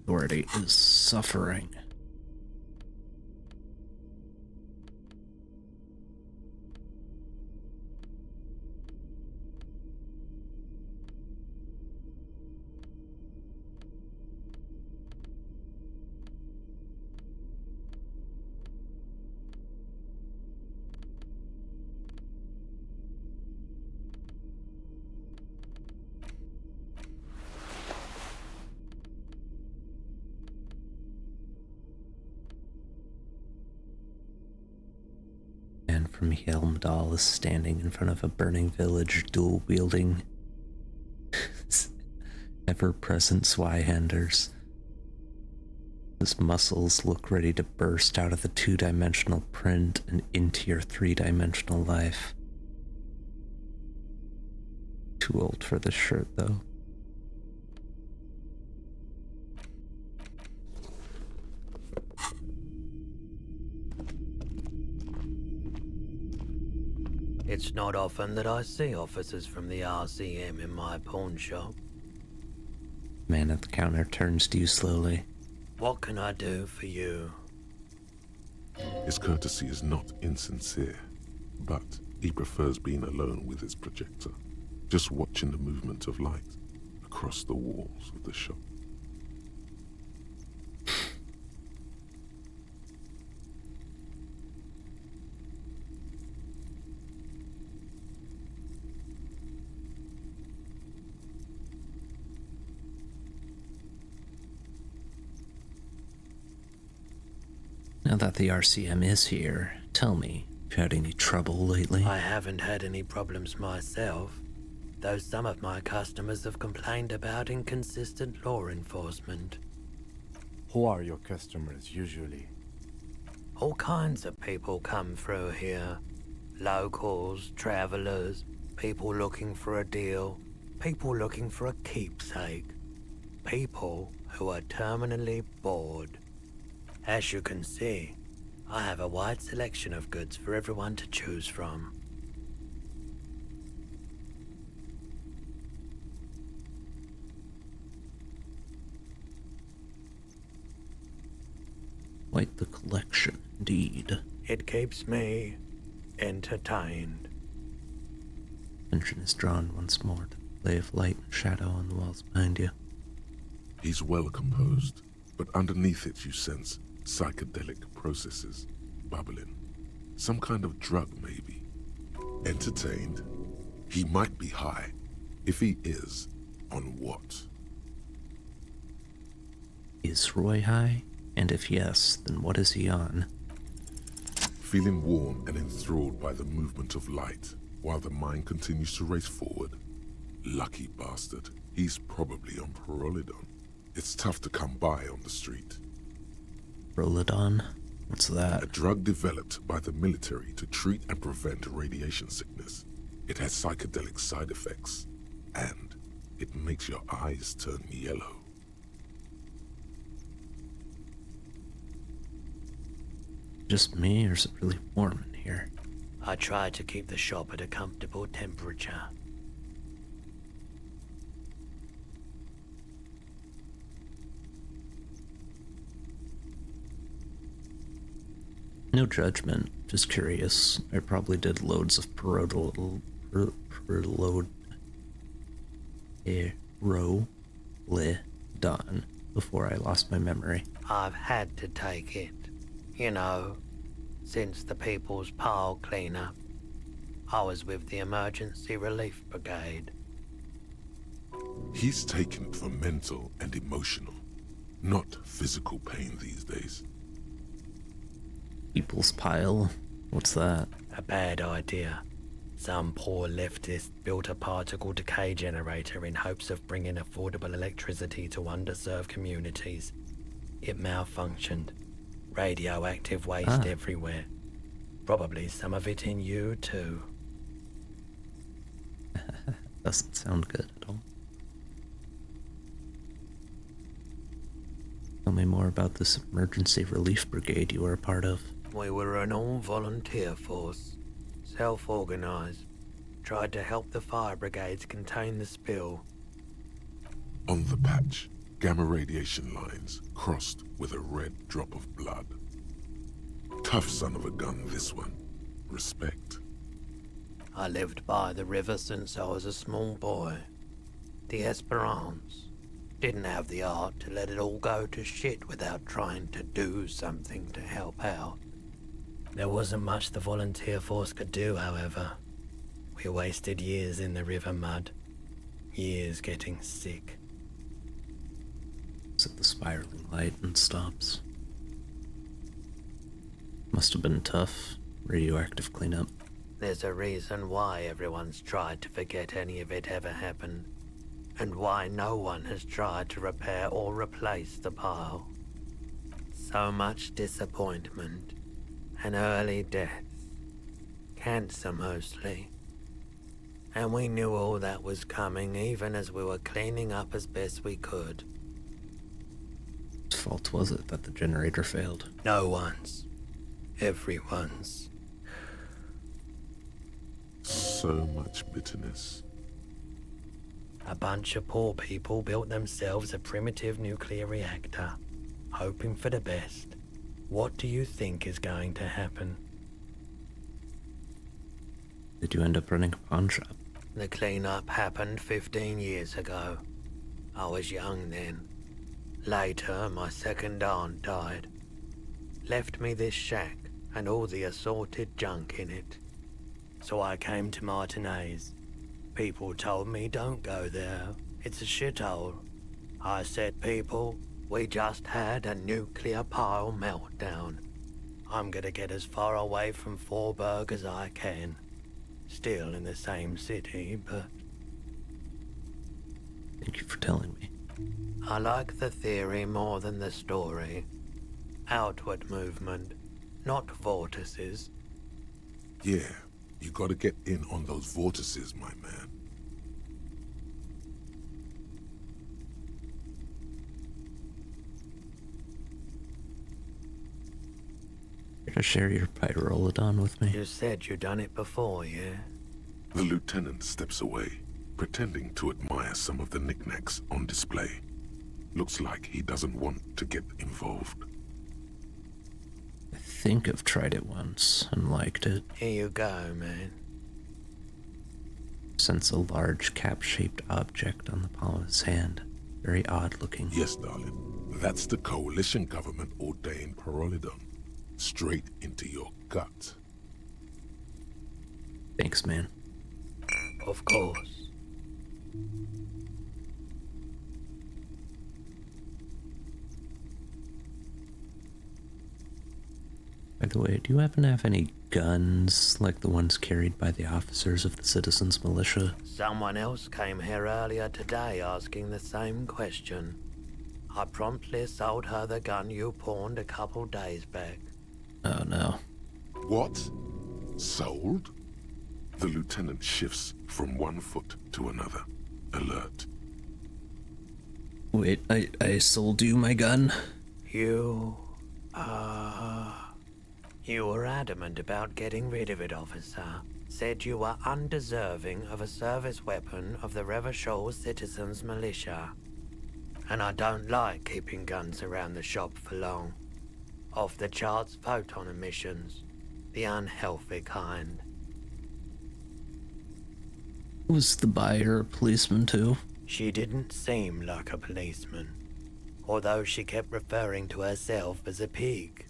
Authority is suffering. Man from Helmdall is standing in front of a burning village, dual-wielding ever-present Zweihanders. His muscles look ready to burst out of the two-dimensional print and into your three-dimensional life. Too old for this shirt, though. It's not often that I see officers from the RCM in my pawn shop. Man at the counter turns to you slowly. What can I do for you? His courtesy is not insincere, but he prefers being alone with his projector, just watching the movement of light across the walls of the shop. Now that the RCM is here, tell me, have you had any trouble lately? I haven't had any problems myself, though some of my customers have complained about inconsistent law enforcement. Who are your customers usually? All kinds of people come through here. Locals, travelers, people looking for a deal, people looking for a keepsake, people who are terminally bored. As you can see, I have a wide selection of goods for everyone to choose from. Quite the collection, indeed. It keeps me entertained. Attention is drawn once more to the play of light and shadow on the walls behind you. He's well composed, but underneath it you sense psychedelic processes bubbling. Some kind of drug, maybe. Entertained? He might be high. If he is, on what? Is Roy high? And if yes, then what is he on? Feeling warm and enthralled by the movement of light, while the mind continues to race forward. Lucky bastard. He's probably on Prolidon. It's tough to come by on the street. Prolidon? What's that? A drug developed by the military to treat and prevent radiation sickness. It has psychedelic side effects, and it makes your eyes turn yellow. Just me, or is it really warm in here? I try to keep the shop at a comfortable temperature. No judgment, just curious. I probably did loads of Prolidon before I lost my memory. I've had to take it. You know, since the People's Pile cleanup. I was with the Emergency Relief Brigade. He's taken for mental and emotional, not physical pain these days. People's Pile? What's that? A bad idea. Some poor leftist built a particle decay generator in hopes of bringing affordable electricity to underserved communities. It malfunctioned. Radioactive waste everywhere. Probably some of it in you too. Doesn't sound good at all. Tell me more about this emergency relief brigade you were a part of. We were an all-volunteer force, self-organized. Tried to help the fire brigades contain the spill. On the patch, gamma radiation lines crossed with a red drop of blood. Tough son of a gun, this one. Respect. I lived by the river since I was a small boy. The Esperance. Didn't have the art to let it all go to shit without trying to do something to help out. There wasn't much the volunteer force could do, however. We wasted years in the river mud. Years getting sick. Is it the spiraling light and stops? Must have been tough. Radioactive cleanup. There's a reason why everyone's tried to forget any of it ever happened. And why no one has tried to repair or replace the pile. So much disappointment. And early deaths. Cancer mostly. And we knew all that was coming even as we were cleaning up as best we could. Whose fault was it that the generator failed? No one's. Everyone's. So much bitterness. A bunch of poor people built themselves a primitive nuclear reactor, hoping for the best. What do you think is going to happen? Did you end up running a pawn shop? The cleanup happened 15 years ago. I was young then. Later, my second aunt died. Left me this shack and all the assorted junk in it. So I came to Martinez. People told me don't go there. It's a shithole. I said, people, we just had a nuclear pile meltdown. I'm gonna get as far away from Forburg as I can. Still in the same city, but... Thank you for telling me. I like the theory more than the story. Outward movement, not vortices. Yeah, you gotta get in on those vortices, my man. Care to share your pyrolidon with me? You said you'd done it before, yeah? The lieutenant steps away, pretending to admire some of the knickknacks on display. Looks like he doesn't want to get involved. I think I've tried it once and liked it. Here you go, man. Sense a large cap-shaped object on the palm of his hand. Very odd looking. Yes, darling. That's the coalition government ordained pyrolidon. Straight into your gut. Thanks, man. Of course. By the way, do you happen to have any guns like the ones carried by the officers of the Citizens Militia? Someone else came here earlier today asking the same question. I promptly sold her the gun you pawned a couple days back. Oh no. What? Sold? The lieutenant shifts from one foot to another. Alert. Wait, I sold you my gun? You were adamant about getting rid of it, officer. Said you were undeserving of a service weapon of the Revachol Citizens Militia. And I don't like keeping guns around the shop for long. Off the charts photon emissions. The unhealthy kind. Was the buyer a policeman too? She didn't seem like a policeman. Although she kept referring to herself as a pig.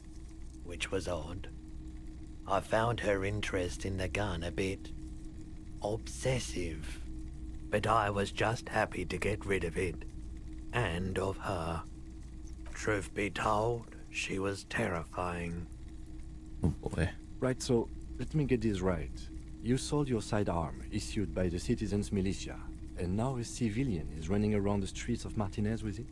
Which was odd. I found her interest in the gun a bit obsessive. But I was just happy to get rid of it. And of her. Truth be told, she was terrifying. Oh boy. Right, so let me get this right. You sold your sidearm, issued by the citizens' militia, and now a civilian is running around the streets of Martinez with it?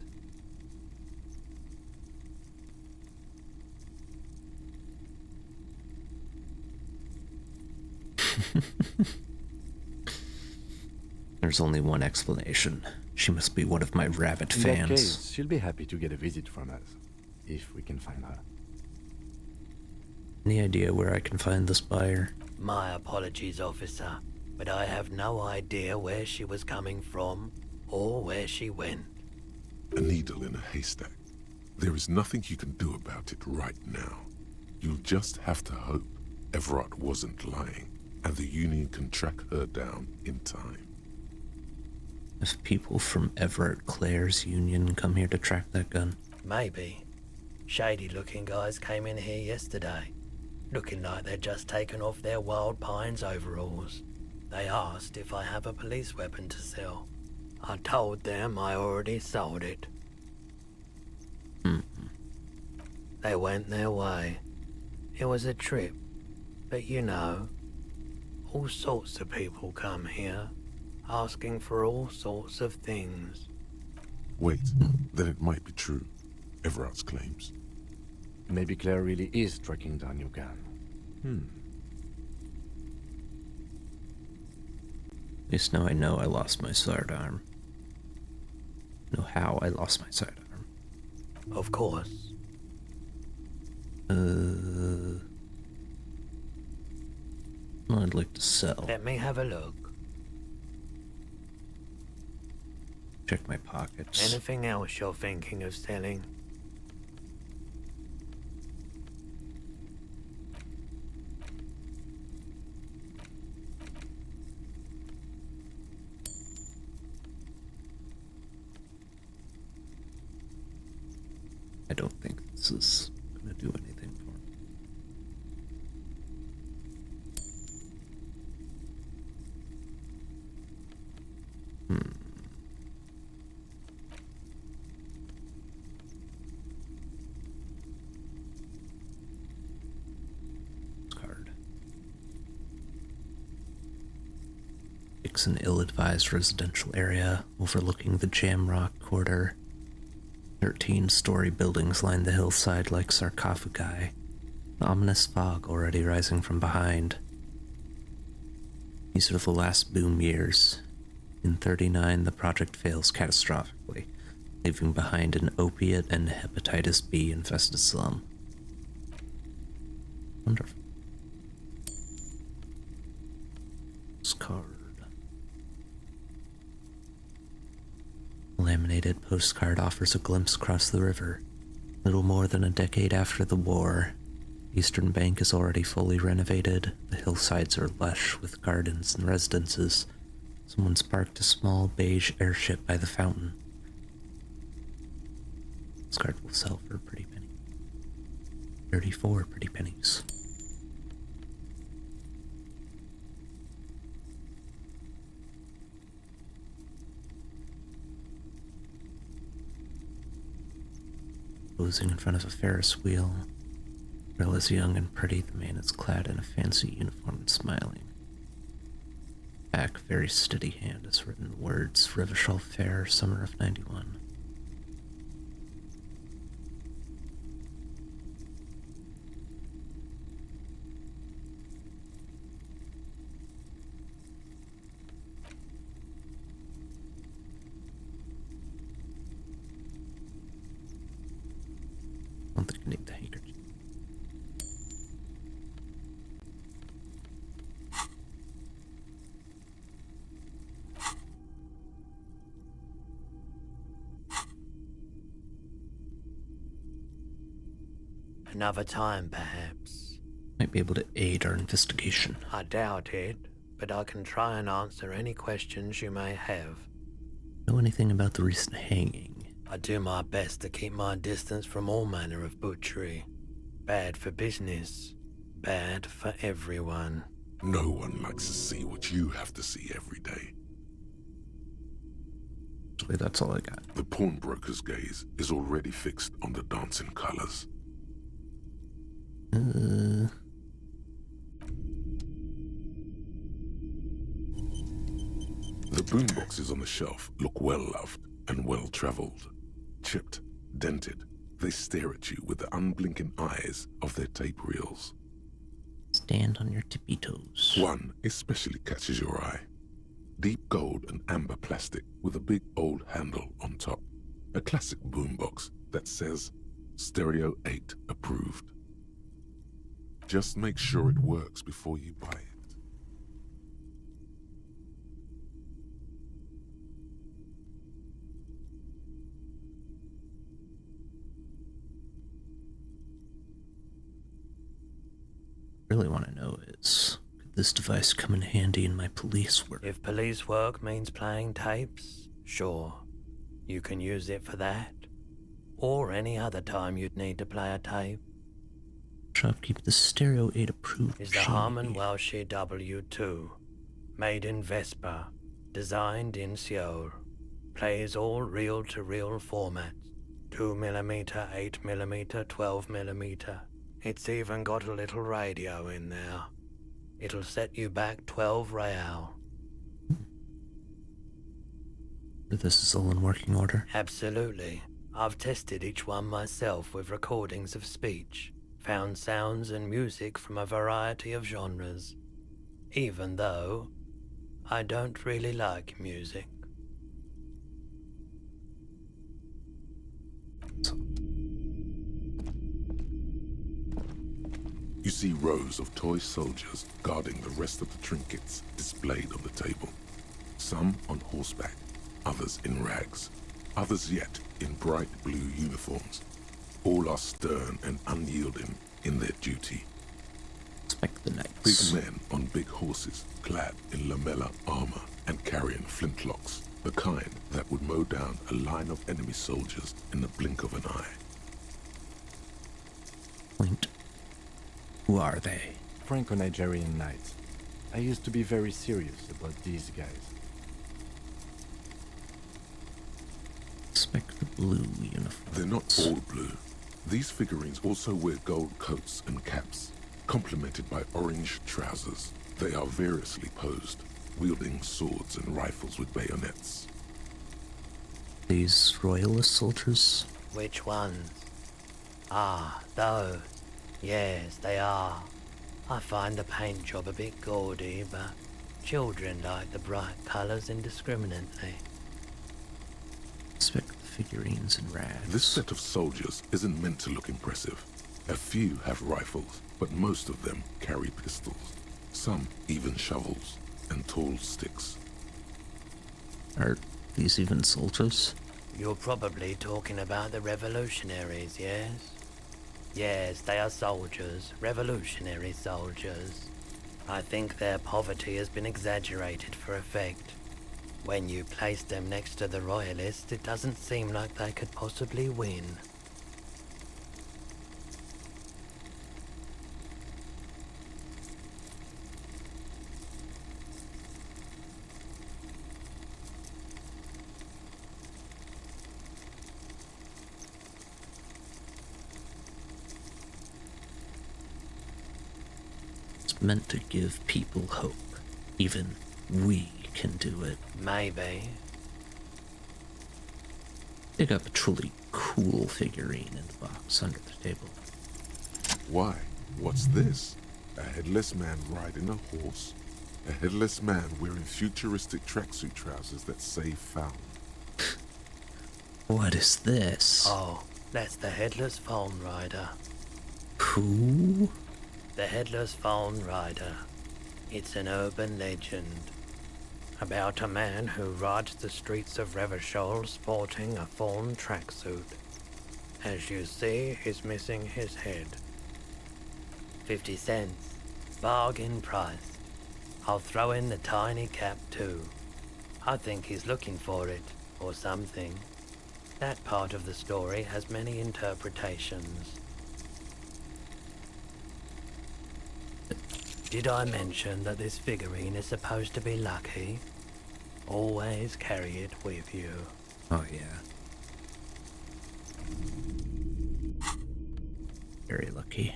There's only one explanation. She must be one of my rabid In fans. that case, she'll be happy to get a visit from us, if we can find her. Any idea where I can find this buyer? My apologies, officer, but I have no idea where she was coming from or where she went. A needle in a haystack. There is nothing you can do about it right now. You'll just have to hope Everett wasn't lying, and the Union can track her down in time. If people from Everett Clare's Union come here to track that gun? Maybe. Shady-looking guys came in here yesterday, looking like they'd just taken off their Wild Pines overalls. They asked if I have a police weapon to sell. I told them I already sold it. They went their way. It was a trip, but you know, all sorts of people come here, asking for all sorts of things. Wait, then it might be true. Everett's claims. Maybe Claire really is tracking down your gun. At least now I know I lost my sidearm. Know how I lost my sidearm. Of course. I'd like to sell. Let me have a look. Check my pockets. Anything else you're thinking of selling? I don't think this is gonna do anything for me. Card. It's an ill-advised residential area overlooking the Jamrock Quarter. 13-story buildings line the hillside like sarcophagi, the ominous fog already rising from behind. These are the last boom years. In 39, the project fails catastrophically, leaving behind an opiate and hepatitis B infested slum. Wonderful. This card. A laminated postcard offers a glimpse across the river. Little more than a decade after the war, Eastern Bank is already fully renovated. The hillsides are lush with gardens and residences. Someone's parked a small beige airship by the fountain. This card will sell for a pretty penny. 34 pretty pennies. Posing in front of a Ferris wheel. Girl is young and pretty. The man is clad in a fancy uniform and smiling. Back, very steady hand has written words, Revachol Fair, summer of 91. I don't think I need the handkerchief. Another time, perhaps. Might be able to aid our investigation. I doubt it, but I can try and answer any questions you may have. Know anything about the recent hanging? I do my best to keep my distance from all manner of butchery. Bad for business. Bad for everyone. No one likes to see what you have to see every day. Actually, that's all I got. The pawnbroker's gaze is already fixed on the dancing colors. boomboxes on the shelf look well-loved and well-traveled. Chipped, dented, they stare at you with the unblinking eyes of their tape reels. Stand on your tippy toes. One especially catches your eye. Deep gold and amber plastic with a big old handle on top. A classic boombox that says Stereo 8 approved. Just make sure it works before you buy it. Really want to know is, could this device come in handy in my police work? If police work means playing tapes, sure. You can use it for that. Or any other time you'd need to play a tape. Shopkeep the Stereo 8 approved. Is the Harman Welsh W2. Made in Vespa. Designed in Seoul. Plays all reel-to-reel formats. 2mm, 8mm, 12mm. It's even got a little radio in there. It'll set you back 12 real. This is all in working order? Absolutely. I've tested each one myself with recordings of speech, found sounds and music from a variety of genres, even though I don't really like music. You see rows of toy soldiers guarding the rest of the trinkets displayed on the table. Some on horseback, others in rags, others yet in bright blue uniforms. All are stern and unyielding in their duty. Inspect the knights. Big men on big horses, clad in lamella armor and carrying flintlocks, the kind that would mow down a line of enemy soldiers in the blink of an eye. Point. Who are they? Franco-Nigerian knights. I used to be very serious about these guys. Inspect the blue uniforms. They're not all blue. These figurines also wear gold coats and caps, complemented by orange trousers. They are variously posed, wielding swords and rifles with bayonets. These royalist soldiers? Which ones? Ah, those. Yes, they are. I find the paint job a bit gaudy, but children like the bright colours indiscriminately. Inspect the figurines and rags. This set of soldiers isn't meant to look impressive. A few have rifles, but most of them carry pistols. Some even shovels and tall sticks. Are these even soldiers? You're probably talking about the revolutionaries, yes? Yes, they are soldiers, revolutionary soldiers. I think their poverty has been exaggerated for effect. When you place them next to the royalists, it doesn't seem like they could possibly win. Meant to give people hope. Even we can do it. Maybe. Dig up a truly cool figurine in the box under the table. Why? What's this? A headless man riding a horse? A headless man wearing futuristic tracksuit trousers that say found. What is this? Oh, that's the Headless Phone Rider. Who? The Headless Phone Rider. It's an urban legend about a man who rides the streets of Revachol sporting a fawn tracksuit. As you see, he's missing his head. 50 cents. Bargain price. I'll throw in the tiny cap too. I think he's looking for it, or something. That part of the story has many interpretations. Did I mention that this figurine is supposed to be lucky? Always carry it with you. Oh, yeah. Very lucky.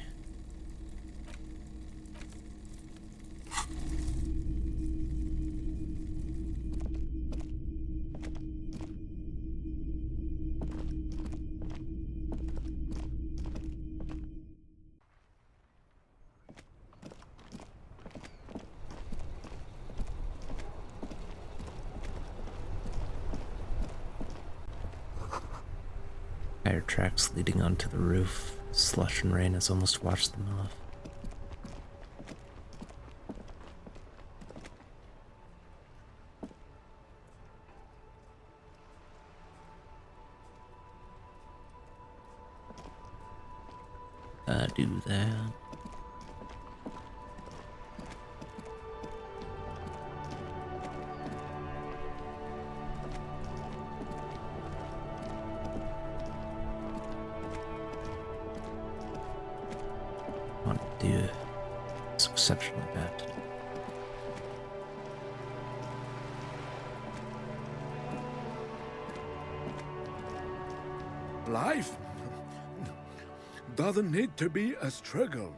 Tire tracks leading onto the roof. Slush and rain has almost washed them off. Do that. Want to do it's exceptionally bad. Life doesn't need to be a struggle.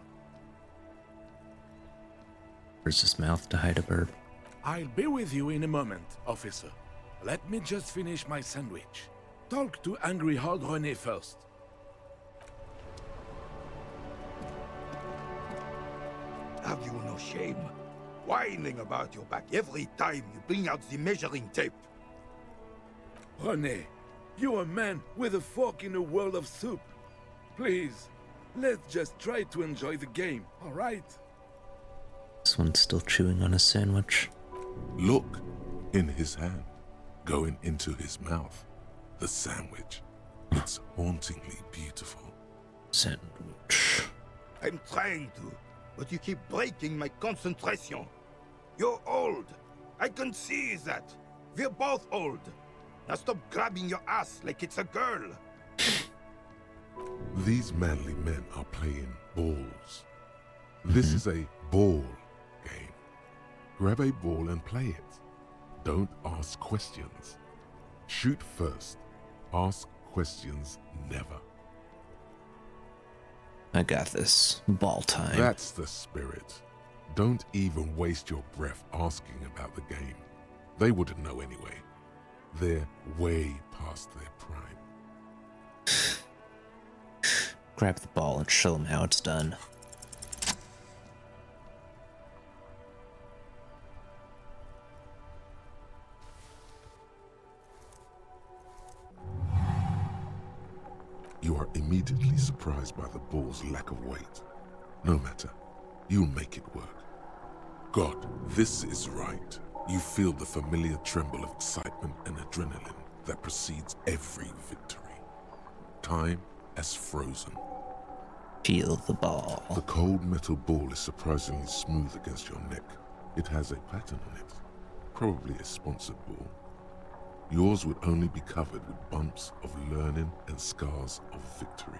Where's his mouth to hide a burp? I'll be with you in a moment, officer. Let me just finish my sandwich. Talk to Angry Hard René first. Have you no shame? Whining about your back every time you bring out the measuring tape. René, you're a man with a fork in a world of soup. Please, let's just try to enjoy the game, all right? This one's still chewing on his sandwich. Look, in his hand, going into his mouth. The sandwich. It's hauntingly beautiful. Sandwich. I'm trying to, but you keep breaking my concentration. You're old. I can see that. We're both old. Now stop grabbing your ass like it's a girl. These manly men are playing balls. This is a ball game. Grab a ball and play it. Don't ask questions. Shoot first. Ask questions never. I got this. Ball time. That's the spirit. Don't even waste your breath asking about the game. They wouldn't know anyway. They're way past their prime. Grab the ball and show them how it's done. You are immediately surprised by the ball's lack of weight. No matter, you'll make it work. God, this is right. You feel the familiar tremble of excitement and adrenaline that precedes every victory. Time has frozen. Feel the ball. The cold metal ball is surprisingly smooth against your neck. It has a pattern on it, probably a sponsored ball. Yours would only be covered with bumps of learning and scars of victory.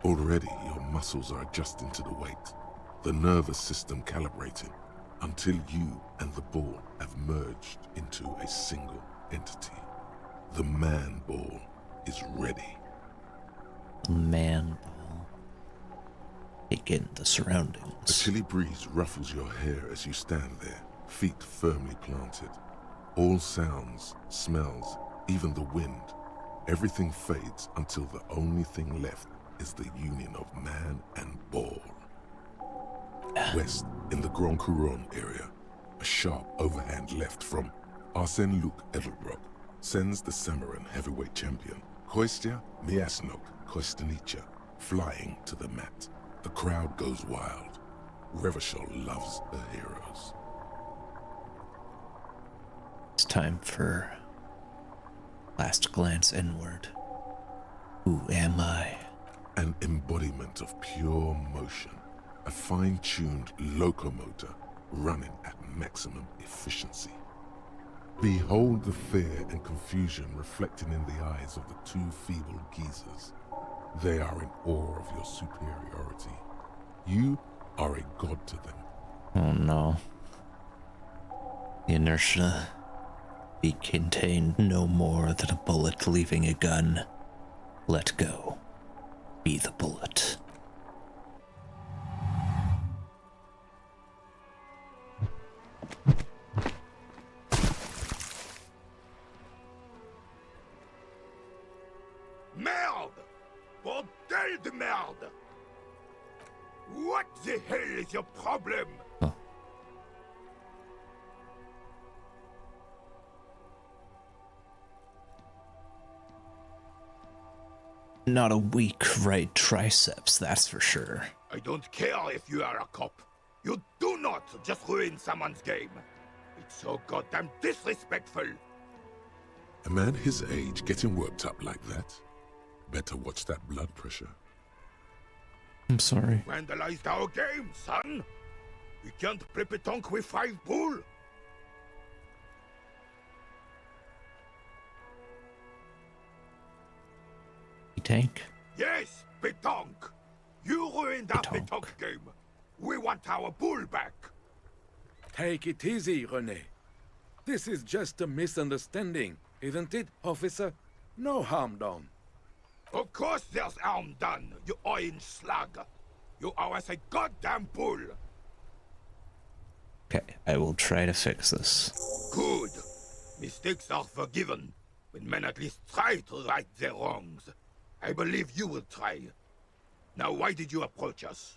Already your muscles are adjusting to the weight, the nervous system calibrating, until you and the ball have merged into a single entity. The man ball is ready. Man ball. Take in the surroundings. A chilly breeze ruffles your hair as you stand there, feet firmly planted. All sounds, smells, even the wind, everything fades until the only thing left is the union of man and ball. West, in the Grand Couronne area, a sharp overhand left from Arsène-Luc Edelbrock sends the Samaran heavyweight champion, Kostya Miasnok Kostanicha, flying to the mat. The crowd goes wild. Revachol loves her heroes. It's time for last glance inward. Who am I? An embodiment of pure motion. A fine-tuned locomotor running at maximum efficiency. Behold the fear and confusion reflecting in the eyes of the two feeble geezers. They are in awe of your superiority. You are a god to them. Oh no. The inertia be contained no more than a bullet leaving a gun. Let go. Be the bullet. Merde! Bordel de merde! What the hell is your problem? Not a weak right triceps, that's for sure. I don't care if you are a cop. You do not just ruin someone's game. It's so goddamn disrespectful. A man his age getting worked up like that? Better watch that blood pressure. I'm sorry. Vandalized our game, son. We can't play petanque with 5 bull. Tank? Yes, petanque. You ruined our petanque game. We want our bull back. Take it easy, René. This is just a misunderstanding, isn't it, officer? No harm done. Of course there's harm done, you orange slug. You owe us a goddamn bull. Okay, I will try to fix this. Good. Mistakes are forgiven when men at least try to right their wrongs. I believe you will try. Now, why did you approach us?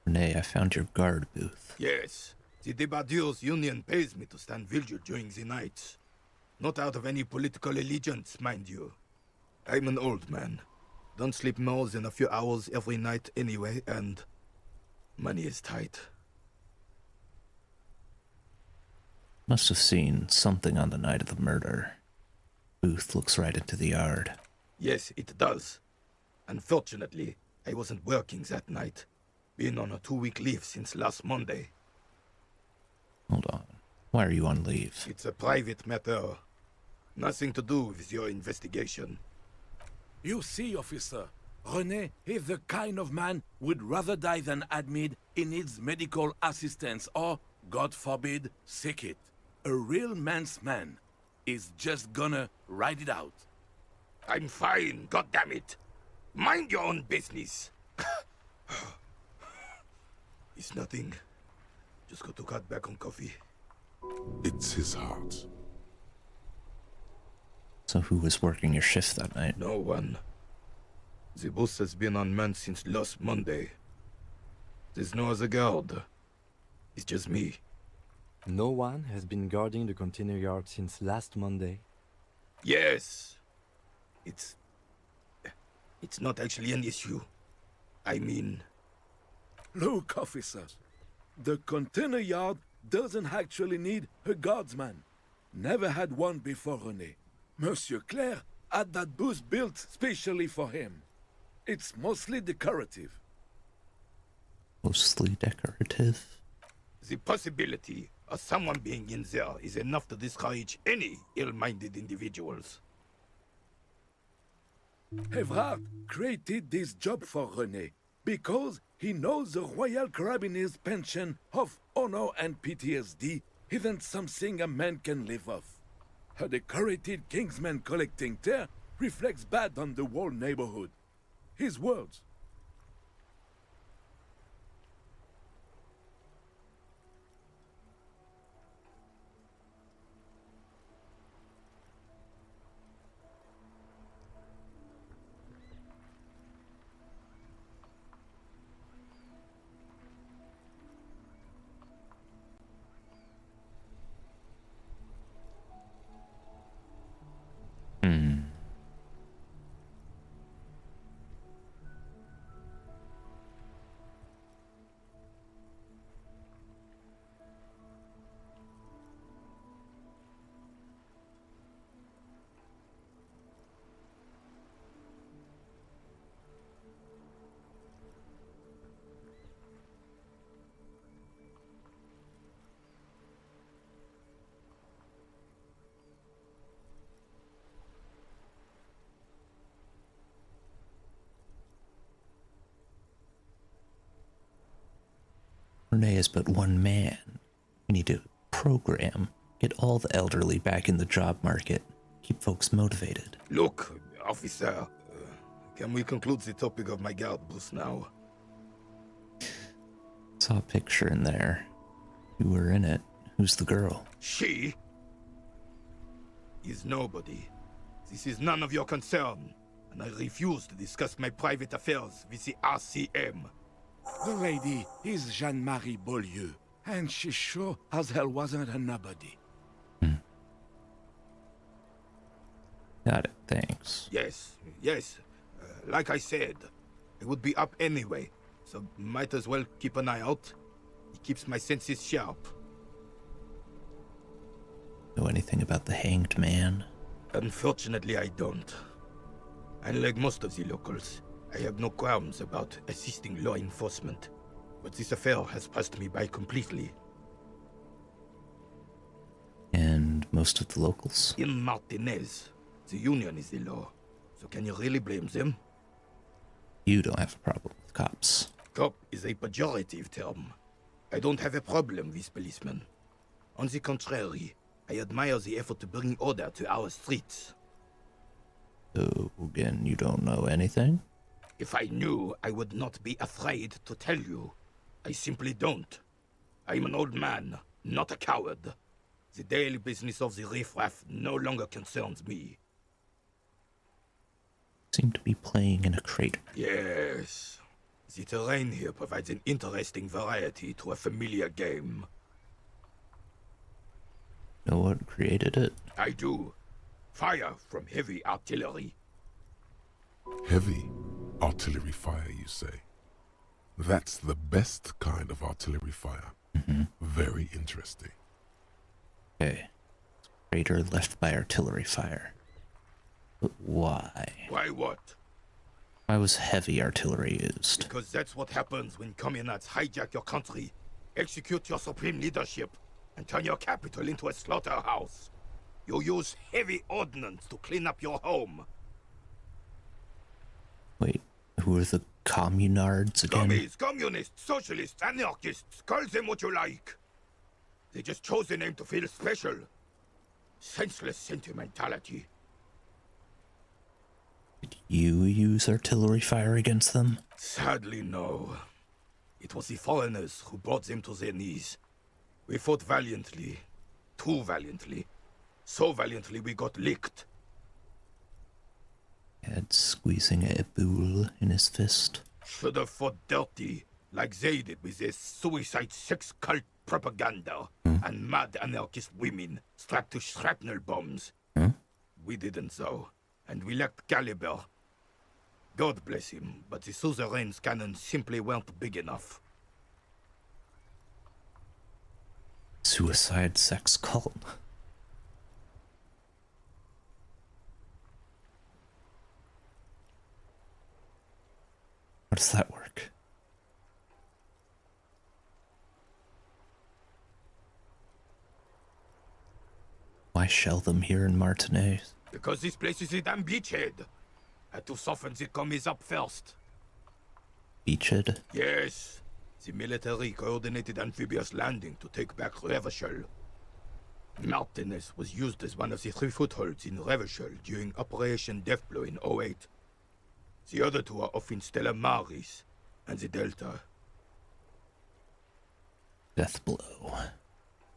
Renee, I found your guard booth. Yes. The Debardeurs Union pays me to stand vigil during the nights. Not out of any political allegiance, mind you. I'm an old man. Don't sleep more than a few hours every night anyway, and money is tight. Must have seen something on the night of the murder. Booth looks right into the yard. Yes, it does. Unfortunately, I wasn't working that night. Been on a 2-week leave since last Monday. Hold on. Why are you on leave? It's a private matter. Nothing to do with your investigation. You see, officer, René is the kind of man would rather die than admit he needs medical assistance or, God forbid, sick it. A real man's man is just gonna ride it out. I'm fine, goddammit. Mind your own business. It's nothing. Just got to cut back on coffee. It's his heart. So who was working your shift that night? No one. The boss has been unmanned since last Monday. There's no other guard. It's just me. No one has been guarding the container yard since last Monday. Yes. It's not actually an issue. I mean... Look, officers. The container yard doesn't actually need a guardsman. Never had one before René. Monsieur Claire had that booth built specially for him. It's mostly decorative. Mostly decorative? The possibility of someone being in there is enough to discourage any ill-minded individuals. Evrard created this job for René because he knows the Royal Carabiniers' pension of honor and PTSD isn't something a man can live off. A decorated Kingsman collecting tear reflects bad on the whole neighborhood. His words. Renee is but one man. We need to program, get all the elderly back in the job market, keep folks motivated. Look, officer, can we conclude the topic of my guard booth now? Saw a picture in there. You were in it. Who's the girl? She is nobody. This is none of your concern, and I refuse to discuss my private affairs with the RCM. The lady is Jeanne-Marie Beaulieu, and she sure as hell wasn't a nobody. Got it, thanks. Yes, yes. Like I said, I would be up anyway, so might as well keep an eye out. It keeps my senses sharp. Know anything about the hanged man? Unfortunately, I don't. Unlike most of the locals, I have no qualms about assisting law enforcement, but this affair has passed me by completely. And most of the locals? In Martinez, the union is the law, so can you really blame them? You don't have a problem with cops. Cop is a pejorative term. I don't have a problem with policemen. On the contrary, I admire the effort to bring order to our streets. So, again, you don't know anything? If I knew, I would not be afraid to tell you. I simply don't. I'm an old man, not a coward. The daily business of the riffraff no longer concerns me. Seem to be playing in a crater. Yes. The terrain here provides an interesting variety to a familiar game. Know what created it? I do. Fire from heavy artillery. Heavy artillery fire, you say? That's the best kind of artillery fire. Very interesting. Okay. Crater left by artillery fire. But why? Why what? Why was heavy artillery used? Because that's what happens when communards hijack your country, execute your supreme leadership, and turn your capital into a slaughterhouse. You use heavy ordnance to clean up your home. Wait, who are the communards again? Commies, communists, socialists, anarchists, call them what you like. They just chose the name to feel special. Senseless sentimentality. Did you use artillery fire against them? Sadly, no. It was the foreigners who brought them to their knees. We fought valiantly. Too valiantly. So valiantly we got licked. Had squeezing a boule in his fist. Should have fought dirty, like they did with their suicide sex cult propaganda and mad anarchist women strapped to shrapnel bombs. We didn't though, and we lacked caliber. God bless him, but the suzerain's cannons simply weren't big enough. Suicide sex cult. How does that work? Why shell them here in Martinez? Because this place is a damn beachhead. Had to soften the commies up first. Beachhead? Yes. The military coordinated amphibious landing to take back Revachol. Martinez was used as one of the 3 footholds in Revachol during Operation Deathblow in 08. The other 2 are off in Stella Maris and the Delta. Deathblow.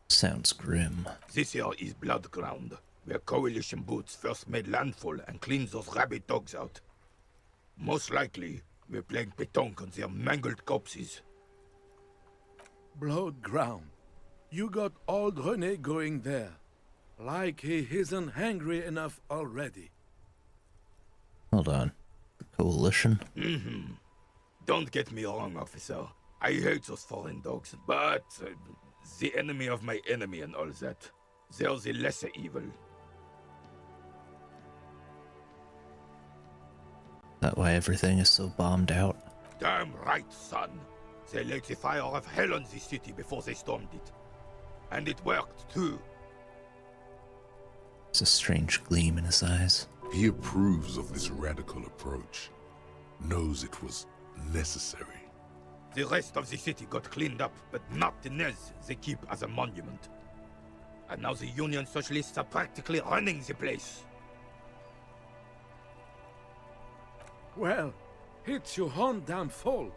Sounds grim. This here is Blood Ground, where coalition boots first made landfall and cleaned those rabid dogs out. Most likely, we're playing pétanque on their mangled corpses. Blood ground. You got old René going there. Like he isn't hungry enough already. Hold on. The coalition? Don't get me wrong, officer. I hate those foreign dogs, but the enemy of my enemy and all that. They're the lesser evil. That why everything is so bombed out? Damn right, son. They lit the fire of hell on the city before they stormed it. And it worked, too. There's a strange gleam in his eyes. He approves of this radical approach. Knows it was necessary. The rest of the city got cleaned up, but Martinez they keep as a monument. And now the Union Socialists are practically running the place. Well, it's your own damn fault.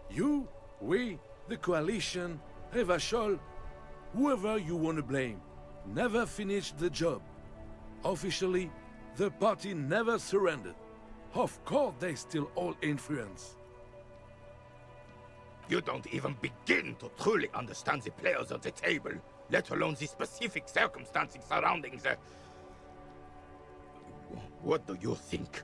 You, we, the coalition, Revachol, whoever you want to blame, never finished the job. Officially, the party never surrendered. Of course they still all influence. You don't even begin to truly understand the players at the table, let alone the specific circumstances surrounding the... What do you think?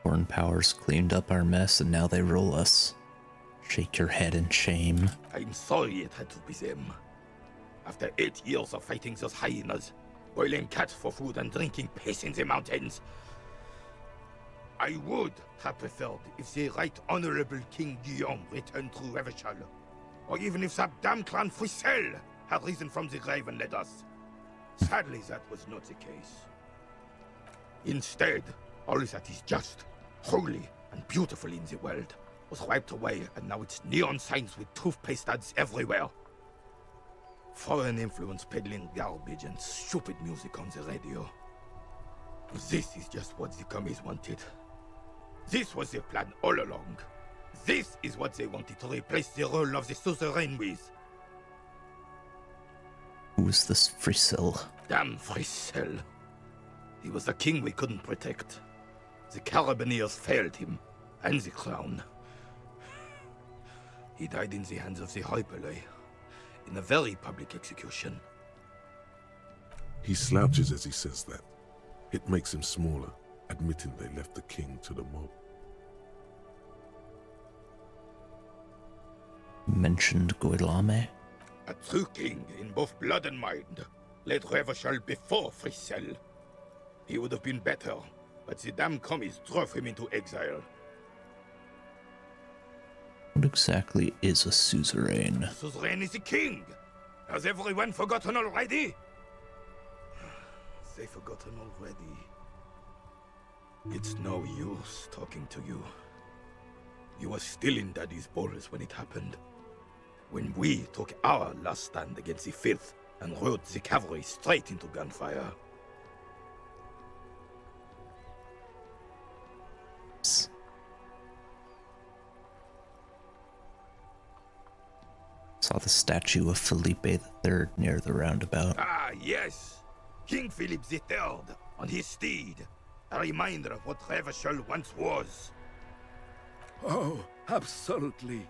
Foreign powers cleaned up our mess and now they rule us. Shake your head in shame. I'm sorry it had to be them. After 8 years of fighting those hyenas, boiling cats for food and drinking piss in the mountains, I would have preferred if the Right Honorable King Guillaume returned through Revachol, or even if that damn clan Frissel had risen from the grave and led us. Sadly, that was not the case. Instead, all that is just, holy, and beautiful in the world was wiped away, and now it's neon signs with toothpaste ads everywhere. Foreign influence peddling garbage and stupid music on the radio. This is just what the commies wanted. This was their plan all along. This is what they wanted to replace the role of the suzerain with. Who's this Frissel? Damn Frissel. He was the king we couldn't protect. The Carabineers failed him, and the crown. He died in the hands of the Hyperlay, in a very public execution. He slouches as he says that. It makes him smaller, admitting they left the king to the mob. You mentioned Guilame? A true king in both blood and mind led Revachol before Frissel. He would have been better, but the damn commies drove him into exile. What exactly is a suzerain? Suzerain is a king! Has everyone forgotten already? They've forgotten already. It's no use talking to you. You were still in Daddy's balls when it happened. When we took our last stand against the filth and rode the cavalry straight into gunfire. Saw the statue of Felipe III near the roundabout. Ah, yes! King Philip III on his steed. A reminder of what Revachol once was. Oh, absolutely.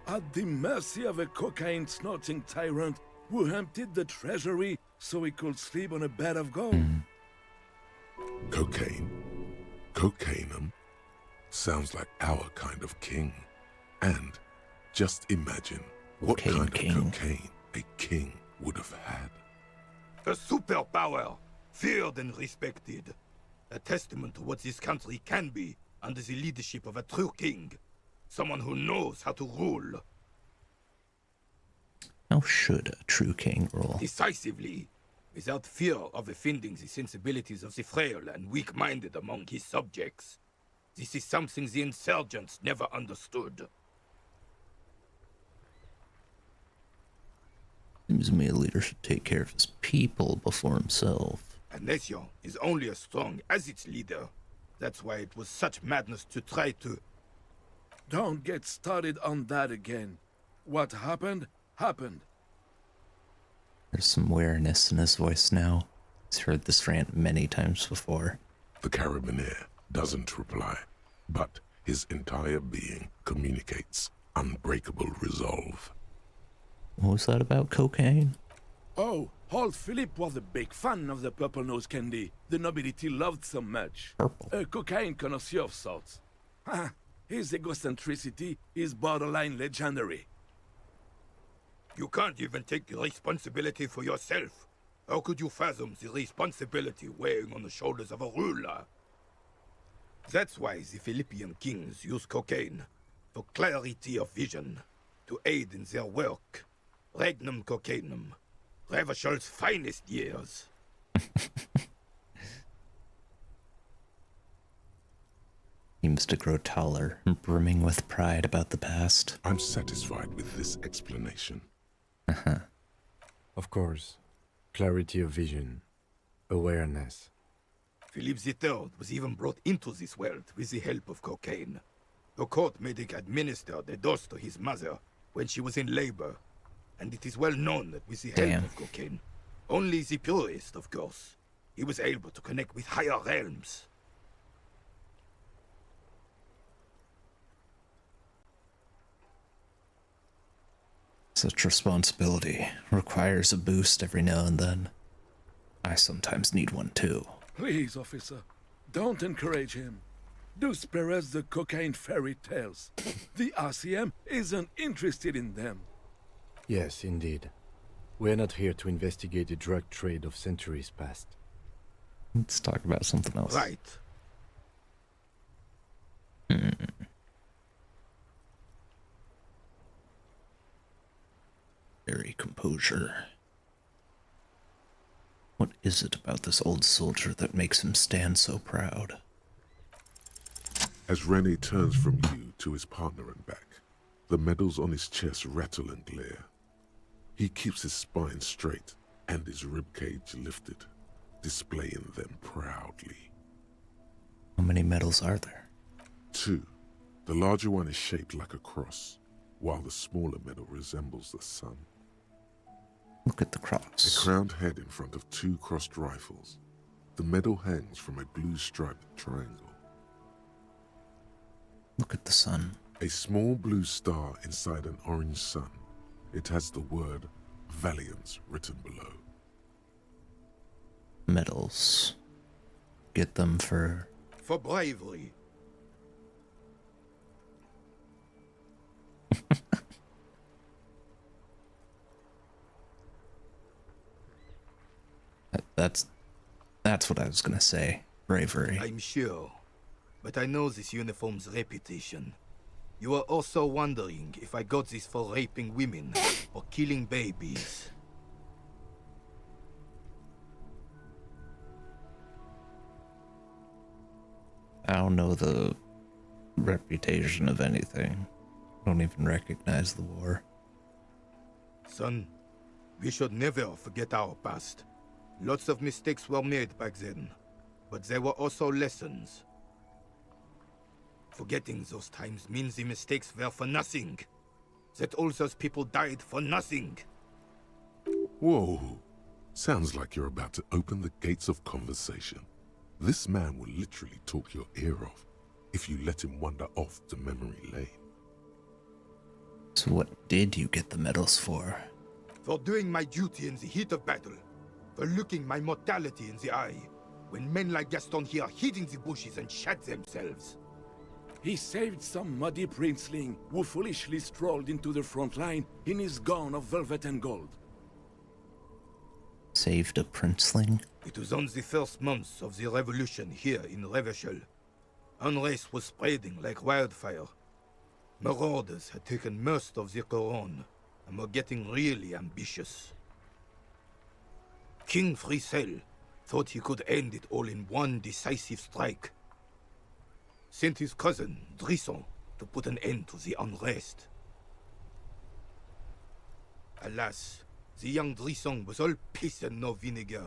At the mercy of a cocaine-snorting tyrant who emptied the treasury so he could sleep on a bed of gold. Cocaine? Cocainum? Sounds like our kind of king. And just imagine what kind of cocaine a king would have had. A superpower, feared and respected. A testament to what this country can be under the leadership of a true king. Someone who knows how to rule. How should a true king rule? Decisively, without fear of offending the sensibilities of the frail and weak-minded among his subjects. This is something the insurgents never understood. Seems to me a leader should take care of his people before himself. A nation is only as strong as its leader. That's why it was such madness to try to... Don't get started on that again. What happened, happened. There's some weariness in his voice now. He's heard this rant many times before. The Carabineer doesn't reply, but his entire being communicates unbreakable resolve. What was that about cocaine? Oh, old Philip was a big fan of the purple nose candy the nobility loved so much. Purple. A cocaine connoisseur of sorts. His egocentricity is borderline legendary. You can't even take responsibility for yourself. How could you fathom the responsibility weighing on the shoulders of a ruler? That's why the Philippian kings use cocaine, for clarity of vision, to aid in their work. Regnum cocainum, Revachol's finest years. Seems to grow taller, brimming with pride about the past. I'm satisfied with this explanation. Of course. Clarity of vision. Awareness. Philip III was even brought into this world with the help of cocaine. The court made him administer the dose to his mother when she was in labor. And it is well known that with the Damn. help of cocaine, only the purest, of course, he was able to connect with higher realms. Such responsibility requires a boost every now and then. I sometimes need one too. Please, officer, don't encourage him. Do spare us the cocaine fairy tales. The RCM isn't interested in them. Yes, indeed. We're not here to investigate the drug trade of centuries past. Let's talk about something else. Right. Very composure. What is it about this old soldier that makes him stand so proud? As Rene turns from you to his partner and back, the medals on his chest rattle and glare. He keeps his spine straight and his ribcage lifted, displaying them proudly. How many medals are there? 2. The larger one is shaped like a cross, while the smaller medal resembles the sun. Look at the cross. A crowned head in front of 2 crossed rifles. The medal hangs from a blue striped triangle. Look at the sun. A small blue star inside an orange sun. It has the word Valiance written below. Medals. Get them for... For bravery. That's what I was gonna say. Bravery. I'm sure. But I know this uniform's reputation. You are also wondering if I got this for raping women or killing babies. I don't know the reputation of anything. I don't even recognize the war. Son, we should never forget our past. Lots of mistakes were made back then, but there were also lessons. Forgetting those times means the mistakes were for nothing. That all those people died for nothing. Whoa. Sounds like you're about to open the gates of conversation. This man will literally talk your ear off if you let him wander off to memory lane. So what did you get the medals for? For doing my duty in the heat of battle. For looking my mortality in the eye. When men like Gaston here hid in the bushes and shat themselves. He saved some muddy princeling who foolishly strolled into the front line in his gown of velvet and gold. Saved a princeling? It was on the first months of the revolution here in Revachol. Unrest was spreading like wildfire. Marauders had taken most of the Couronne and were getting really ambitious. King Frisel thought he could end it all in one decisive strike. Sent his cousin, Drisson, to put an end to the unrest. Alas, the young Drisson was all piss and no vinegar,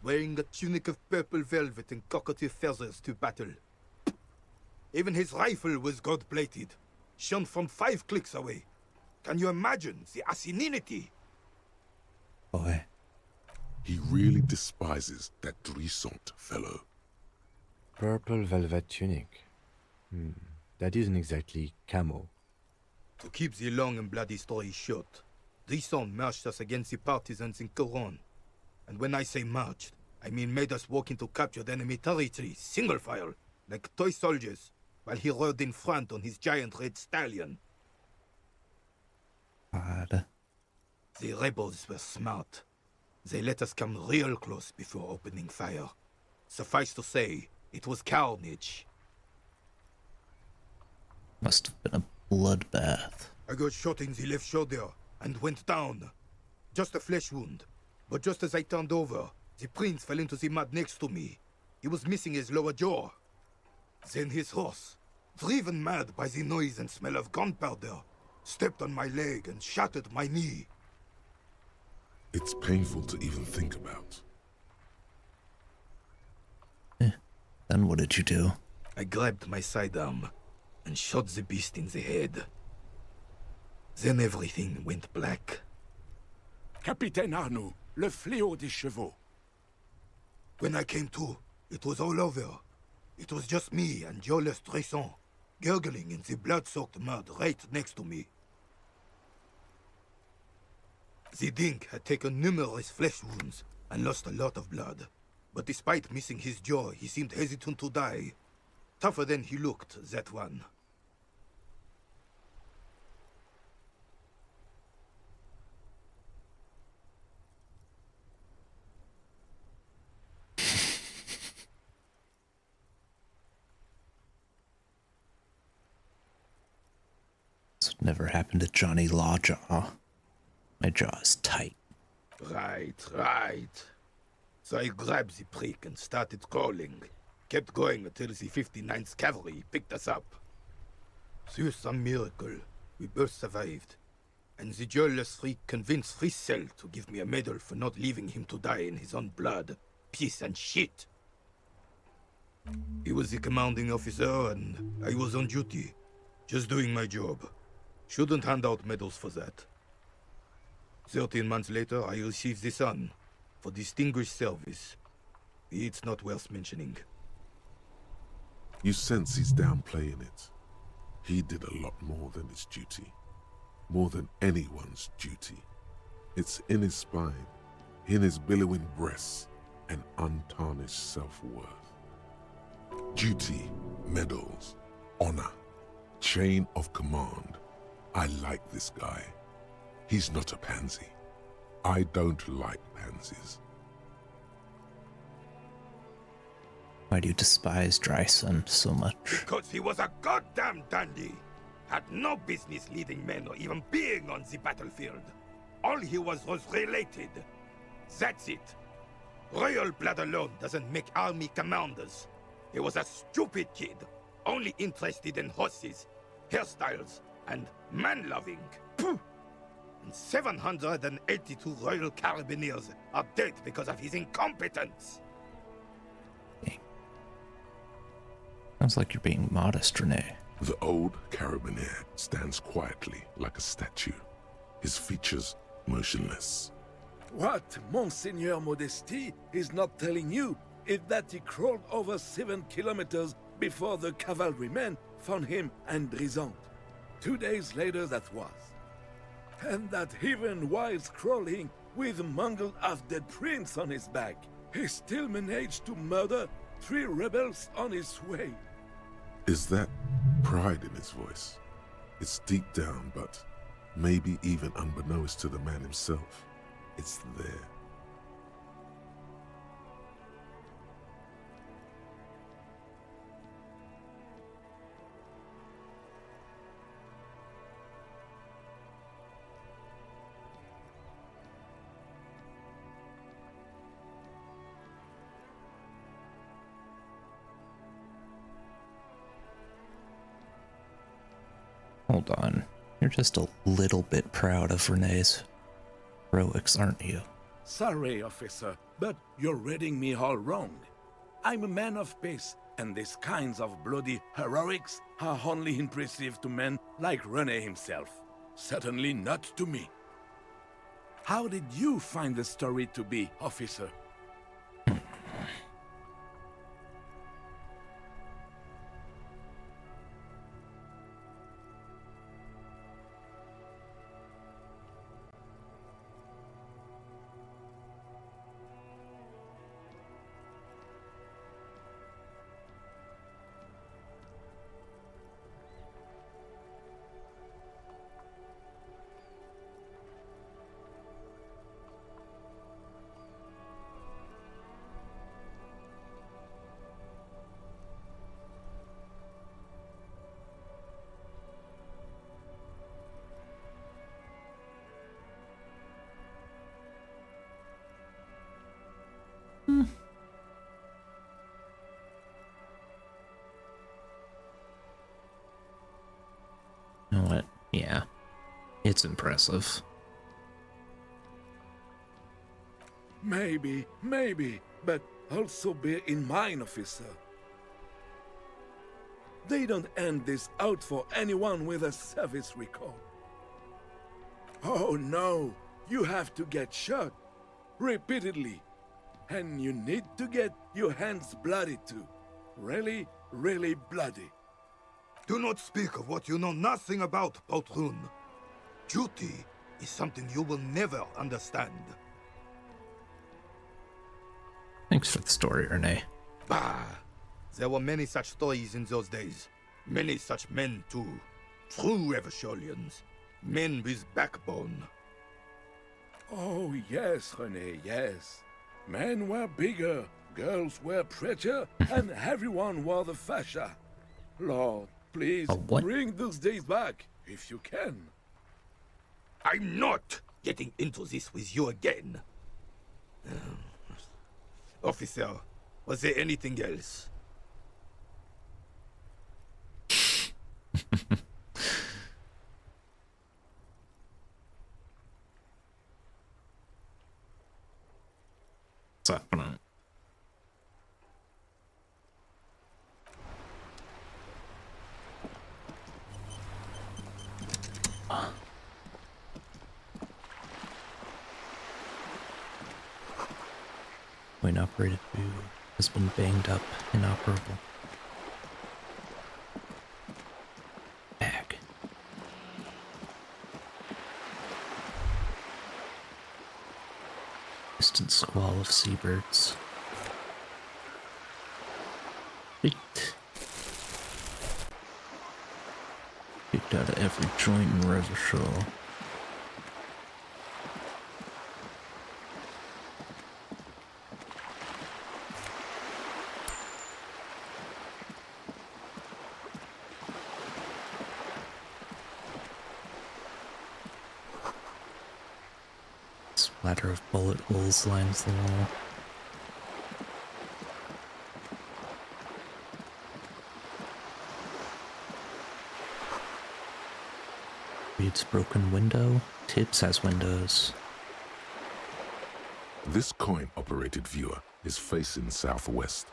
wearing a tunic of purple velvet and cockatiel feathers to battle. Even his rifle was gold-plated, shone from 5 clicks away. Can you imagine the asininity? Boy. He really despises that Drissant fellow. Purple velvet tunic. That isn't exactly camo. To keep the long and bloody story short, Drisson marched us against the partisans in Couronne. And when I say marched, I mean made us walk into captured enemy territory, single file, like toy soldiers, while he rode in front on his giant red stallion. God. The rebels were smart. They let us come real close before opening fire. Suffice to say, it was carnage. Must have been a bloodbath. I got shot in the left shoulder and went down. Just a flesh wound. But just as I turned over, the prince fell into the mud next to me. He was missing his lower jaw. Then his horse, driven mad by the noise and smell of gunpowder, stepped on my leg and shattered my knee. It's painful to even think about. Then what did you do? I grabbed my sidearm and shot the beast in the head. Then everything went black. Capitaine Arnoux, le fléau des chevaux. When I came to, it was all over. It was just me and Jolas Tresson, gurgling in the blood-soaked mud right next to me. The Dink had taken numerous flesh wounds and lost a lot of blood. But despite missing his jaw, he seemed hesitant to die. Tougher than he looked, that one. This would never happen to Johnny Lawjaw. My jaw is tight. Right. So I grabbed the prick and started crawling. Kept going until the 59th Cavalry picked us up. Through some miracle, we both survived. And the jealous freak convinced Frissel to give me a medal for not leaving him to die in his own blood. Piece and shit. He was the commanding officer and I was on duty. Just doing my job. Shouldn't hand out medals for that. 13 months later, I received the Sun for distinguished service. It's not worth mentioning. You sense he's downplaying it. He did a lot more than his duty. More than anyone's duty. It's in his spine, in his billowing breasts, and untarnished self-worth. Duty, medals, honor, chain of command. I like this guy. He's not a pansy. I don't like pansies. Why do you despise Dryson so much? Because he was a goddamn dandy. Had no business leading men or even being on the battlefield. All he was related. That's it. Royal blood alone doesn't make army commanders. He was a stupid kid, only interested in horses, hairstyles, and man-loving. And 782 Royal Carabiniers are dead because of his incompetence. Sounds like you're being modest, Renee. The old Carabinier stands quietly like a statue, his features motionless. What Monseigneur Modesty is not telling you is that he crawled over 7 kilometers before the cavalrymen found him and Drizant. 2 days later that was. And that even while crawling with a mangled half-dead prince on his back, he still managed to murder 3 rebels on his way. Is that pride in his voice? It's deep down, but maybe even unbeknownst to the man himself, it's there. Hold on. You're just a little bit proud of Renee's heroics, aren't you? Sorry, officer, but you're reading me all wrong. I'm a man of peace, and these kinds of bloody heroics are only impressive to men like Rene himself. Certainly not to me. How did you find the story to be, officer? You know what? Yeah. It's impressive. Maybe, but also bear in mind, officer. They don't hand this out for anyone with a service record. Oh no, you have to get shot repeatedly. And you need to get your hands bloody too. Really, really bloody. Do not speak of what you know nothing about, Poltroon. Duty is something you will never understand. Thanks for the story, Renee. Bah! There were many such stories in those days. Many such men, too. True Eversholians. Men with backbone. Oh yes, René, yes. Men were bigger, girls were prettier, and everyone wore the fascia. Lord, please bring those days back, if you can. I'm not getting into this with you again. Officer, was there anything else? What's happening? Point operated view has been banged up, inoperable. Bag. Distant squall of seabirds. Sweet. Kicked out of every joint in Rivershaw. Splatter of bullet holes lines the wall. Reed's broken window. Tibbs has windows. This coin-operated viewer is facing southwest.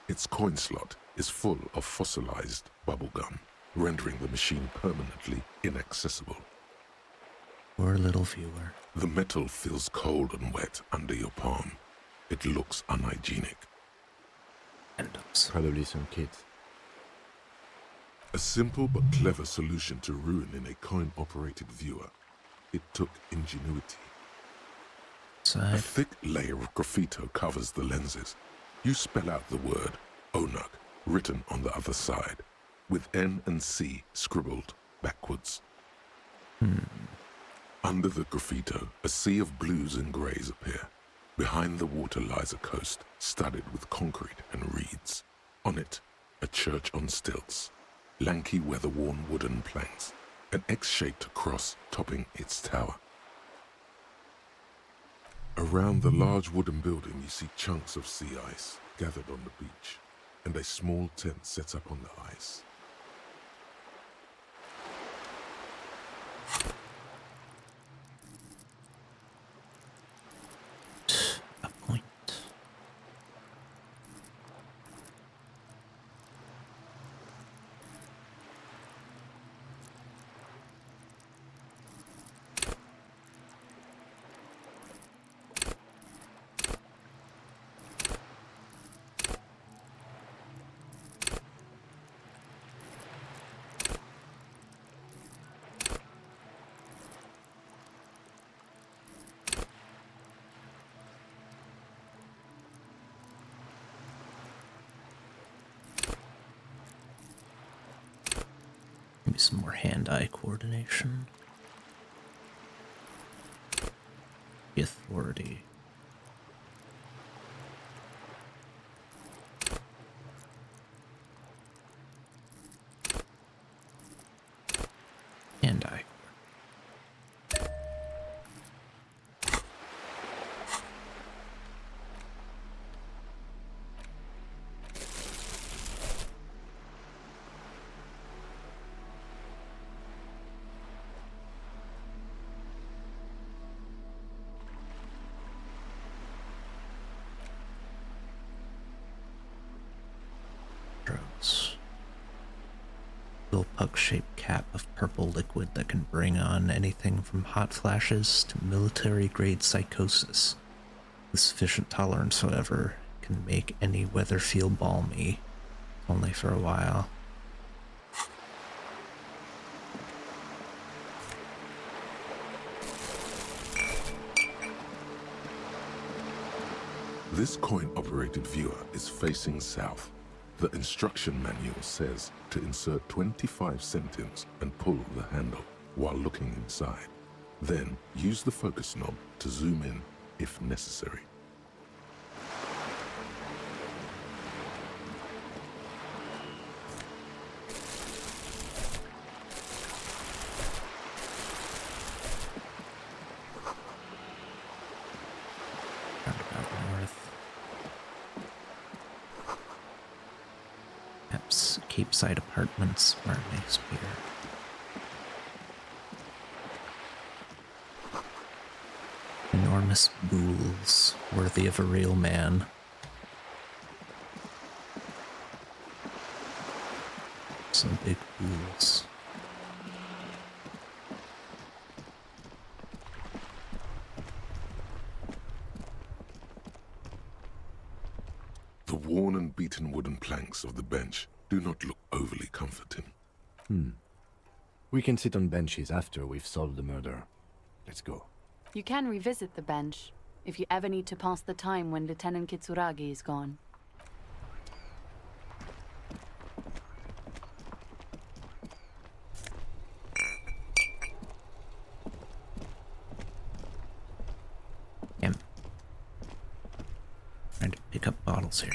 Its coin slot is full of fossilized bubblegum, rendering the machine permanently inaccessible. Poor little viewer. The metal feels cold and wet under your palm. It looks unhygienic. Probably some kids. A simple but clever solution to ruin in a coin-operated viewer. It took ingenuity. A thick layer of graffito covers the lenses. You spell out the word Onuk written on the other side, with N and C scribbled backwards. Under the graffito, a sea of blues and greys appear. Behind the water lies a coast studded with concrete and reeds. On it, a church on stilts, lanky weather-worn wooden planks, an X-shaped cross topping its tower. Around the large wooden building you see chunks of sea ice gathered on the beach, and a small tent set up on the ice. A point. Maybe some more hand-eye coordination. The authority. Hand-eye. little puck-shaped cap of purple liquid that can bring on anything from hot flashes to military-grade psychosis. The sufficient tolerance, however, can make any weather feel balmy, only for a while. This coin-operated viewer is facing south. The instruction manual says to insert 25 centimes and pull the handle while looking inside. Then use the focus knob to zoom in if necessary. Capeside Apartments, Martin Spear. Enormous bools, worthy of a real man. Some big bools. The worn and beaten wooden planks of the bench do not look overly comforting. We can sit on benches after we've solved the murder. Let's go. You can revisit the bench if you ever need to pass the time when Lieutenant Kitsuragi is gone. Trying to pick up bottles here.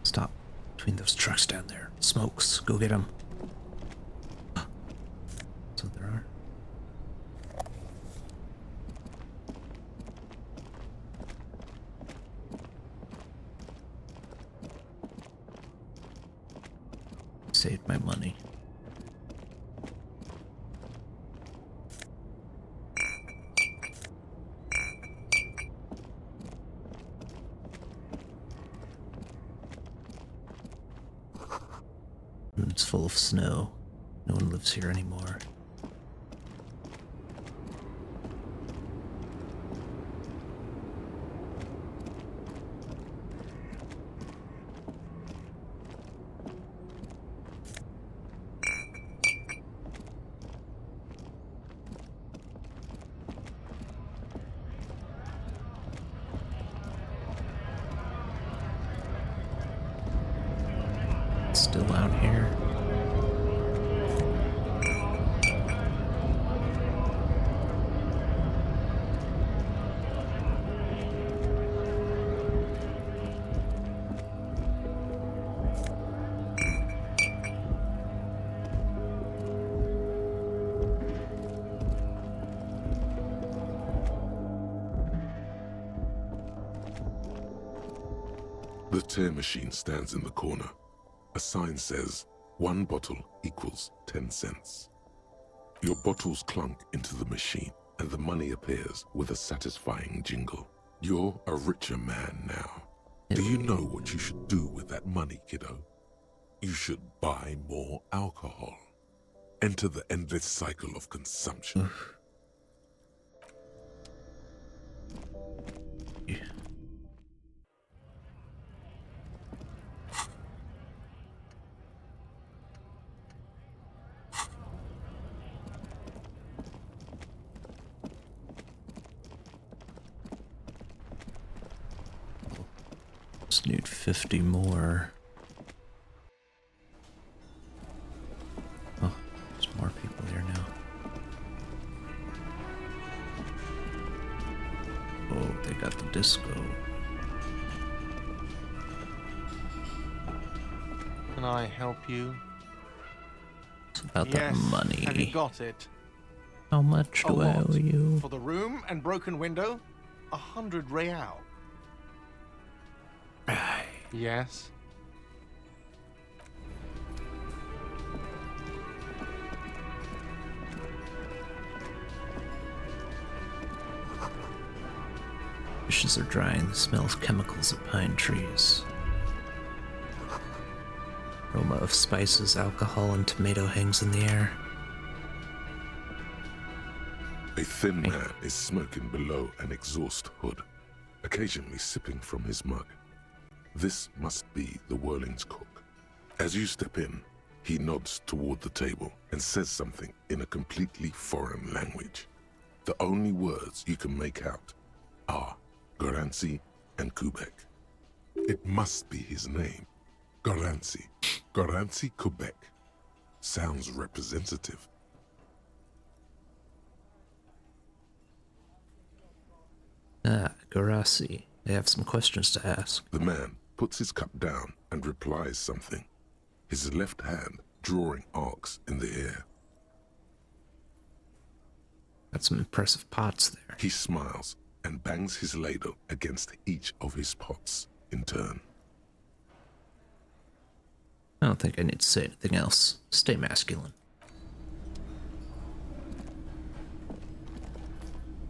Stop between those trucks down there. Smokes. Go get them. So there are. Saved my money. It's full of snow. No one lives here anymore. It's still out here. The tear machine stands in the corner. A sign says, 1 bottle equals 10 cents. Your bottles clunk into the machine, and the money appears with a satisfying jingle. You're a richer man now. Do you know what you should do with that money, kiddo? You should buy more alcohol. Enter the endless cycle of consumption. Just need 50 more. Oh, there's more people here now. Oh, they got the disco. Can I help you? It's about Yes. that money. Have you got it? How much do I owe you? For the room and broken window? 100 real. Yes? Bushes are drying, the smell of chemicals of pine trees. Aroma of spices, alcohol, and tomato hangs in the air. A thin man is smoking below an exhaust hood, occasionally sipping from his mug. This must be the Whirling's cook. As you step in, he nods toward the table and says something in a completely foreign language. The only words you can make out are Garancy and Quebec. It must be his name. Garancy. Garancy Quebec. Sounds representative. Ah, Garasi. I have some questions to ask. The man puts his cup down and replies something, his left hand drawing arcs in the air. Got some impressive pots there. He smiles and bangs his ladle against each of his pots in turn. I don't think I need to say anything else. Stay masculine.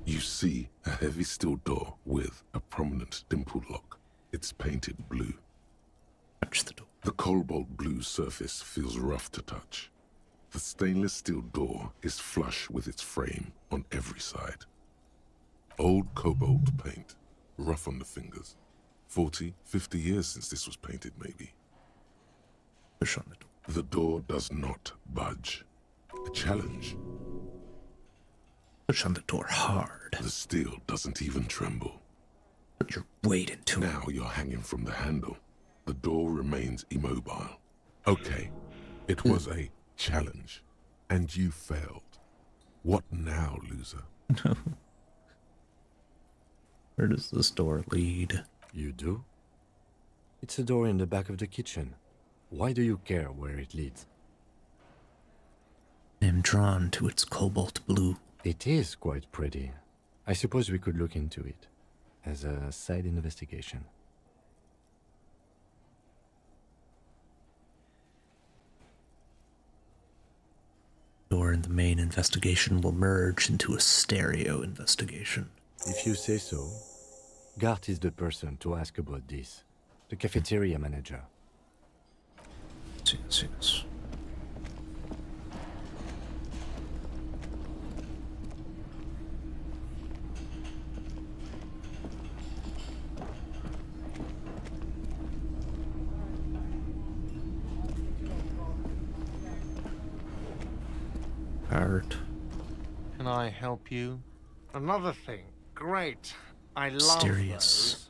You see a heavy steel door with a prominent dimple lock. It's painted blue. Touch the door. The cobalt blue surface feels rough to touch. The stainless steel door is flush with its frame on every side. Old cobalt paint, rough on the fingers. 40, 50 years since this was painted, maybe. Push on the door. The door does not budge. A challenge. Push on the door hard. The steel doesn't even tremble. Put your weight into it. Now you're hanging from the handle. The door remains immobile. Okay, it was a challenge, and you failed. What now, loser? Where does this door lead? You do? It's a door in the back of the kitchen. Why do you care where it leads? I am drawn to its cobalt blue. It is quite pretty. I suppose we could look into it as a side investigation. Door in the main investigation will merge into a stereo investigation. If you say so. Gart is the person to ask about this. The cafeteria manager. Yes. Art. Can I help you? Another thing. Great. I love Mysterious.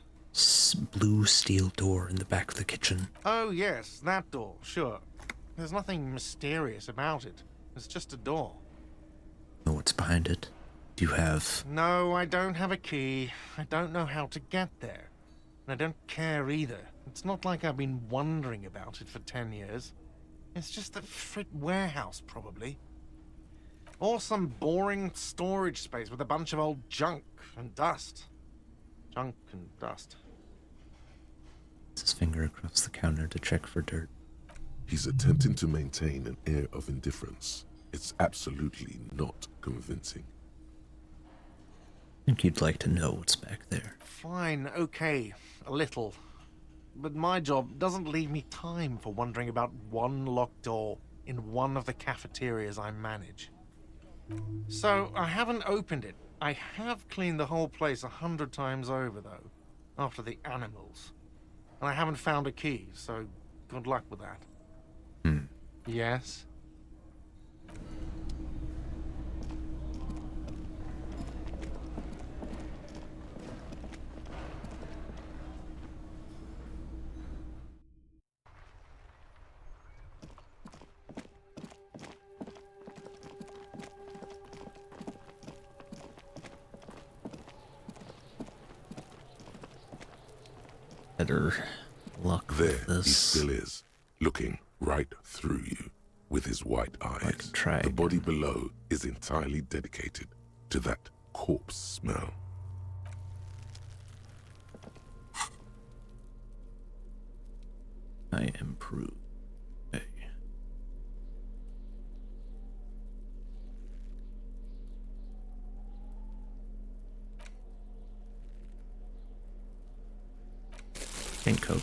Blue steel door in the back of the kitchen. Oh, yes, that door, sure. There's nothing mysterious about it. It's just a door. Know what's behind it? Do you have... No, I don't have a key. I don't know how to get there. And I don't care either. It's not like I've been wondering about it for 10 years. It's just a frit warehouse, probably. Or some boring storage space with a bunch of old junk and dust. Junk and dust. His finger across the counter to check for dirt. He's attempting to maintain an air of indifference. It's absolutely not convincing. I think you'd like to know what's back there. Fine, okay, a little. But my job doesn't leave me time for wondering about one locked door in one of the cafeterias I manage. So, I haven't opened it. I have cleaned the whole place 100 times over, though, after the animals. And I haven't found a key, so good luck with that. Yes? Better luck There with this. he still is, looking right through you with his white eyes. The body below is entirely dedicated to that corpse smell. I improve. Okay. Pink coat.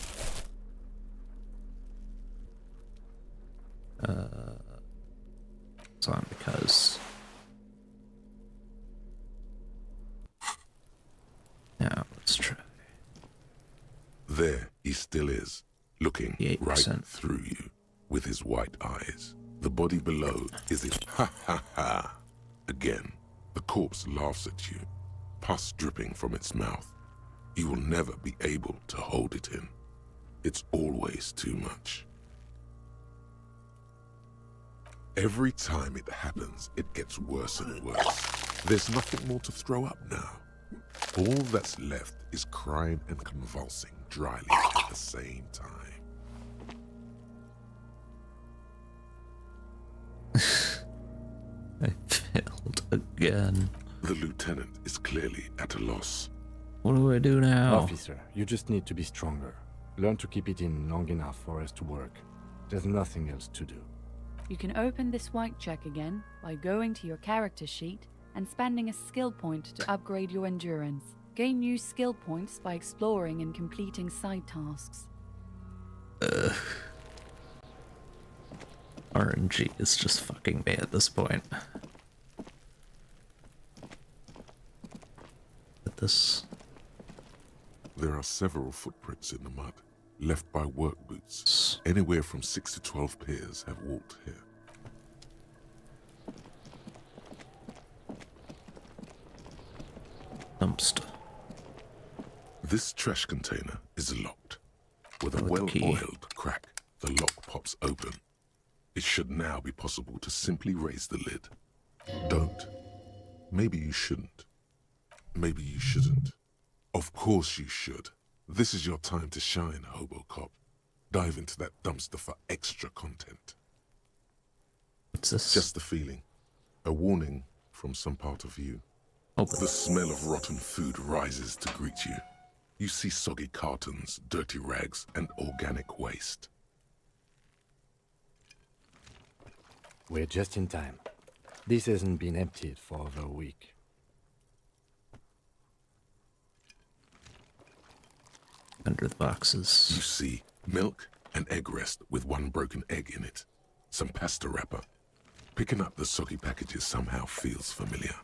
It's on because now let's try. There he still is, looking 8%. right through you with his white eyes. The body below is it ha ha ha. Again, the corpse laughs at you, pus dripping from its mouth. You will never be able to hold it in. It's always too much. Every time it happens, it gets worse and worse. There's nothing more to throw up now. All that's left is crying and convulsing dryly at the same time. I failed again. The lieutenant is clearly at a loss. What do I do now? Officer, you just need to be stronger. Learn to keep it in long enough for us to work. There's nothing else to do. You can open this white check again by going to your character sheet and spending a skill point to upgrade your endurance. Gain new skill points by exploring and completing side tasks. RNG is just fucking me at this point. But this... There are several footprints in the mud, left by work boots. Anywhere from 6 to 12 pairs have walked here. Dumpster. This trash container is locked. With a With the key. well-oiled crack, the lock pops open. It should now be possible to simply raise the lid. Don't. Maybe you shouldn't. Maybe you shouldn't. Of course you should. This is your time to shine, Hobo Cop. Dive into that dumpster for extra content. What's this? Just the feeling. A warning from some part of you. Open. The smell of rotten food rises to greet you. You see soggy cartons, dirty rags, and organic waste. We're just in time. This hasn't been emptied for over a week. Under the boxes. You see milk and egg rest with one broken egg in it. Some pasta wrapper. Picking up the soggy packages somehow feels familiar.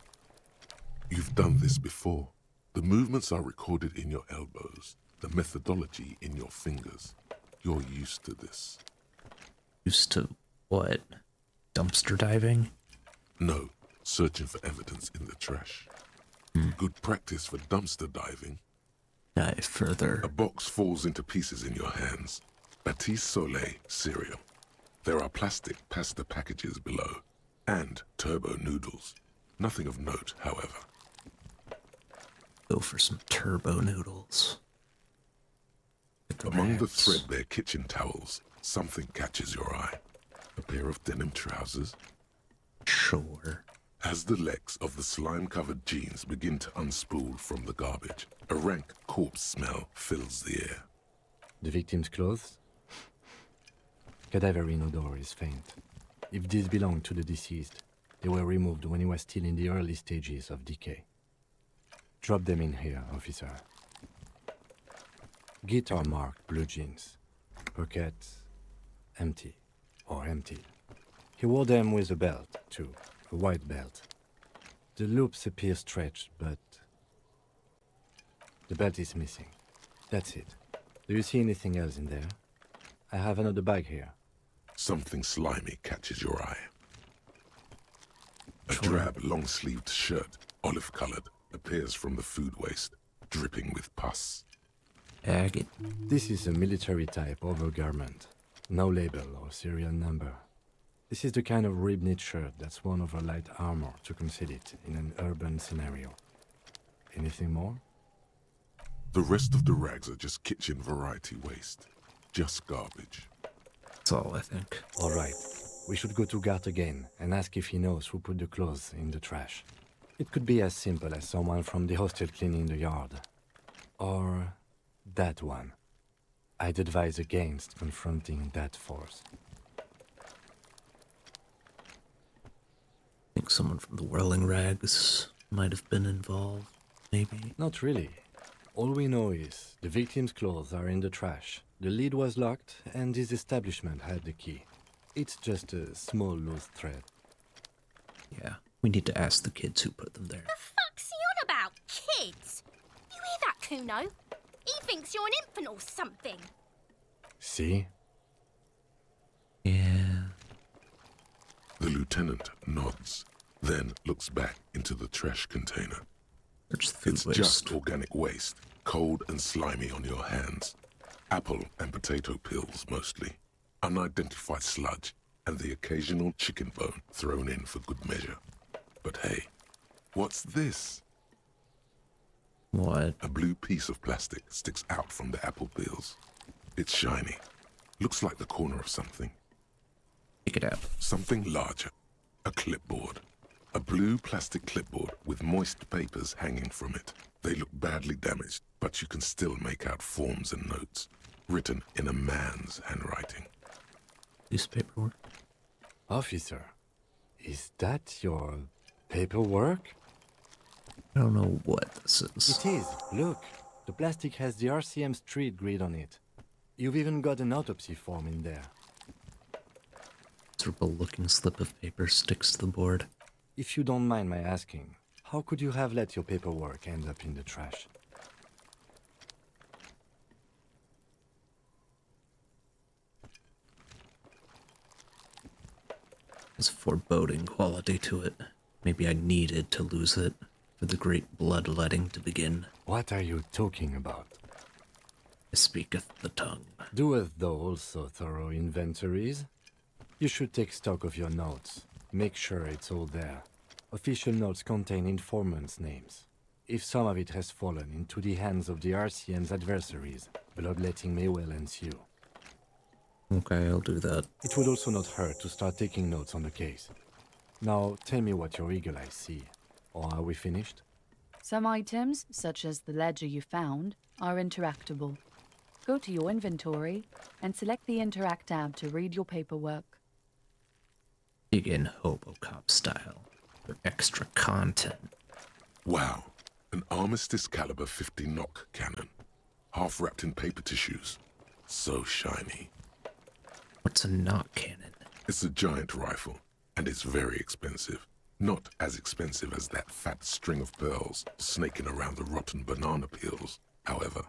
You've done this before. The movements are recorded in your elbows, the methodology in your fingers. You're used to this. Used to what? Dumpster diving? No, searching for evidence in the trash. Good practice for dumpster diving. Dive further. A box falls into pieces in your hands. Batiste Solace cereal. There are plastic pasta packages below, and turbo noodles. Nothing of note, however. Go for some turbo noodles. Among the threadbare kitchen towels, something catches your eye. A pair of denim trousers. Sure. As the legs of the slime-covered jeans begin to unspool from the garbage, a rank corpse smell fills the air. The victim's clothes? Cadaverine odor is faint. If these belong to the deceased, they were removed when he was still in the early stages of decay. Drop them in here, officer. Guitar marked blue jeans. Pockets empty or emptied. He wore them with a belt, too. A white belt. The loops appear stretched, but the belt is missing. That's it. Do you see anything else in there? I have another bag here. Something slimy catches your eye. A drab, long-sleeved shirt, olive-colored, appears from the food waste, dripping with pus. Agate. This is a military-type overgarment. No label or serial number. This is the kind of rib-knit shirt that's worn over light armor to conceal it in an urban scenario. Anything more? The rest of the rags are just kitchen variety waste. Just garbage. That's all I think. All right. We should go to Gart again and ask if he knows who put the clothes in the trash. It could be as simple as someone from the hostel cleaning the yard. Or that one. I'd advise against confronting that force. I think someone from the Whirling Rags might have been involved, maybe. Not really. All we know is the victim's clothes are in the trash, the lid was locked, and his establishment had the key. It's just a small loose thread. Yeah, we need to ask the kids who put them there. Fuck's he on about? Kids? You hear that, Kuno? He thinks you're an infant or something. See? Yeah. The lieutenant nods, then looks back into the trash container. It's food It's waste. just organic waste, cold and slimy on your hands. Apple and potato peels mostly. Unidentified sludge, and the occasional chicken bone thrown in for good measure. But hey, what's this? What? A blue piece of plastic sticks out from the apple peels. It's shiny. Looks like the corner of something. Pick it out. Something larger. A clipboard. A blue plastic clipboard with moist papers hanging from it. They look badly damaged, but you can still make out forms and notes, written in a man's handwriting. Newspaper work? Officer, is that your paperwork? I don't know what this is. It is. Look, the plastic has the RCM street grid on it. You've even got an autopsy form in there. Miserable-looking slip of paper sticks to the board. If you don't mind my asking, how could you have let your paperwork end up in the trash? There's a foreboding quality to it. Maybe I needed to lose it for the great bloodletting to begin. What are you talking about? I speaketh the tongue. Doeth thou also thorough inventories? You should take stock of your notes. Make sure it's all there. Official notes contain informants' names. If some of it has fallen into the hands of the RCM's adversaries, bloodletting may well ensue. Okay, I'll do that. It would also not hurt to start taking notes on the case. Now, tell me what your eagle eyes see. Or are we finished? Some items, such as the ledger you found, are interactable. Go to your inventory and select the Interact tab to read your paperwork. Begin Hobocop style for extra content. Wow, an Armistice caliber 50 knock cannon, half wrapped in paper tissues. So shiny. What's a knock cannon? It's a giant rifle, and it's very expensive. Not as expensive as that fat string of pearls snaking around the rotten banana peels, however.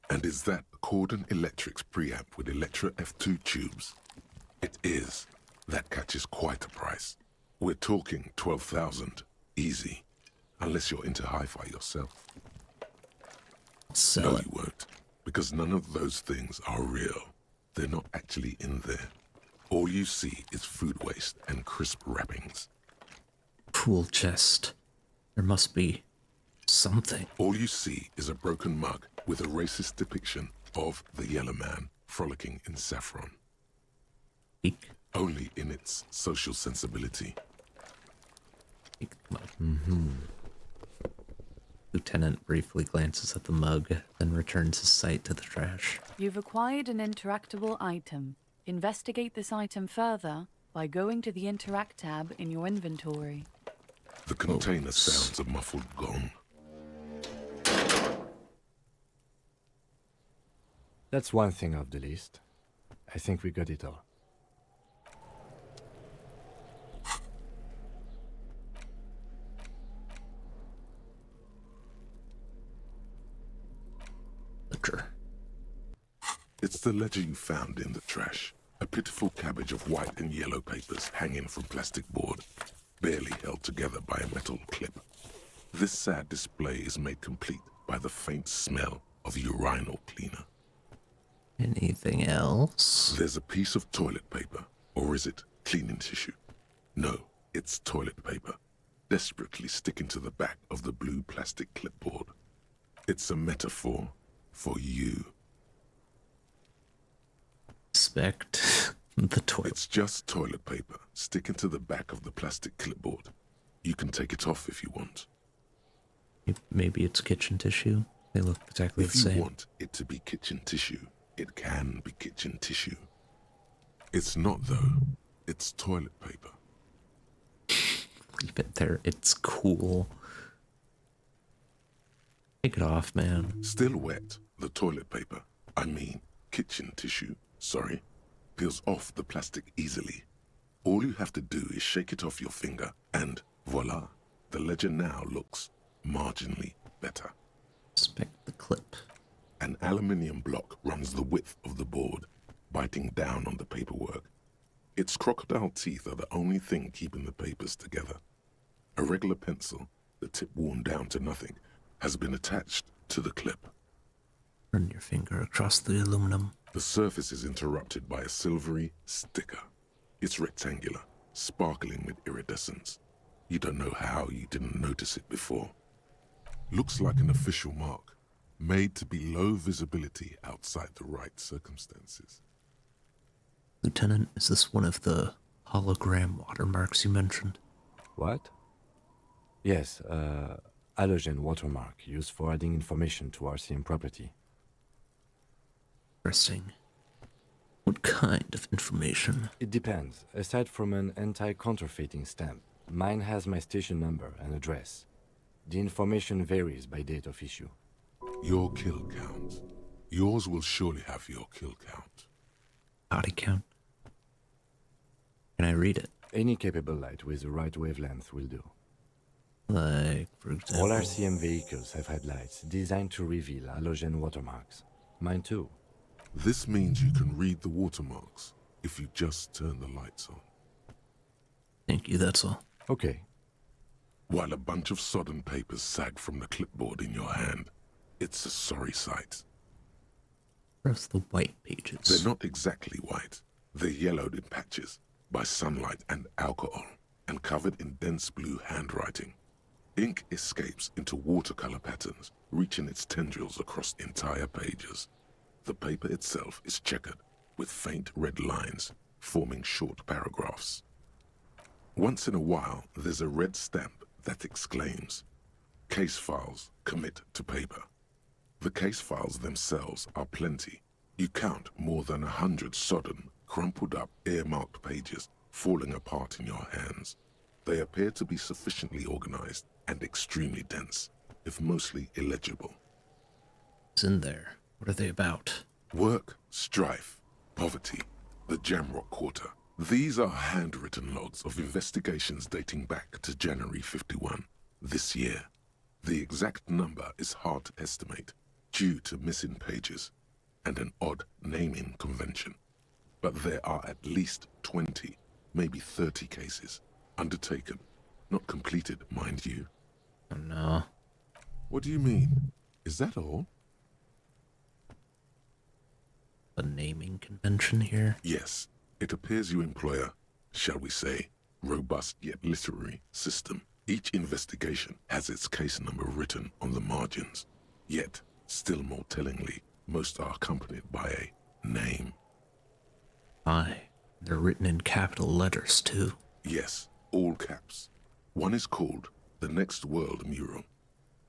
And is that a Cordon Electrics preamp with Electra F2 tubes? It is. That catches quite a price. We're talking 12,000, easy. Unless you're into hi-fi yourself. No, you won't. Because none of those things are real. They're not actually in there. All you see is food waste and crisp wrappings. Pool chest. There must be something. All you see is a broken mug with a racist depiction of the Yellow Man frolicking in saffron. Eek. Only in its social sensibility. Lieutenant briefly glances at the mug, then returns his sight to the trash. You've acquired an interactable item. Investigate this item further by going to the Interact tab in your inventory. The container sounds a muffled gong. That's one thing off the list. I think we got it all. Ledger. It's the ledger you found in the trash. A pitiful cabbage of white and yellow papers hanging from plastic board, barely held together by a metal clip. This sad display is made complete by the faint smell of urinal cleaner. Anything else? There's a piece of toilet paper, or is it cleaning tissue? No, it's toilet paper, desperately sticking to the back of the blue plastic clipboard. It's a metaphor for you. Inspect the toilet. It's just toilet paper sticking to the back of the plastic clipboard. You can take it off if you want. Maybe it's kitchen tissue. They look exactly the If you same. want it to be kitchen tissue, It can be kitchen tissue. It's not, though. It's toilet paper. Leave it there. It's cool. Take it off, man. Still wet, the toilet paper, I mean kitchen tissue, sorry, peels off the plastic easily. All you have to do is shake it off your finger and voila, the ledger now looks marginally better. Inspect the clip. An aluminium block runs the width of the board, biting down on the paperwork. Its crocodile teeth are the only thing keeping the papers together. A regular pencil, the tip worn down to nothing, has been attached to the clip. Run your finger across the aluminum. The surface is interrupted by a silvery sticker. It's rectangular, sparkling with iridescence. You don't know how you didn't notice it before. Looks like an official mark, made to be low visibility outside the right circumstances. Lieutenant, is this one of the hologram watermarks you mentioned? What? Yes, halogen watermark used for adding information to RCM property. Interesting. What kind of information? It depends. Aside from an anti-counterfeiting stamp, mine has my station number and address. The information varies by date of issue. Your kill count. Yours will surely have your kill count. Body count? Can I read it? Any capable light with the right wavelength will do. Like, for example... All RCM vehicles have had lights designed to reveal halogen watermarks. Mine too. This means you can read the watermarks if you just turn the lights on. Thank you, that's all. Okay. While a bunch of sodden papers sag from the clipboard in your hand, it's a sorry sight. Where's the white pages? They're not exactly white. They're yellowed in patches by sunlight and alcohol, and covered in dense blue handwriting. Ink escapes into watercolor patterns, reaching its tendrils across entire pages. The paper itself is checkered, with faint red lines, forming short paragraphs. Once in a while, there's a red stamp that exclaims, "Case files commit to paper." The case files themselves are plenty. You count more than 100 sodden, crumpled up, earmarked pages falling apart in your hands. They appear to be sufficiently organized and extremely dense, if mostly illegible. What's in there? What are they about? Work, strife, poverty, the Jamrock Quarter. These are handwritten logs of investigations dating back to January 51, this year. The exact number is hard to estimate, due to missing pages and an odd naming convention. But there are at least 20, maybe 30 cases, undertaken, not completed, mind you. Oh no. What do you mean? Is that all? A naming convention here? Yes. It appears you employ a, shall we say, robust yet literary system. Each investigation has its case number written on the margins. Yet, still more tellingly, most are accompanied by a name. Aye, they're written in capital letters too. Yes, all caps. One is called The Next World Mural.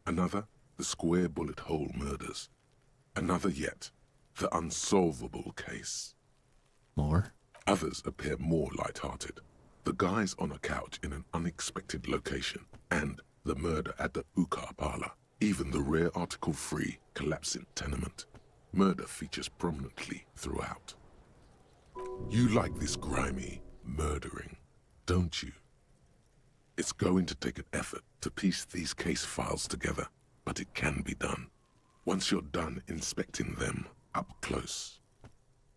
Another, The Square Bullet Hole Murders. Another yet, The Unsolvable Case. More? Others appear more light-hearted. The guys on a couch in an unexpected location, and the murder at the Ukar parlor. Even the rare article-free collapsing tenement. Murder features prominently throughout. You like this grimy murdering, don't you? It's going to take an effort to piece these case files together, but it can be done. Once you're done inspecting them up close.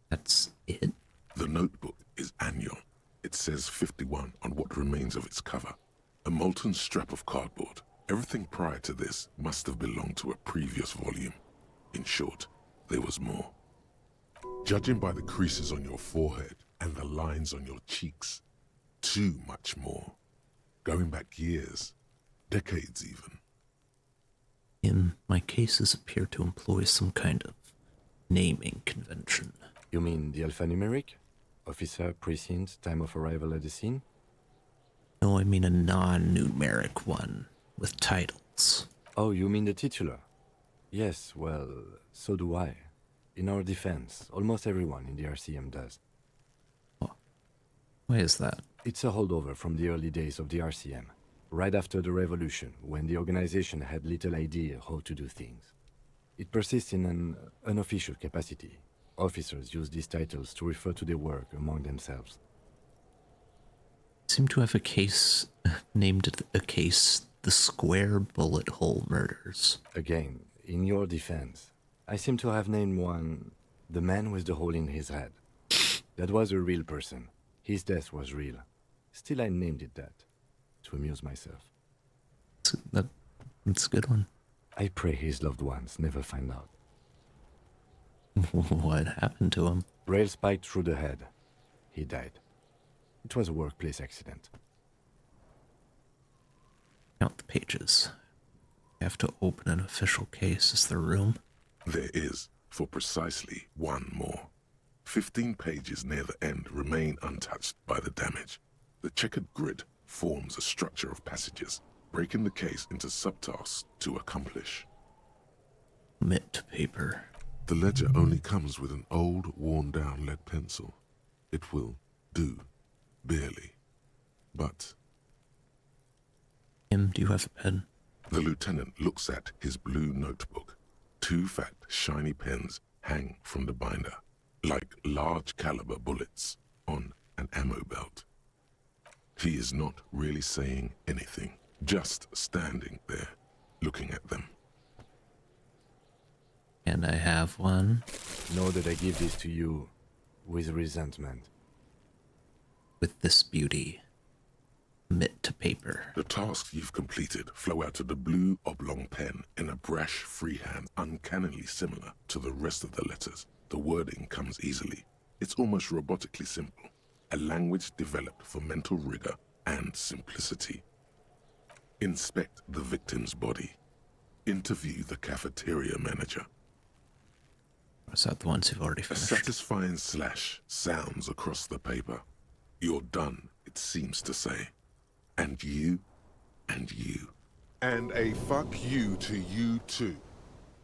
That's it? The notebook is annual. It says 51 on what remains of its cover. A molten strap of cardboard. Everything prior to this must have belonged to a previous volume. In short, there was more. Judging by the creases on your forehead and the lines on your cheeks, too much more. Going back years, decades even. My cases appear to employ some kind of naming convention. You mean the alphanumeric? Officer, precinct, time of arrival at the scene? No, I mean a non-numeric one, with titles. Oh, you mean the titular? Yes, well, so do I. In our defense, almost everyone in the RCM does. Why is that? It's a holdover from the early days of the RCM, right after the revolution, when the organization had little idea how to do things. It persists in an unofficial capacity. Officers use these titles to refer to their work among themselves. Seem to have a case named a case the Square Bullet Hole Murders. Again, in your defense, I seem to have named one the man with the hole in his head. That was a real person. His death was real. Still, I named it that, to amuse myself. That's a good one. I pray his loved ones never find out. What happened to him? Rail spiked through the head. He died. It was a workplace accident. Count the pages. You have to open an official case. Is there room? There is, for precisely one more. 15 pages near the end remain untouched by the damage. The checkered grid forms a structure of passages, breaking the case into subtasks to accomplish. Commit to paper. The ledger only comes with an old, worn-down lead pencil. It will do, barely. But... Kim, do you have a pen? The lieutenant looks at his blue notebook. 2 fat, shiny pens hang from the binder, like large-caliber bullets on an ammo belt. He is not really saying anything, just standing there, looking at them. And I have one. Know that I give this to you with resentment. With this beauty. Commit to paper. The tasks you've completed flow out of the blue oblong pen in a brash freehand uncannily similar to the rest of the letters. The wording comes easily. It's almost robotically simple. A language developed for mental rigor and simplicity. Inspect the victim's body. Interview the cafeteria manager. Is that the ones you've already A finished? satisfying slash sounds across the paper. You're done, it seems to say. And you, and you. And a fuck you to you too.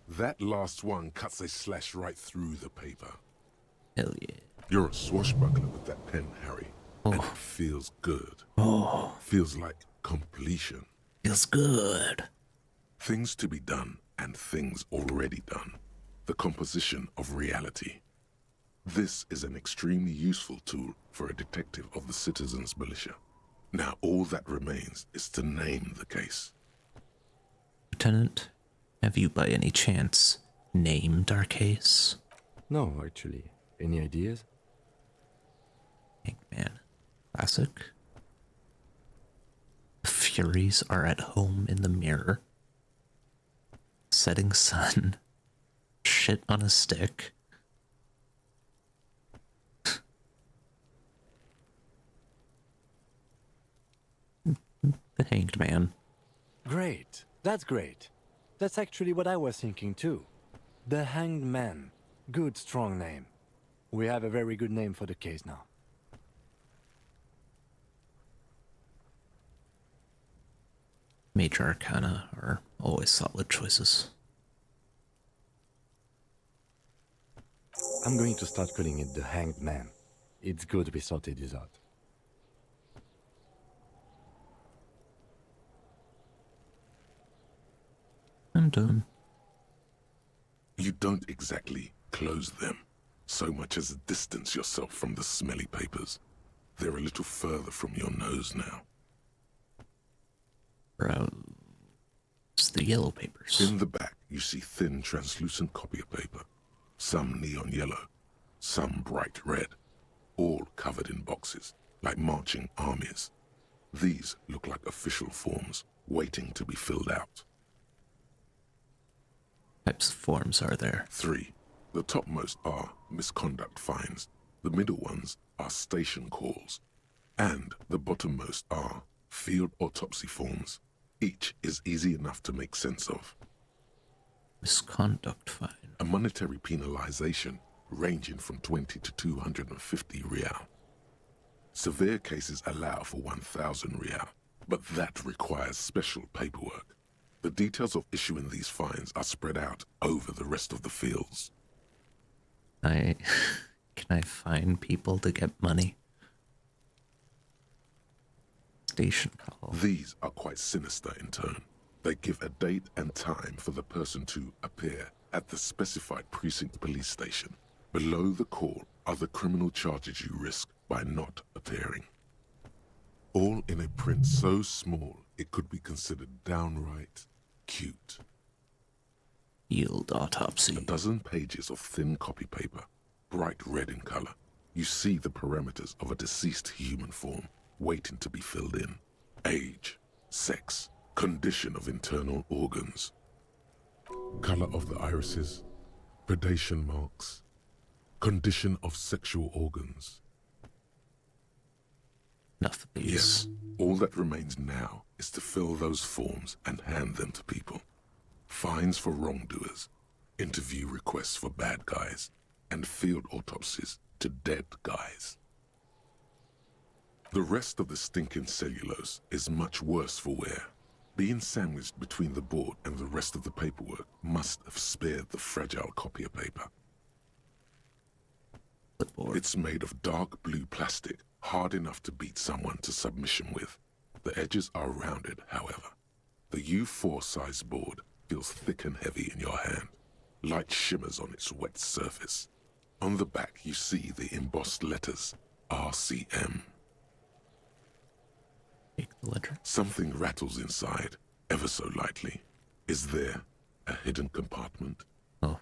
That last one cuts a slash right through the paper. Hell yeah. You're a swashbuckler with that pen, Harry. Oh. And it feels good. Oh. Feels like completion. Feels good. Things to be done and things already done. The composition of reality. This is an extremely useful tool for a detective of the citizens' militia. Now all that remains is to name the case. Lieutenant, have you by any chance named our case? No, actually. Any ideas? Man. Classic. The Furies are at home in the mirror. Setting sun. Shit on a stick. The Hanged Man. Great. That's great. That's actually what I was thinking too. The Hanged Man. Good, strong name. We have a very good name for the case now. Major Arcana are always solid choices. I'm going to start calling it the Hanged Man. It's good we sorted this out. I'm done. You don't exactly close them, so much as distance yourself from the smelly papers. They're a little further from your nose now. It's the yellow papers. In the back, you see thin, translucent copy paper. Some neon yellow, some bright red, all covered in boxes, like marching armies. These look like official forms, waiting to be filled out. Types of forms are there? 3. The topmost are misconduct fines. The middle ones are station calls. And the bottommost are field autopsy forms. Each is easy enough to make sense of. Misconduct fine. A monetary penalization ranging from 20 to 250 real. Severe cases allow for 1,000 real, but that requires special paperwork. The details of issuing these fines are spread out over the rest of the fields. Can I find people to get money? Station call. These are quite sinister in tone. They give a date and time for the person to appear at the specified precinct police station. Below the call are the criminal charges you risk by not appearing. All in a print so small it could be considered downright cute. Field autopsy. A dozen pages of thin copy paper, bright red in color. You see the parameters of a deceased human form waiting to be filled in. Age, sex, condition of internal organs, color of the irises, predation marks, condition of sexual organs. Enough of these. Yes, all that remains now is to fill those forms and hand them to people. Fines for wrongdoers, interview requests for bad guys, and field autopsies to dead guys. The rest of the stinking cellulose is much worse for wear. Being sandwiched between the board and the rest of the paperwork must have spared the fragile copier paper. It's made of dark blue plastic, hard enough to beat someone to submission with. The edges are rounded, however. The U4 size board feels thick and heavy in your hand. Light shimmers on its wet surface. On the back you see the embossed letters, RCM. Take the letter. Something rattles inside, ever so lightly. Is there a hidden compartment? Oh.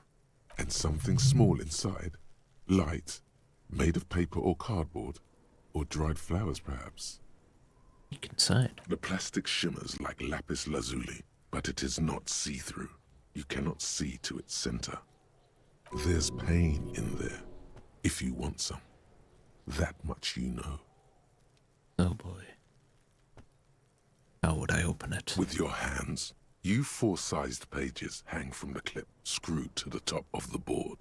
And something small inside, light, made of paper or cardboard, or dried flowers perhaps. Peek inside. The plastic shimmers like lapis lazuli, but it is not see-through. You cannot see to its center. There's pain in there, if you want some. That much you know. Oh boy. How would I open it? With your hands. U4-sized pages hang from the clip, screwed to the top of the board.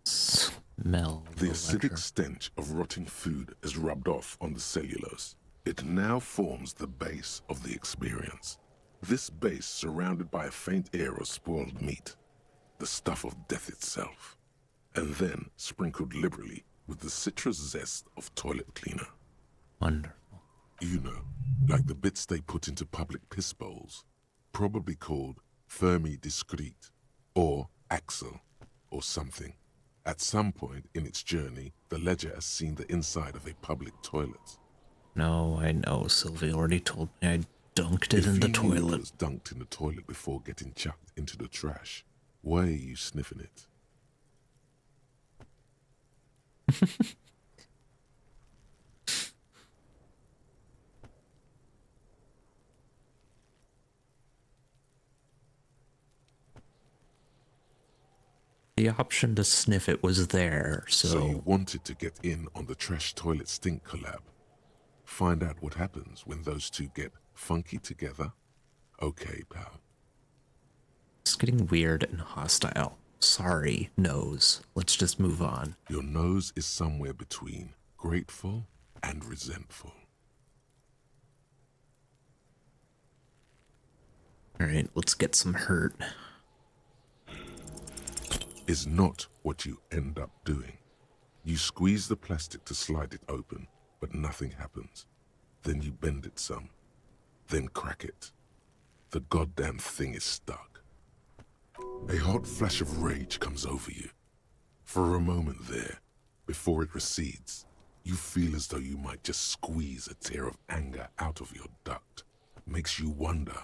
Smell the acidic stench of rotting food is rubbed off on the cellulose. It now forms the base of the experience. This base surrounded by a faint air of spoiled meat, the stuff of death itself, and then sprinkled liberally with the citrus zest of toilet cleaner. Wonderful. You know, like the bits they put into public piss bowls, probably called Fermi Discrete, or Axel, or something. At some point in its journey, the ledger has seen the inside of a public toilet. No, I know. Sylvie already told me I dunked it in the toilet. If you was dunked in the toilet before getting chucked into the trash, why are you sniffing it? The option to sniff it was there, So you wanted to get in on the trash toilet stink collab. Find out what happens when those two get funky together? Okay, pal. It's getting weird and hostile. Sorry, nose. Let's just move on. Your nose is somewhere between grateful and resentful. Alright, let's get some hurt. Is not what you end up doing. You squeeze the plastic to slide it open, but nothing happens. Then you bend it some, then crack it. The goddamn thing is stuck. A hot flash of rage comes over you. For a moment there, before it recedes, you feel as though you might just squeeze a tear of anger out of your duct. Makes you wonder,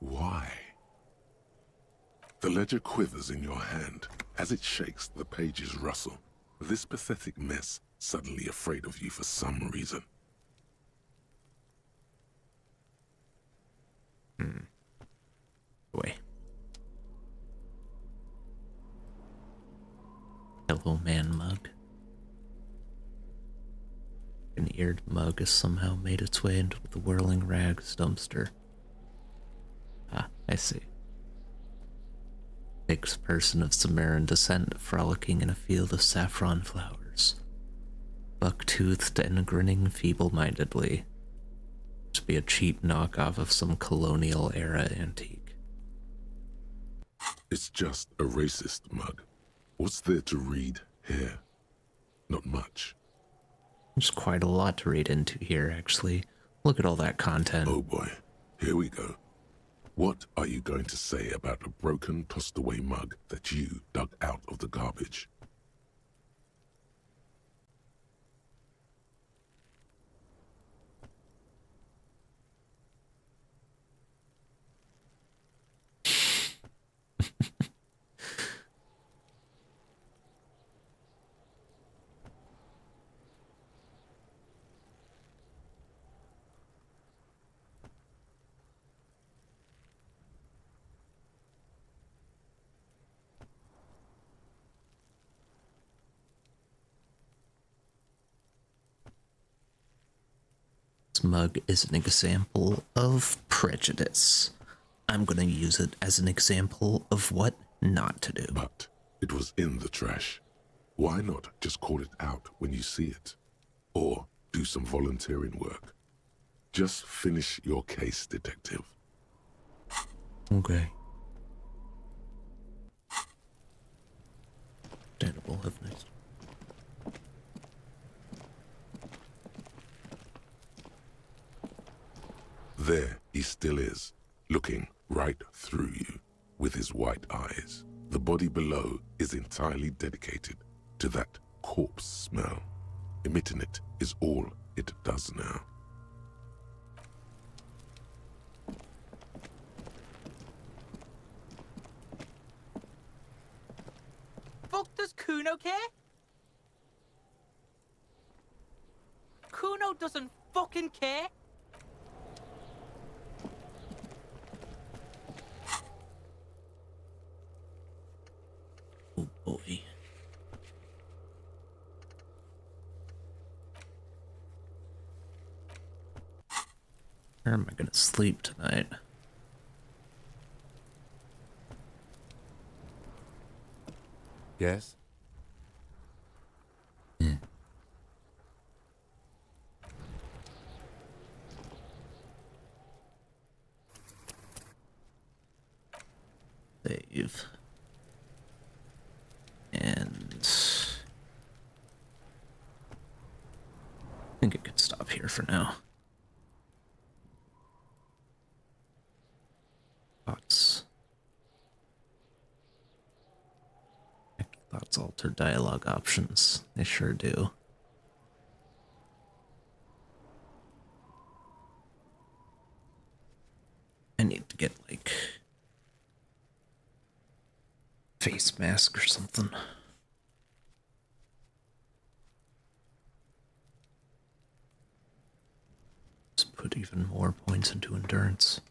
why? The ledger quivers in your hand. As it shakes, the pages rustle. This pathetic mess suddenly afraid of you for some reason. Boy. Hello, man mug. An eared mug has somehow made its way into the whirling rags dumpster. Ah, I see. Pig's person of Sumerian descent frolicking in a field of saffron flowers. Buck-toothed and grinning feeble-mindedly. To be a cheap knockoff of some colonial-era antique. It's just a racist mug. What's there to read here? Not much. There's quite a lot to read into here, actually. Look at all that content. Oh boy, here we go. What are you going to say about a broken, tossed-away mug that you dug out of the garbage? This mug is an example of prejudice. I'm going to use it as an example of what not to do. But it was in the trash. Why not just call it out when you see it? Or do some volunteering work. Just finish your case, detective. Okay. Understandable, haven't I? There he still is, looking right through you with his white eyes. The body below is entirely dedicated to that corpse smell. Emitting it is all it does now. Fuck does Kuno care? Kuno doesn't fucking care. Oh boy. Where am I gonna sleep tonight? Yes? Save. And I think I could stop here for now. Thoughts. Thoughts alter dialogue options. They sure do. I need to get like face mask or something. Just put even more points into endurance.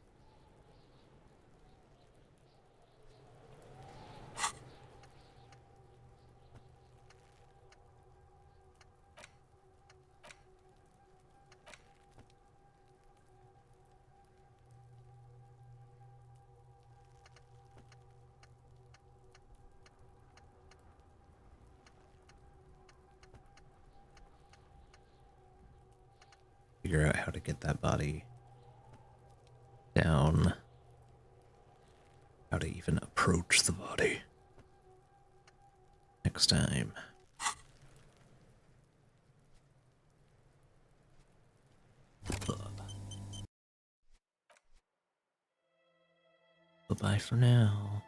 Figure out how to get that body down. How to even approach the body. Next time. Bye-bye for now.